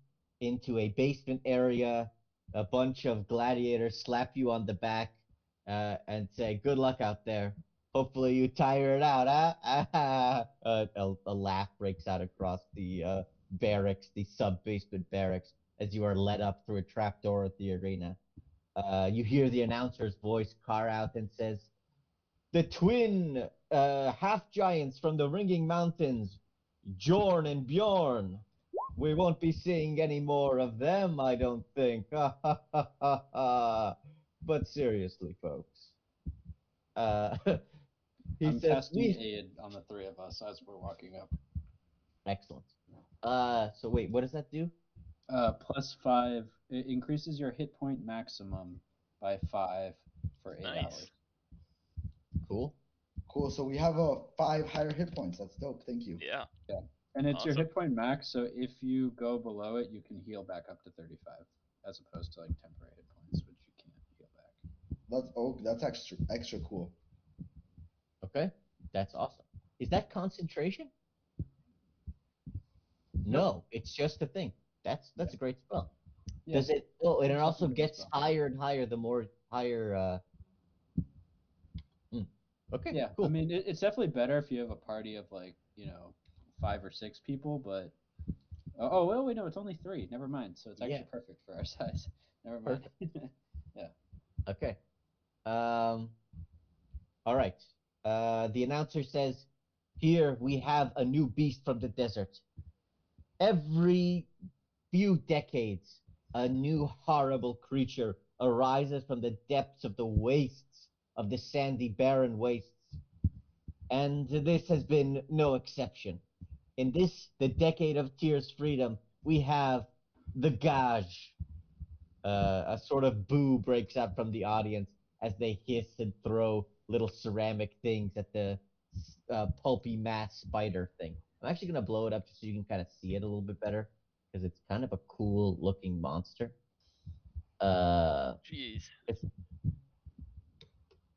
into a basement area. A bunch of gladiators slap you on the back and say, "Good luck out there. Hopefully you tire it out, huh?" A laugh breaks out across the barracks, the sub-basement barracks, as you are led up through a trapdoor at the arena. You hear the announcer's voice car out and says, "The twin half giants from the Ringing Mountains, Jorn and Bjorn. We won't be seeing any more of them, I don't think." But seriously, folks, He I'm says casting we. aid on the three of us as we're walking up. Excellent. So wait, what does that do? +5. It increases your hit point maximum by 5 for 8 Nice. hours. Cool. Cool. So we have 5 higher hit points. That's dope. Thank you. Yeah. Yeah. And it's your Awesome. hit point max, so if you go below it, you can heal back up to 35, as opposed to like temporary hit points, which you can't heal back. That's extra cool. Okay, that's awesome. Is that concentration? Nope. No, it's just a thing. That's a great spell. Yeah. Does it? Oh, and it It's also definitely a good gets spell. higher and higher the more higher. Okay. Yeah, Cool. I mean, it's definitely better if you have a party of like 5 or 6 people, but well, wait, no, it's only 3. Never mind. So it's actually Yeah. perfect for our size. Never mind. Perfect. Yeah. Okay. All right. The announcer says, "Here we have a new beast from the desert. Every few decades, a new horrible creature arises from the depths of the wastes of the sandy, barren wastes, and this has been no exception. In this, the decade of Tears Freedom, we have the Gage." A sort of boo breaks out from the audience as they hiss and throw little ceramic things at the pulpy mass spider thing. I'm actually going to blow it up just so you can kind of see it a little bit better because it's kind of a cool looking monster. Jeez.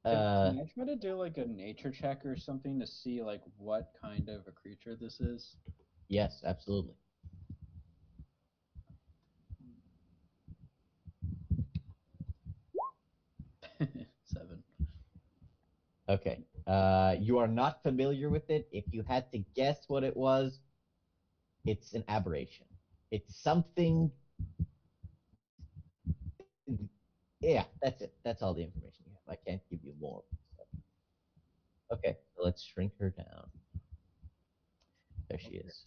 Can I try to do like a nature check or something to see like what kind of a creature this is? Yes, absolutely. Seven. Okay. You are not familiar with it. If you had to guess what it was, it's an aberration. It's something. Yeah, that's it. That's all the information you have. I can't give you more. Okay, so let's shrink her down. There she is.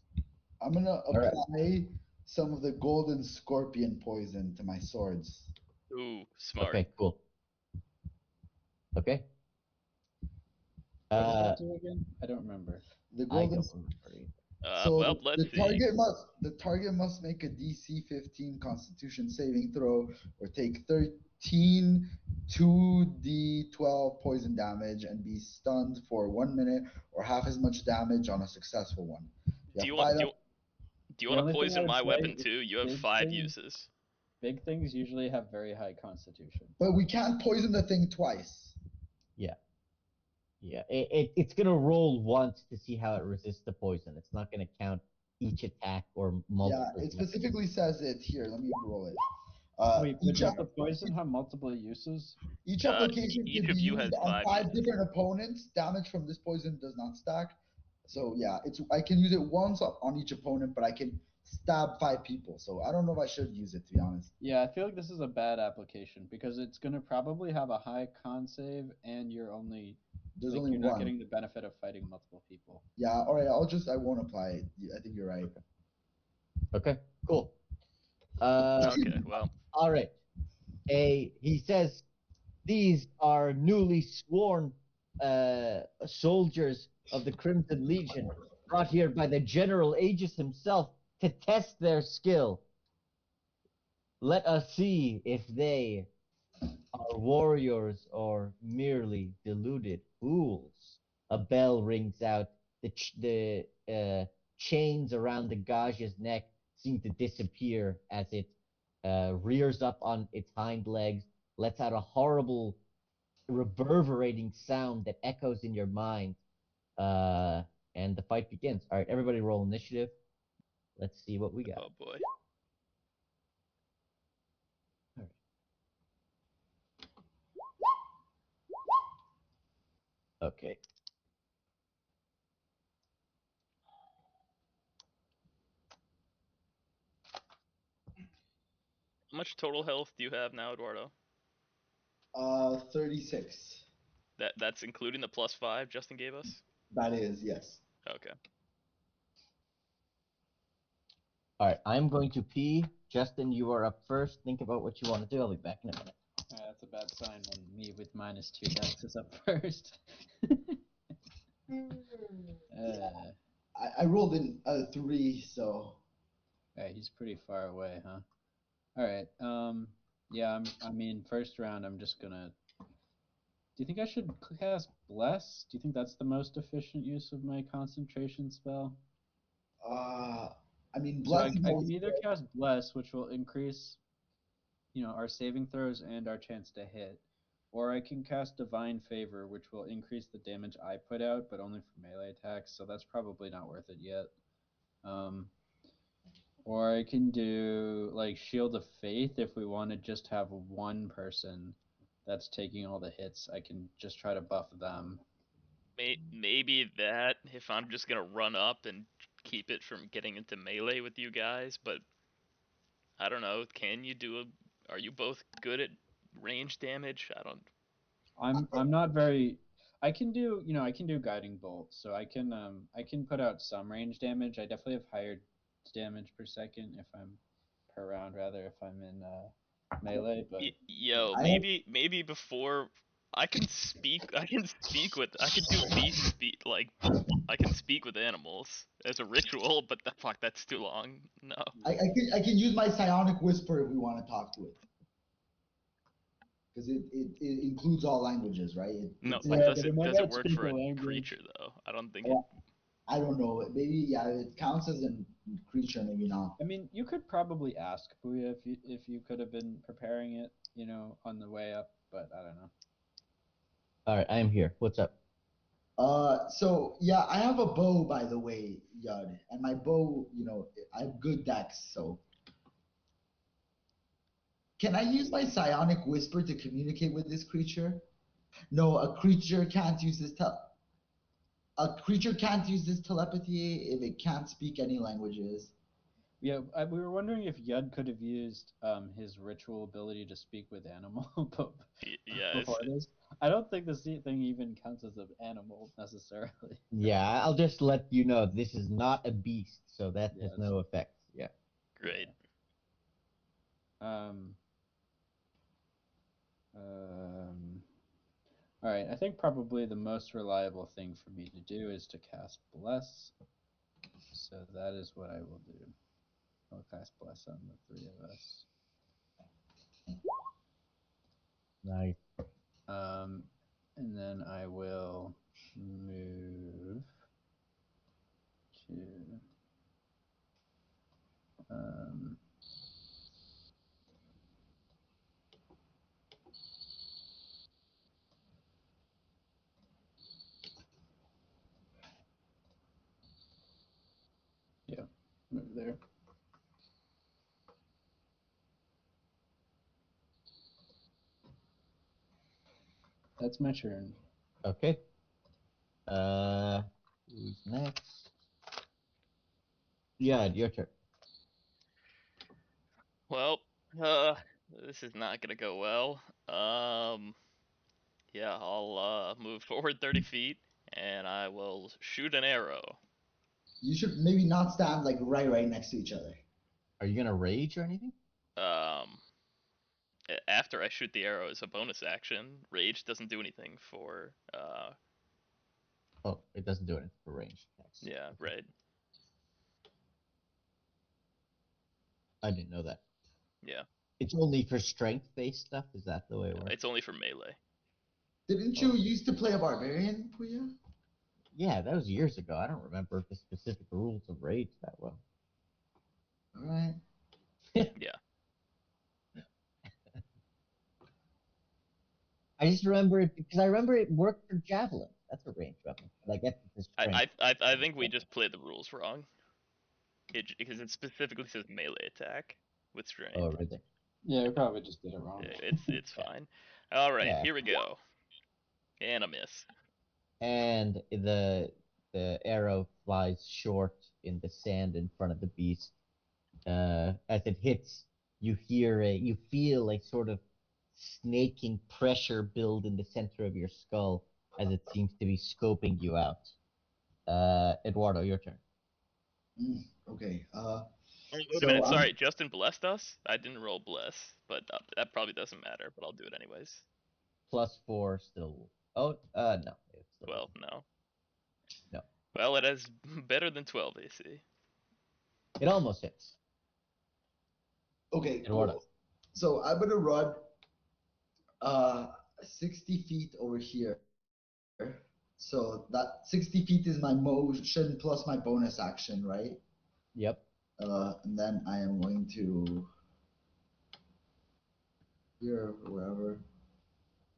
I'm gonna All right. apply some of the golden scorpion poison to my swords. Ooh, smart. Okay, cool. Okay. What does that do again? I don't remember. The I golden. don't remember either. So Let's the see. target must make a DC 15 Constitution saving throw or take 13 2d12 poison damage and be stunned for 1 minute or half as much damage on a successful one. Do You you have want five. do you The want to only thing I poison would my say weapon is too? You have big 5 things. uses. Big things usually have very high constitution. But we can't poison the thing twice. Yeah. Yeah. It's gonna roll once to see how it resists the poison. It's not gonna count each attack or multiple. Yeah, it specifically says it here. Let me roll it. Wait, but Each does the poison have multiple uses? Each application Each can be of you has used on 5 5 uses. different opponents. Damage from this poison does not stack. So yeah, I can use it once on each opponent, but I can stab 5 people. So I don't know if I should use it, to be honest. Yeah, I feel like this is a bad application because it's gonna probably have a high con save, and you're only There's like only you're not one. getting the benefit of fighting multiple people. Yeah, all right. I won't apply it. I think you're right. Okay. Cool. Okay, well, All right. He says these are newly sworn soldiers of the Crimson Legion, brought here by the General Aegis himself to test their skill. Let us see if they are warriors or merely deluded fools. A bell rings out. The chains around the Gaja's neck seem to disappear as it rears up on its hind legs, lets out a horrible reverberating sound that echoes in your mind. And the fight begins. All right, everybody roll initiative. Let's see what we got. oh boy. Okay. How much total health do you have now, Eduardo? 36. That's including the +5 Justin gave us? That is, yes. Okay. All right, I'm going to pee. Justin, you are up first. Think about what you want to do. I'll be back in a minute. That's a bad sign when me with -2 dex is up first. Uh, I rolled in a 3, so Alright, he's pretty far away, huh? Alright, yeah, I mean, first round, I'm just gonna. Do you think I should cast Bless? Do you think that's the most efficient use of my concentration spell? uh, I mean, So bless is I always can either good. cast Bless, which will increase, our saving throws and our chance to hit, or I can cast Divine Favor, which will increase the damage I put out, but only for melee attacks. So that's probably not worth it yet. Um, or I can do like Shield of Faith if we want to just have one person that's taking all the hits. I can just try to buff them. Maybe that if I'm just gonna run up and keep it from getting into melee with you guys, but I don't know. Can you do a? Are you both good at range damage? I don't. I'm not very. I can do I can do Guiding Bolt, so I can put out some range damage. I definitely have higher damage per second if I'm per round rather if I'm in melee, but Yo, I have, maybe before I can speak. I can speak with. I can do beast speak. Like I can speak with animals as a ritual, but fuck, that's too long. No. I can use my psionic whisper if we want to talk to it, because it includes all languages, right? No, It's but yeah, but it might does it not work speak for a a language. creature though? I don't think it. well, I don't know. Maybe yeah, it counts as a creature, maybe not. I mean, you could probably ask Puya if you could have been preparing it, on the way up, but I don't know. All right, I am here. What's up? So yeah, I have a bow, by the way, Yud, and my bow, I have good dex. So can I use my psionic whisper to communicate with this creature? No, a creature can't use telepathy if it can't speak any languages. Yeah, we were wondering if Yud could have used his ritual ability to speak with animal Yeah, before this. I don't think this thing even counts as an animal necessarily. Yeah, I'll just let you know this is not a beast, so that has Yes. no effect. Yeah. great. Yeah. Um. All right. I think probably the most reliable thing for me to do is to cast Bless. So that is what I will do. I'll cast Bless on the three of us. Nice. And then I will move to um, yeah, move there. That's my turn. Okay. Who's next? Yeah, your turn. Well, this is not gonna go well. Um, yeah, I'll move forward 30 feet and I will shoot an arrow. You should maybe not stand like right next to each other. Are you gonna rage or anything? Um, after I shoot the arrow as a bonus action, rage doesn't do anything for Oh, it doesn't do anything for range attacks. yeah, Okay. right. I didn't know that. Yeah. It's only for strength-based stuff. Is that the way it works? It's only for melee. Didn't Oh. you used to play a barbarian, Puya? Yeah, that was years ago. I don't remember the specific rules of rage that well. All right. Yeah. I just remember it because I remember it worked for javelin. That's a ranged weapon. But I guess it's a strength. I think we just played the rules wrong. Because it specifically says melee attack with Oh, strength. right there. Yeah, we probably just did it wrong. It's Yeah. fine. All right, Yeah. here we go. And a miss. And the arrow flies short in the sand in front of the beast. As it hits, you feel a sort of snaking pressure build in the center of your skull as it seems to be scoping you out. Eduardo, your turn. Okay. Wait a So minute, sorry. Justin blessed us. I didn't roll bless, but that probably doesn't matter. But I'll do it anyways. +4 still. Oh, no, it still 12, doesn't. no. No. Well, it has better than 12 AC. It almost hits. Okay, Eduardo. cool. So I'm gonna run 60 feet over here. So that 60 feet is my motion plus my bonus action, right? Yep. And then I am going to here or wherever.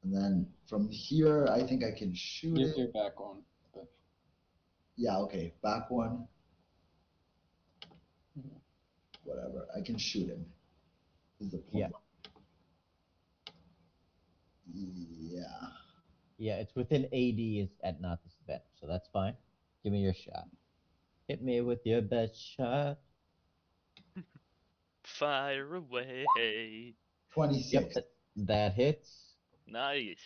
And then from here, I think I can shoot Use it. your back one. But Yeah, okay. Back one. Mhm. Whatever. I can shoot him. Is the Yeah. point. Yeah. Yeah, it's within AD is at not disadvantage, so that's fine. Give me your shot. Hit me with your best shot. Fire away. 26. Yep, that hits. Nice.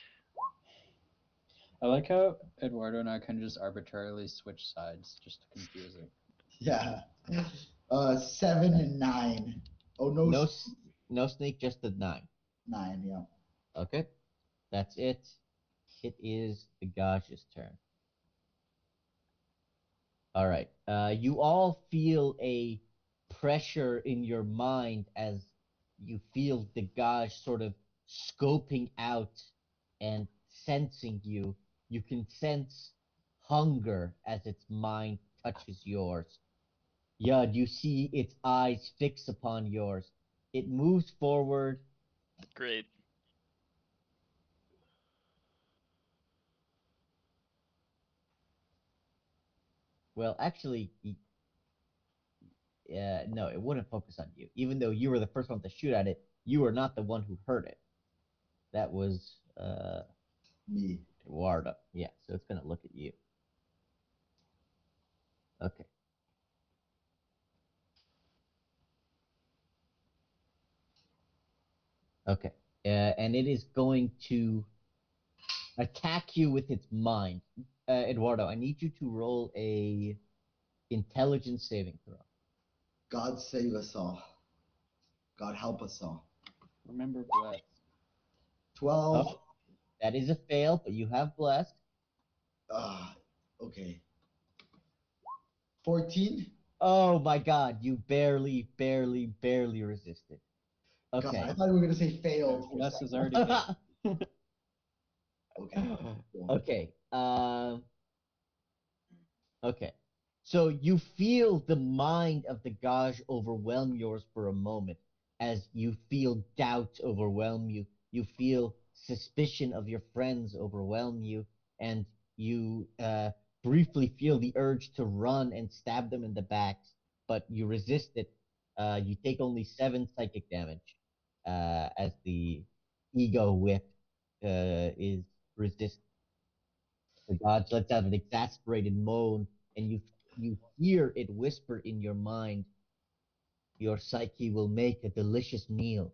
I like how Eduardo and I can just arbitrarily switch sides just to confuse it. Yeah. 7 and 9. Oh, no. No, no sneak, just a 9. 9, yeah. Okay, that's it. It is the Gaj's turn. All right. You all feel a pressure in your mind as you feel the Gaj sort of scoping out and sensing you. You can sense hunger as its mind touches yours. Yud, you see its eyes fix upon yours. It moves forward. Great. Well, actually, no, it wouldn't focus on you. Even though you were the first one to shoot at it, you were not the one who heard it. That was Me. Eduardo. Yeah, so it's gonna look at you. Okay. Okay. And it is going to attack you with its mind. Eduardo, I need you to roll a intelligence saving throw. God save us all. God help us all. Remember bless. 12. Oh, that is a fail, but you have blessed. Okay. 14. Oh my God, you barely resisted. God, Okay. I thought we were going to say failed for a Bless second. is already good. Okay. Cool. Okay. Okay. So you feel the mind of the Gaj overwhelm yours for a moment as you feel doubt overwhelm you. You feel suspicion of your friends overwhelm you, and you briefly feel the urge to run and stab them in the backs, but you resist it. You take only 7 psychic damage as the ego whip is resisted. The god lets out an exasperated moan, and you hear it whisper in your mind, "Your psyche will make a delicious meal."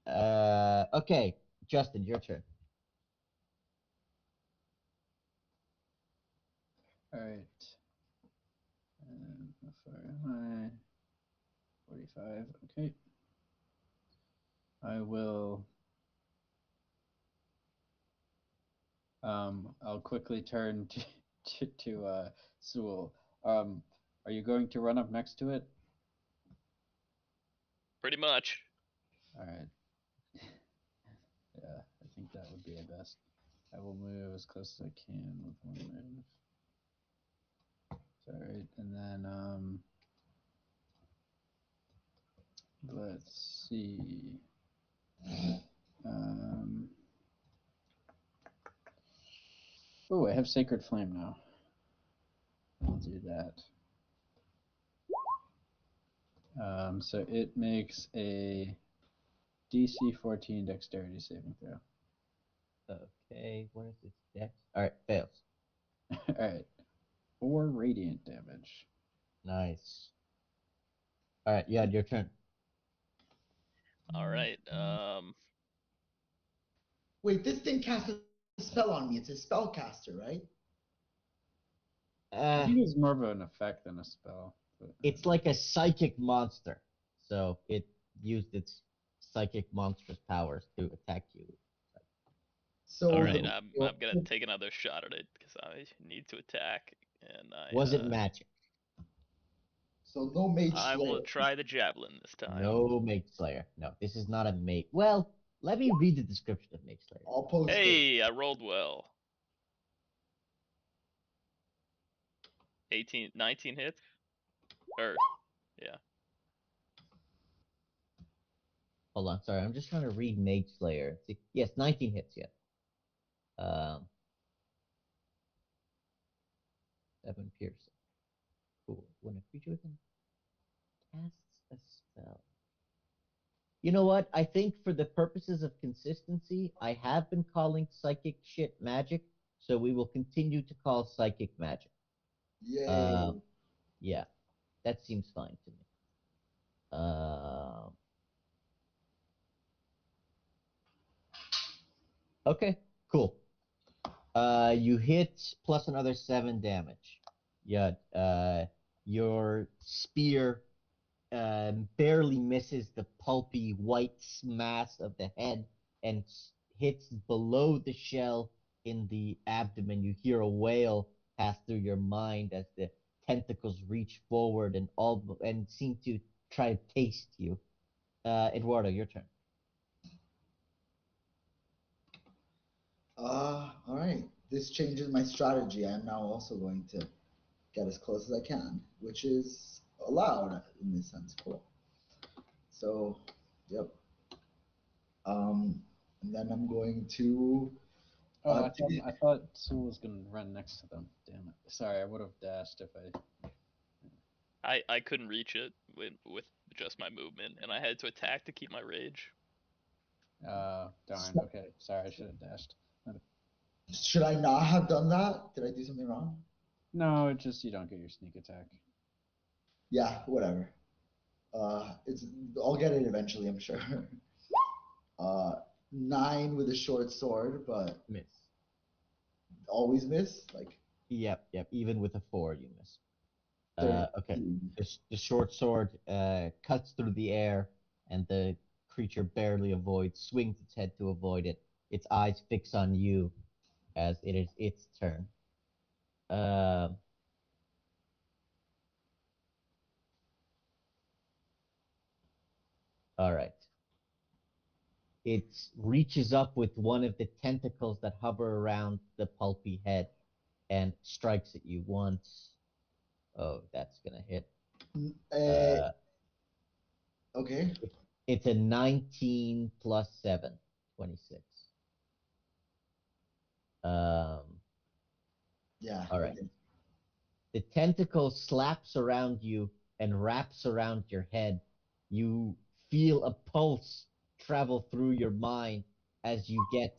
Okay, Justin, your turn. All right. How far am I? 45. Okay. I will. I'll quickly turn to Sewell. Are you going to run up next to it? Pretty much. All right. Yeah, I think that would be the best. I will move as close as I can with one move. Sorry, and then let's see. Um, oh, I have Sacred Flame now. I'll do that. So it makes a DC 14 Dexterity saving throw. Okay, what is its dex? All right, fails. All right, 4 radiant damage. Nice. All right, yeah, your turn. All right. Wait, this thing cast a spell on me. It's a spellcaster, right? I think it's more of an effect than a spell. But, It's like a psychic monster, so it used its psychic monstrous powers to attack you. So All right, the I'm gonna take another shot at it because I need to attack, and Was it magic? so no mage I slayer. will try the javelin this time. No Mage Slayer. No, this is not a mage. Well, let me read the description of Mage Slayer. I'll post it. Hey, I rolled well. 19 hits, or yeah. Hold on, sorry, I'm just trying to read Mage Slayer. See, yes, 19 hits. Yeah. 7 piercing. Cool. When a creature within casts a spell. You know what? I think for the purposes of consistency, I have been calling psychic shit magic, so we will continue to call psychic magic. Yay. Yeah, that seems fine to me. Okay, cool. You hit plus another 7 damage. Yeah, your spear barely misses the pulpy white mass of the head and hits below the shell in the abdomen. You hear a wail pass through your mind as the tentacles reach forward and seem to try to taste you. Eduardo, your turn. All right. This changes my strategy. I am now also going to get as close as I can, which is allowed in this sense. Cool. So, yep. And then I'm going to. Oh, I thought Sewell was gonna run next to them. Damn it! Sorry, I would have dashed if I couldn't reach it with just my movement, and I had to attack to keep my rage. Darn. Okay, sorry, I should have dashed. Should I not have done that? Did I do something wrong? No, it's just you don't get your sneak attack. Yeah, whatever. It's I'll get it eventually, I'm sure. 9 with a short sword, but Miss. always miss. Like Yep. Even with a 4, you miss. 13. Okay. The short sword cuts through the air, and the creature barely avoids, swings its head to avoid it. Its eyes fix on you as it is its turn. Um, all right. It reaches up with one of the tentacles that hover around the pulpy head and strikes at you once. Oh, that's gonna hit. Uh, Okay. it's a 19 plus 7, 26. Um, Yeah. all right. Okay. The tentacle slaps around you and wraps around your head. You feel a pulse travel through your mind as you get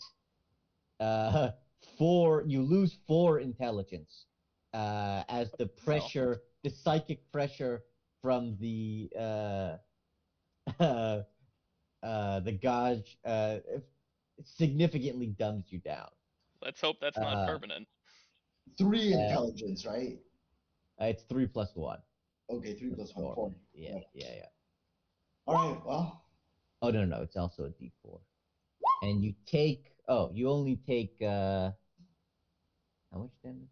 uh, you lose 4 intelligence as the Well, pressure, the psychic pressure from the gauge significantly dumbs you down. let's hope that's not Uh, permanent. 3 uh, intelligence, right? it's 3 plus 1. Okay, 3 plus 1, 4. 4. Yeah, Yep. yeah. All right. Well, Oh no, it's also a D4. And you take you only take how much damage?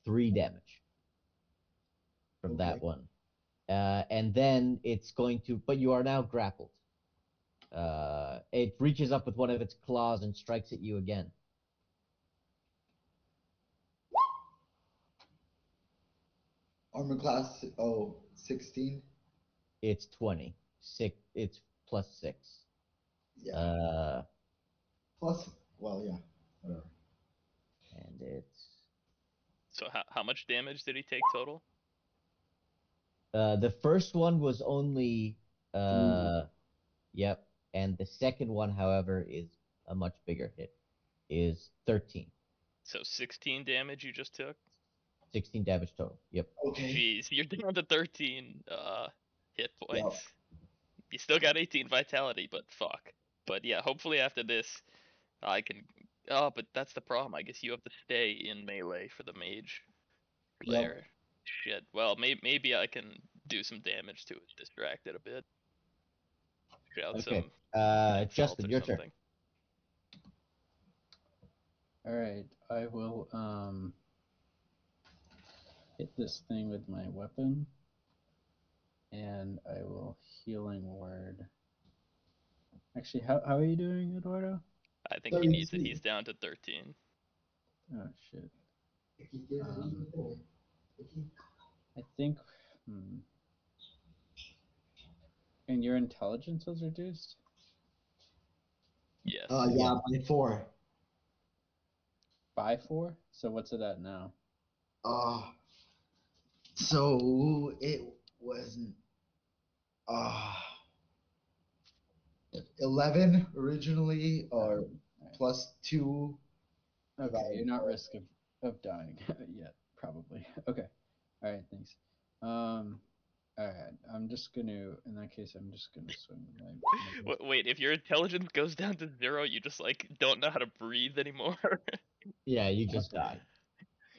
3 damage from okay. that one. And then it's going to, but you are now grappled. It reaches up with one of its claws and strikes at you again. Armor class 16. It's 20. It's plus 6. Yeah. Uh, Plus, well, yeah. Whatever. and it's So how much damage did he take total? the first one was only 3. yep, and the second one, however, is a much bigger hit. Is 13. So 16 damage you just took. 16 damage total. Yep. Okay. Jeez, you're down to 13 hit Yep. points. You still got 18 vitality, but fuck. But yeah, hopefully after this, I can. Oh, but that's the problem. I guess you have to stay in melee for the mage Yep. player. Shit. Well, maybe I can do some damage to it, distract it a bit. Shout Okay. some salt Justin, or your turn. something. All right, I will hit this thing with my weapon, and I will healing word. Actually, how are you doing, Eduardo? I think he needs it. He's down to 13. Oh shit. I think. And your intelligence was reduced? Yes. Yeah, by 4. By 4? So what's it at now? So it wasn't 11 originally, or Right. +2. Okay, you're not risk of dying yet, probably. Okay. All right, thanks. All right, I'm just gonna. In that case, I'm just gonna swing my. Wait, if your intelligence goes down to 0, you just like don't know how to breathe anymore. Yeah, you just died.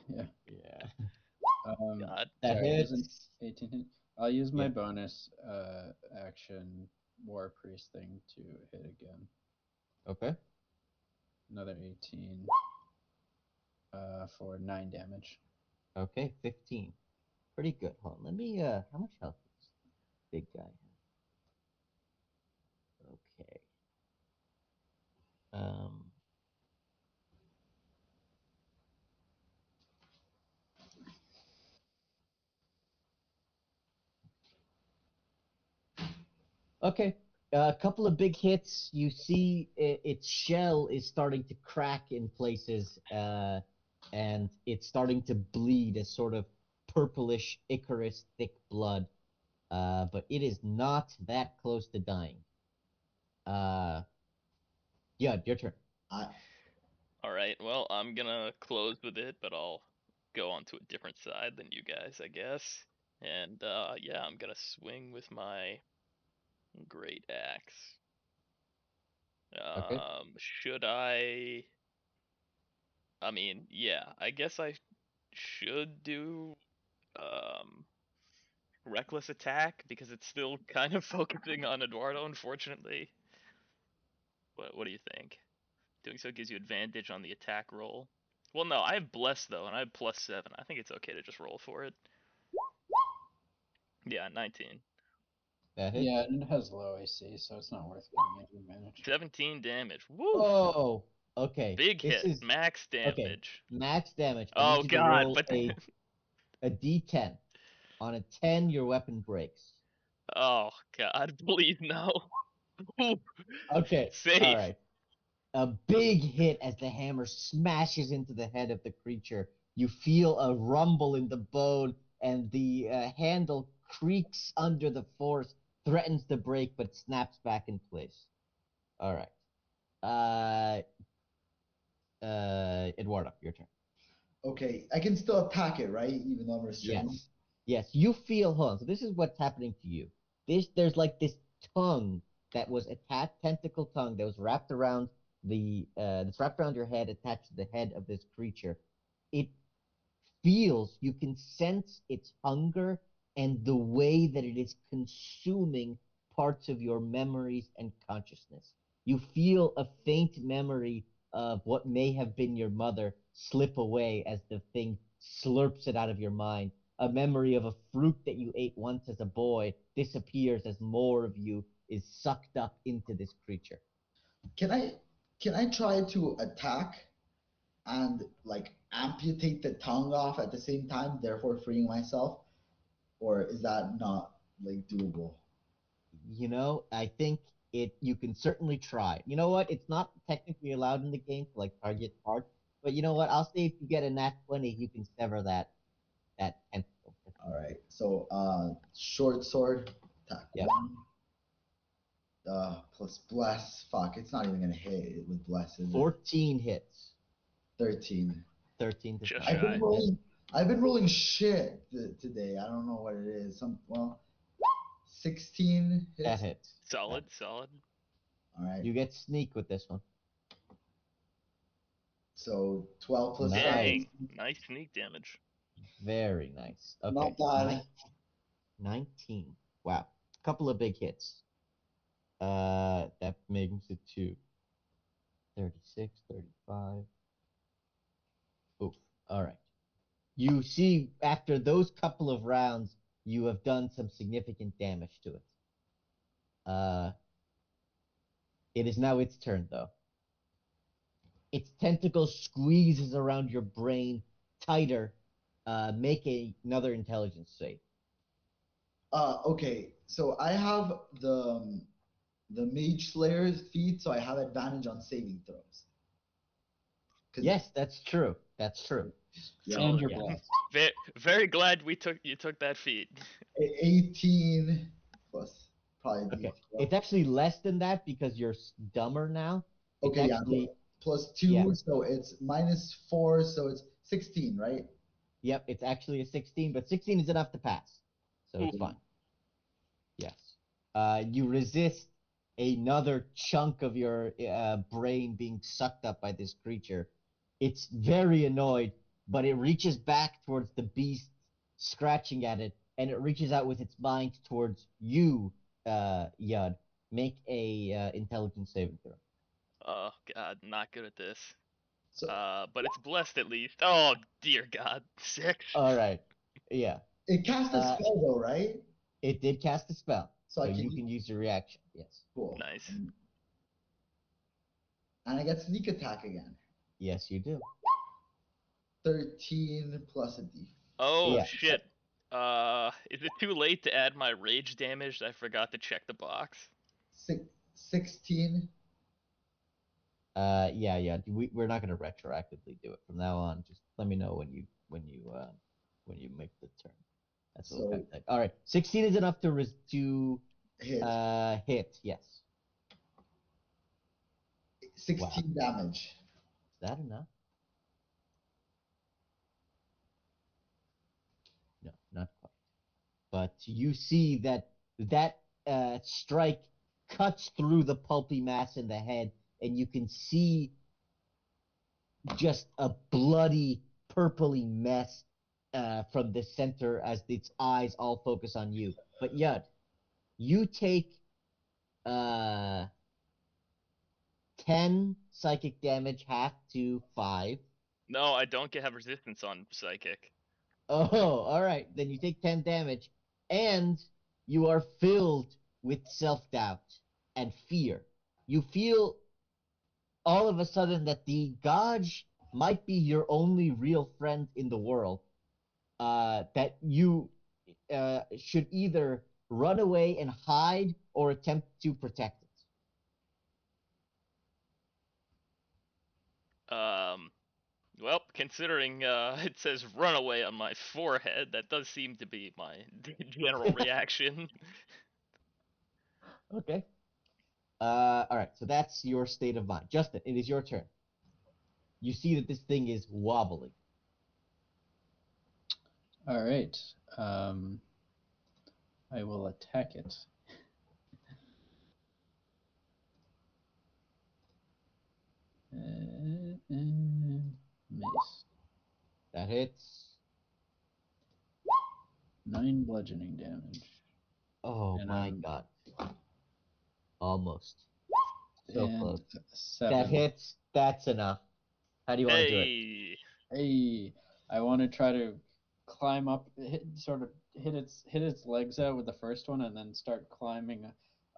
Yeah. Yeah. God. That Sorry, it was an hits. 18 hit. I'll use my Yeah. bonus action war priest thing to hit again. Okay. Another 18 for 9 damage. Okay, 15. Pretty good. Hold on. Let me how much health does this big guy have? Okay. Um Okay. A couple of big hits. You see its shell is starting to crack in places, and it's starting to bleed a sort of purplish Icarus thick blood. But it is not that close to dying. Yeah, your turn. Alright, well, I'm gonna close with it, but I'll go on to a different side than you guys, I guess. And yeah, I'm gonna swing with my great axe. Okay. Should I mean, yeah, I guess I should do um reckless attack because it's still kind of focusing on Eduardo, unfortunately. What do you think? Doing so gives you advantage on the attack roll. Well, no, I have bless though, and I have +7. I think it's okay to just roll for it. Yeah, 19. That hits. Yeah, and it has low AC, so it's not worth giving any advantage. 17 damage. Woo! Oh, okay. Big This hit. is Max okay. damage. Max damage. I need Oh you to god, roll but a D10. On a 10, your weapon breaks. oh god, please no. Ooh, Okay. All safe. right. A big hit as the hammer smashes into the head of the creature. You feel a rumble in the bone, and the handle creaks under the force, threatens to break, but snaps back in place. All right. Eduardo, your turn. Okay, I can still attack it, right? Even though I'm restrained. Yes. Yes. You feel, hold on. So this is what's happening to you. There's like this tongue that was attached, tentacle tongue that was wrapped around that's wrapped around your head, attached to the head of this creature. It feels, you can sense its hunger and the way that it is consuming parts of your memories and consciousness. You feel a faint memory of what may have been your mother slip away as the thing slurps it out of your mind. A memory of a fruit that you ate once as a boy disappears as more of you is sucked up into this creature. Can I try to attack and like amputate the tongue off at the same time, therefore freeing myself? Or is that not like doable? I think you can certainly try. You know what? It's not technically allowed in the game to like target parts, but you know what? I'll say if you get a nat 20, you can sever that tentacle. All right. So short sword attack Yep. 1. Plus bless. Fuck, it's not even gonna hit it with bless, is it? 14 hits. 13. 13 does Just not. shy. I've been rolling shit today. I don't know what it is. 16 That hits. hits. Solid, solid. All right. You get sneak with this one. So 12 plus Nice. 7. Dang, nice sneak damage. Very nice. Okay. Not bad. 19. Wow. Couple of big hits. That brings it to 36, 35. Oof. All right. You see, after those couple of rounds, you have done some significant damage to it. It is now its turn, though. Its tentacle squeezes around your brain tighter. Make another intelligence save. Okay, so I have the Mage Slayer's feat, so I have advantage on saving throws. Yes, that's true. That's true. Yeah. And you're Yeah. blessed. Very glad you took that feat. 18 plus probably. Okay. It's actually less than that because you're dumber now. It's Okay, actually, yeah. Plus 2, yeah. so it's -4, so it's 16, right? Yep, it's actually a 16, but 16 is enough to pass. So it's Ooh. fine. Yes. You resist another chunk of your brain being sucked up by this creature. It's very annoyed, but it reaches back towards the beast, scratching at it, and it reaches out with its mind towards you, Yud. Make a intelligence saving throw. Oh God, not good at this. So But it's blessed at least. Oh dear God, 6. All right. Yeah. it casts a Uh, spell though, right? It did cast a spell, So so I you can can use your reaction. Yes. cool. Nice. And I get sneak attack again. Yes, you do. 13 plus a D. Oh Yeah. shit. Is it too late to add my rage damage? I forgot to check the box. 16. Yeah. We're not gonna retroactively do it from now on. Just let me know when you make the turn. That's what we'll So calculate. All right, 16 is enough to hit. hit. Yes. 16 damage. Is that enough? No, not quite. But you see that strike cuts through the pulpy mass in the head, and you can see just a bloody, purpley mess from the center as its eyes all focus on you. But Yud, you take uh 10 psychic damage, half to 5. No, I don't have resistance on psychic. Oh, all right. Then you take 10 damage, and you are filled with self-doubt and fear. You feel all of a sudden that the Gaj might be your only real friend in the world. That you should either run away and hide or attempt to protect it. Well, considering it says runaway on my forehead, that does seem to be my general reaction. Okay. All right. So that's your state of mind. Justin, it is your turn. You see that this thing is wobbly. All right. I will attack it. Mace. That hits. 9 bludgeoning damage. Oh And my god. Almost. So and close. 7. That hits. That's enough. How do you want to do it? Hey, Hey, I want to try to climb up, hit its legs out with the first one, and then start climbing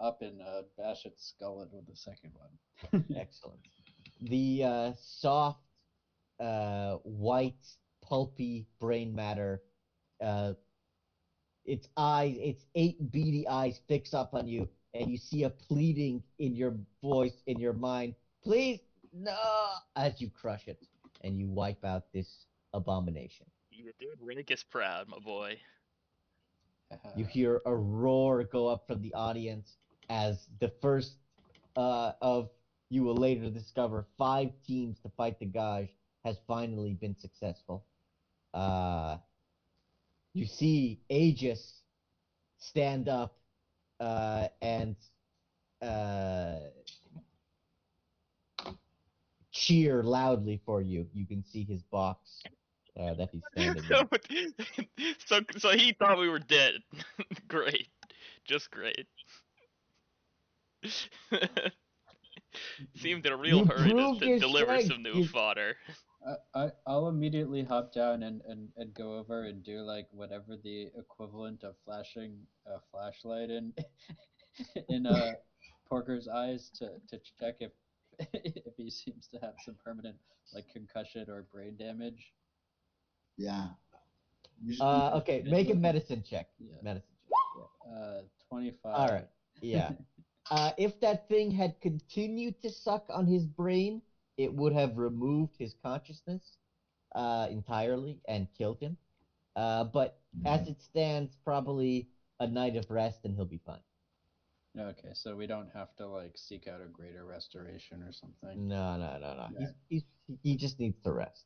up and bash its skull in with the second one. Excellent. The soft, white, pulpy brain matter, uh, its eyes, its 8 beady eyes fix up on you, and you see a pleading in your voice, in your mind, please, no, as you crush it, and you wipe out this abomination. you did make us proud, my boy. You hear a roar go up from the audience as the first of, you will later discover, 5 teams to fight the Gaj has finally been successful. You see Aegis stand up and uh, cheer loudly for you. You can see his box that he's standing in. So he thought we were dead. Great, just great. Seemed in a real You hurry proved to your deliver strength. some new You fodder. I'll immediately hop down and go over and do like whatever the equivalent of flashing a flashlight in in Porker's eyes to check if if he seems to have some permanent like concussion or brain damage. Yeah. Usually, okay, make a medicine check. Yeah. Medicine check. Yeah. 25. All right. Yeah. If that thing had continued to suck on his brain, it would have removed his consciousness entirely and killed him. But as it stands, probably a night of rest and he'll be fine. Okay, so we don't have to like seek out a greater restoration or something. No. Right. He just needs to rest.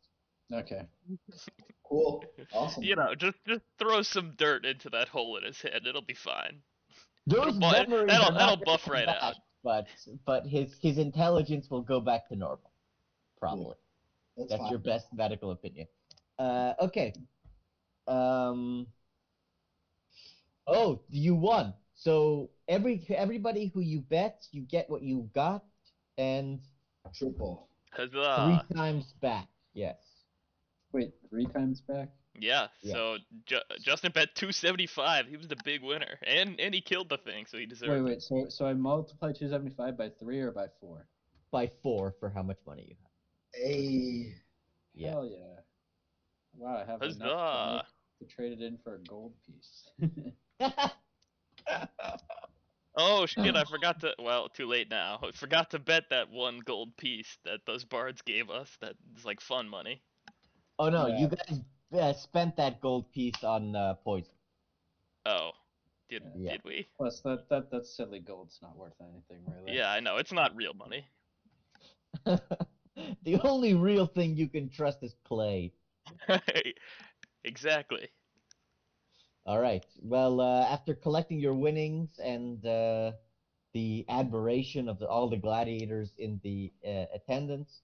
Okay. cool. Awesome. You know, just throw some dirt into that hole in his head. It'll be fine. Those memories are That'll not going to buff come right back, out. but his intelligence will go back to normal, probably. Cool. That's That's fine. your best medical opinion. Okay. Um. Oh, you won. So everybody who you bet, you get what you got, and Triple. 3 Huzzah! times back. Yes. Wait, 3 times back? Yeah. Yeah. So Justin bet 275. He was the big winner, and he killed the thing, so he deserved Wait. it. So I multiply 275 by 3 or by 4? By 4 for how much money you Hey. have. Yeah. Hell yeah! Wow, I have enough Huzzah! to trade it in for a gold piece. Oh shit! I forgot to. Well, too late now. I forgot to bet that one gold piece that those bards gave us. That is like fun money. Oh no, Yeah. you guys spent that gold piece on poison. Oh, did Yeah. Yeah. did we? Plus, that's silly gold's not worth anything, really. Yeah, I know it's not real money. The only real thing you can trust is clay. Exactly. All right. Well, after collecting your winnings and the admiration of all the gladiators in the attendance,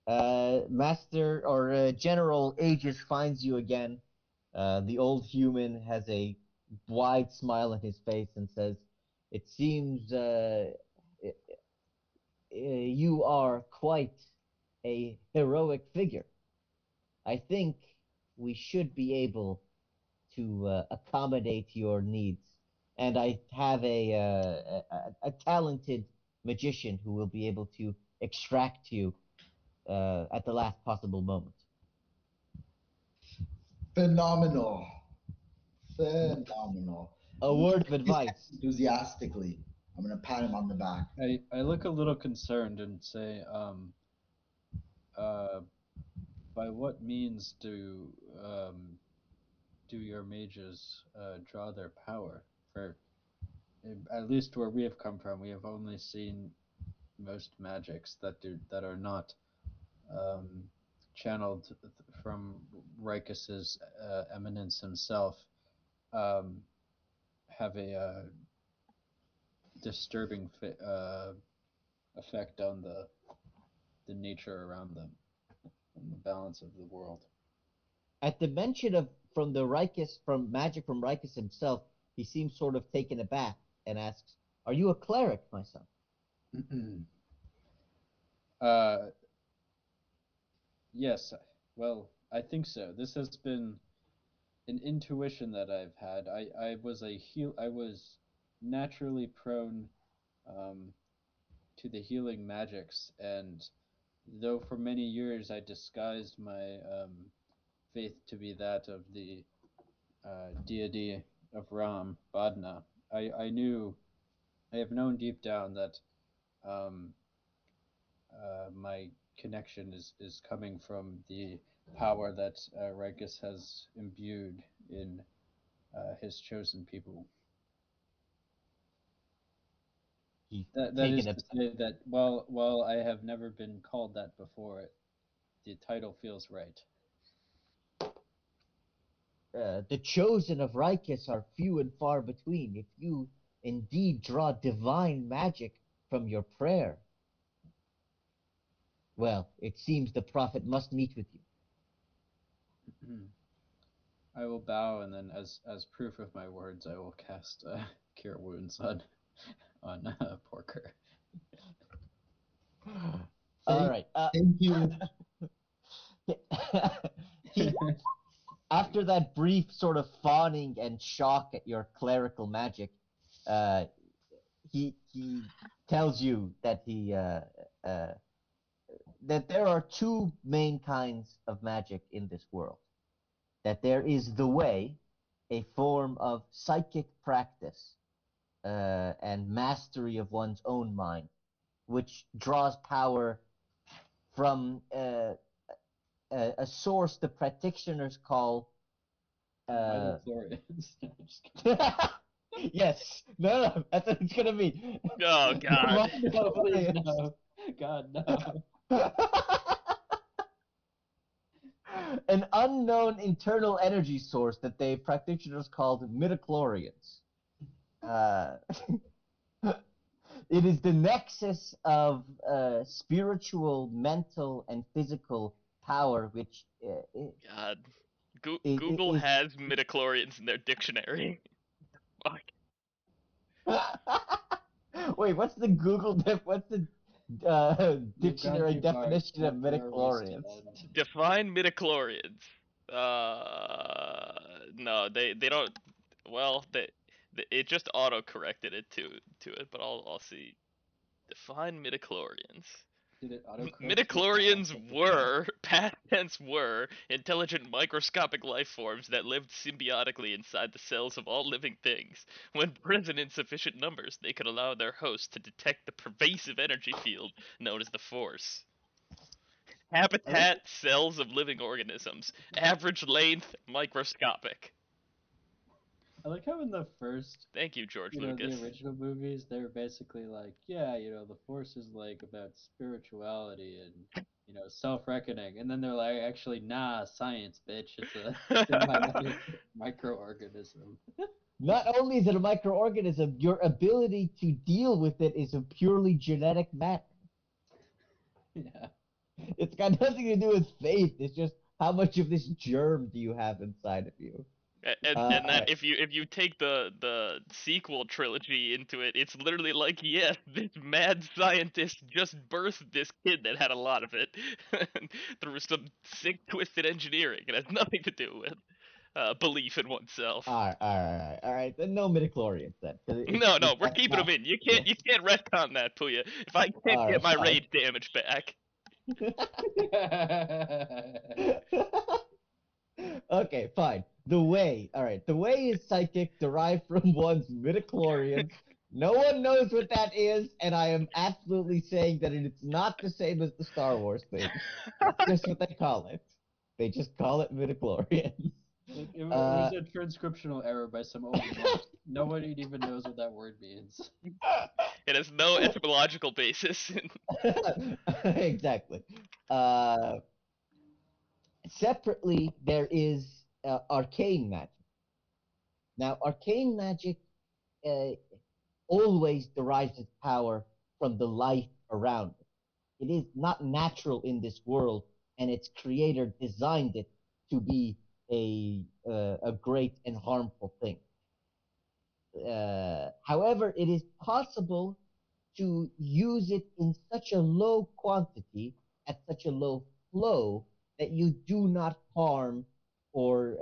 Master or General Aegis finds you again. The old human has a wide smile on his face and says, "It seems you are quite a heroic figure. I think we should be able to accommodate your needs. And I have a talented magician who will be able to extract you at the last possible moment." Phenomenal. Phenomenal. A word of advice. Enthusiastically. I'm going to pat him on the back. I look a little concerned and say, uh, by what means do your mages draw their power? For at least where we have come from, we have only seen most magics that are not um, channeled from Rikus's eminence himself um, have a disturbing effect on the nature around them and the balance of the world. At the mention of from magic from Rikus himself, he seems sort of taken aback and asks, "Are you a cleric, my son?" uh, yes, well, I think so. This has been an intuition that I've had. I was naturally prone um, to the healing magics, and though for many years I disguised my faith to be that of the deity of Ram, Badna, I have known deep down that um, my connection is coming from the power that Rikus has imbued in his chosen people. He's That is taken to aback. say that while I have never been called that before, the title feels right. The chosen of Rikus are few and far between. If you indeed draw divine magic from your prayer, well, it seems the prophet must meet with you. I will bow, and then, as proof of my words, I will cast Cure Wounds on Porker. All right. Thank you. He, after that brief sort of fawning and shock at your clerical magic, he tells you that that there are two main kinds of magic in this world. That there is the way, a form of psychic practice and mastery of one's own mind, which draws power from a source the practitioners call. Midichlorians. Yes, no, that's what it's gonna be. Oh God. No, please no. God no. An unknown internal energy source that the practitioners called midichlorians. Uh, it is the nexus of spiritual, mental, and physical power, which God. Google is. has midichlorians in their dictionary. Fuck. Wait, what's the what's the You've gone dictionary too far. definition of Come to where we midichlorians? stand. Define midichlorians. No, they don't. Well, it just auto corrected it to it, but I'll see. Define midichlorians. Did it autocorrect? Midichlorians were, past tense were, intelligent microscopic life forms that lived symbiotically inside the cells of all living things. When present in sufficient numbers, they could allow their host to detect the pervasive energy field known as the Force. Habitat cells of living organisms. Average length, microscopic. I like how in the first, Thank you, George the Lucas. original movies, they were basically like, yeah, the Force is like about spirituality and self-reckoning, and then they're like, actually, nah, science, bitch, it's a symbiotic microorganism. Not only is it a microorganism, your ability to deal with it is a purely genetic matter. Yeah. It's got nothing to do with faith. It's just how much of this germ do you have inside of you? And that Alright. if you take the sequel trilogy into it, it's literally like, yes, this mad scientist just birthed this kid that had a lot of it through some sick twisted engineering. It has nothing to do with belief in oneself. Alright. Then no midichlorians then. No, we're That's keeping not. them in. Yeah. You can't retcon that, Puya. If I can't get Alright, my fine. rage damage back. Okay, fine. The way. Alright. The way is psychic, derived from one's midichlorians. No one knows what that is, and I am absolutely saying that it's not the same as the Star Wars thing. It's just what they call it. They just call it midichlorians. It was a transcriptional error by some old monk. Nobody even knows what that word means. It has no etymological basis. Exactly. Separately, there is arcane magic. Now, arcane magic uh, always derives its power from the life around it. It is not natural in this world, and its creator designed it to be a great and harmful thing. However, it is possible to use it in such a low quantity, at such a low flow, that you do not harm or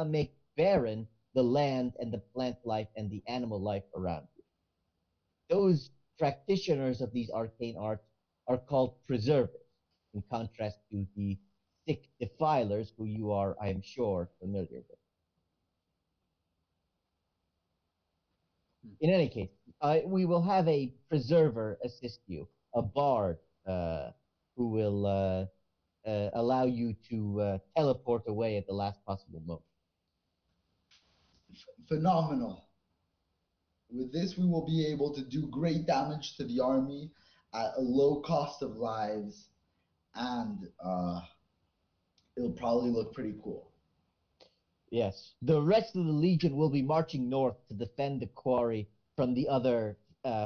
make barren the land and the plant life and the animal life around you. Those practitioners of these arcane arts are called preservers, in contrast to the sick defilers who you are, I am sure, familiar with. In any case, we will have a preserver assist you, a bard who will allow you to teleport away at the last possible moment. Phenomenal. With this, we will be able to do great damage to the army at a low cost of lives, and it'll probably look pretty cool. Yes, the rest of the legion will be marching north to defend the quarry from the other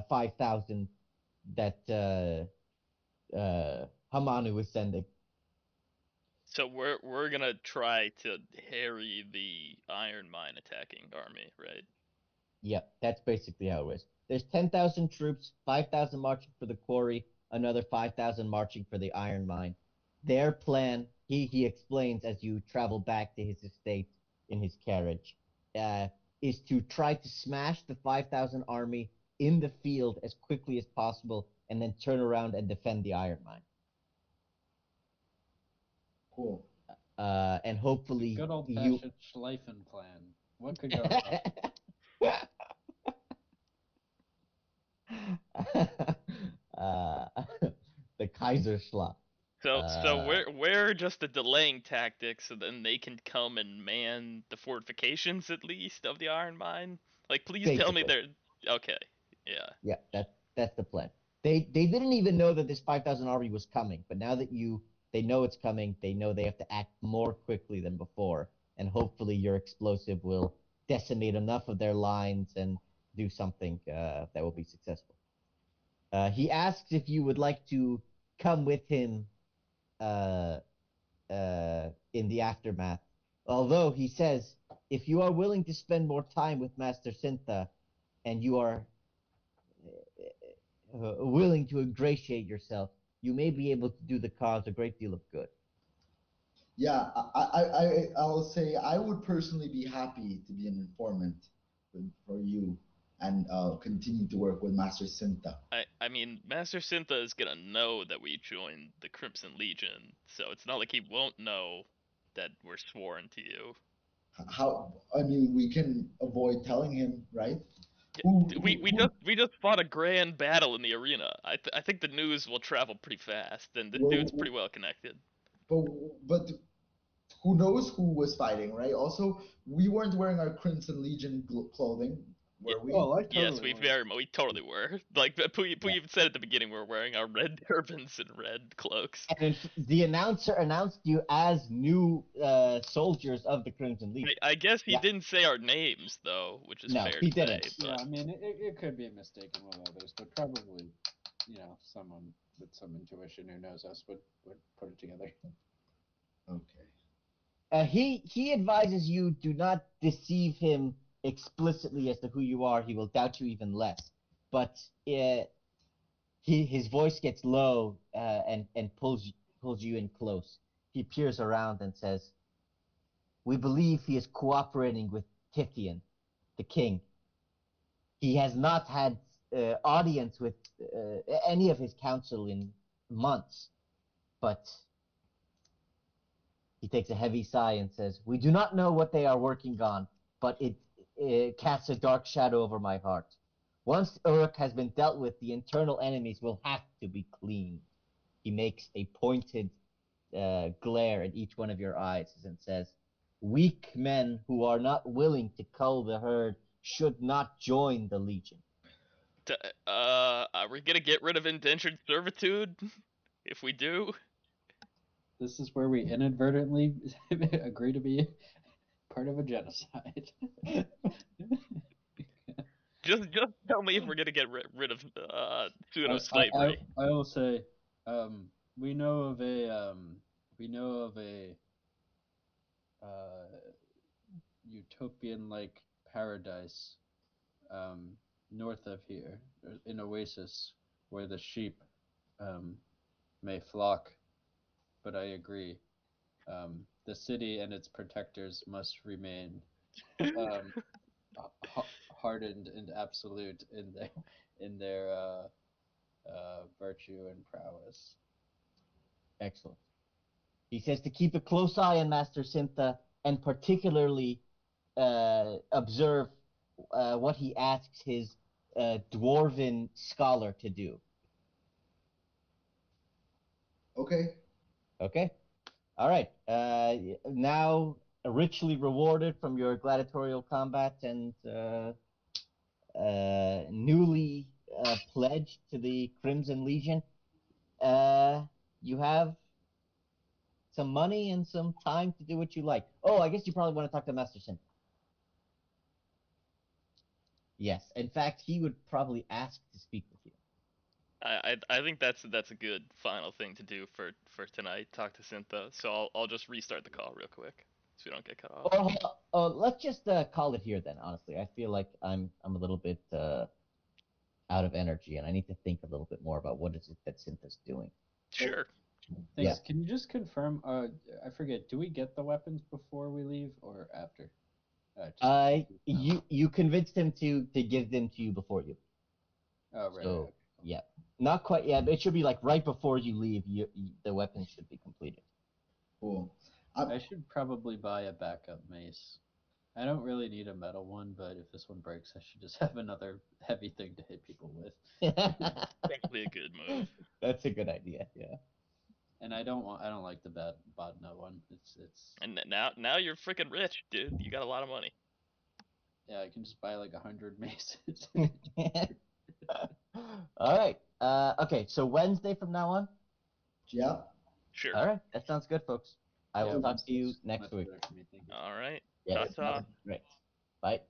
5,000 that Hamanu is sending. So we're gonna try to harry the Iron Mine attacking army, right? Yep, that's basically how it is. There's 10,000 troops, 5,000 marching for the quarry, another 5,000 marching for the iron mine. Their plan, he explains as you travel back to his estate in his carriage, uh, is to try to smash the 5,000 army in the field as quickly as possible and then turn around and defend the iron mine. Cool. And hopefully Good old you fashioned Schleifen plan. What could go wrong? uh, the Kaiserschlacht. So where are just the delaying tactics so then they can come and man the fortifications at least of the iron mine? Like, please tell me Basically. they're okay. Yeah. Yeah, that's the plan. They didn't even know that this 5,000 army was coming, but now that they know it's coming, they know they have to act more quickly than before, and hopefully your explosive will decimate enough of their lines and do something that will be successful. He asks if you would like to come with him uh, in the aftermath. Although he says, if you are willing to spend more time with Master Sintha and you are willing to ingratiate yourself, you may be able to do the cause a great deal of good. Yeah, I'll say I would personally be happy to be an informant for you and continue to work with Master Sinta. I mean, Master Sintha is gonna know that we joined the Crimson Legion, so it's not like he won't know that we're sworn to you. How? I mean, we can avoid telling him, right? We just fought a grand battle in the arena. I think the news will travel pretty fast, and the dude's Well, pretty well connected. but who knows who was fighting, right? Also, we weren't wearing our Crimson Legion clothing, were we? Oh, I Yes, totally we totally were. Like Pooh even said at the beginning, we're wearing our red turbans and red cloaks. And the announcer announced you as new soldiers of the Crimson Legion. I guess he Yeah. didn't say our names though, which is No, fair he to didn't. say. Yeah, But I mean, it could be a mistaken with others, but probably, someone with some intuition who knows us would put it together. Okay. He advises you do not deceive him explicitly as to who you are. He will doubt you even less. But his voice gets low and pulls you in close. He peers around and says, "We believe he is cooperating with Tithian, the king. He has not had audience with any of his council in months, but he takes a heavy sigh and says, we do not know what they are working on, but it casts a dark shadow over my heart. Once Uruk has been dealt with, the internal enemies will have to be cleaned." He makes a pointed glare at each one of your eyes and says, "Weak men who are not willing to cull the herd should not join the Legion." are we gonna get rid of indentured servitude if we do? This is where we inadvertently agree to be part of a genocide. Just tell me if we're gonna get rid of pseudo slavery. I will say, um, we know of a we know of a utopian-like paradise north of here, an oasis where the sheep um, may flock. But I agree, the city and its protectors must remain um, hardened and absolute in their virtue and prowess. Excellent. He says to keep a close eye on Master Sintha and particularly observe what he asks his dwarven scholar to do. Okay. Okay? All right. Now richly rewarded from your gladiatorial combat and newly pledged to the Crimson Legion, you have some money and some time to do what you like. Oh, I guess you probably want to talk to Master Sin. Yes. In fact, he would probably ask to speak with you. I think that's a good final thing to do for tonight. Talk to Syntha. So I'll just restart the call real quick. so we don't get cut off. Let's just call it here then. Honestly, I feel like I'm a little bit out of energy, and I need to think a little bit more about what is it that Syntha's doing. Sure. Thanks. Can you just confirm? I forget. Do we get the weapons before we leave or after? You convinced him to give them to you before you. Oh right. So Okay, cool. yeah, not quite. Yeah, but it should be like right before you leave. The weapons should be completed. Cool. I should probably buy a backup mace. I don't really need a metal one, but if this one breaks, I should just have another heavy thing to hit people with. Probably a good move. That's a good idea. Yeah. And I don't like the Bodna one. It's. And now you're freaking rich, dude. You got a lot of money. Yeah, I can just buy like 100 maces. All right. Okay. So Wednesday from now on. Yeah. Sure. All right. That sounds good, folks. I will talk to you next Much week. better for me, thank you. All right. Yes. Ta-ta. Great. Bye.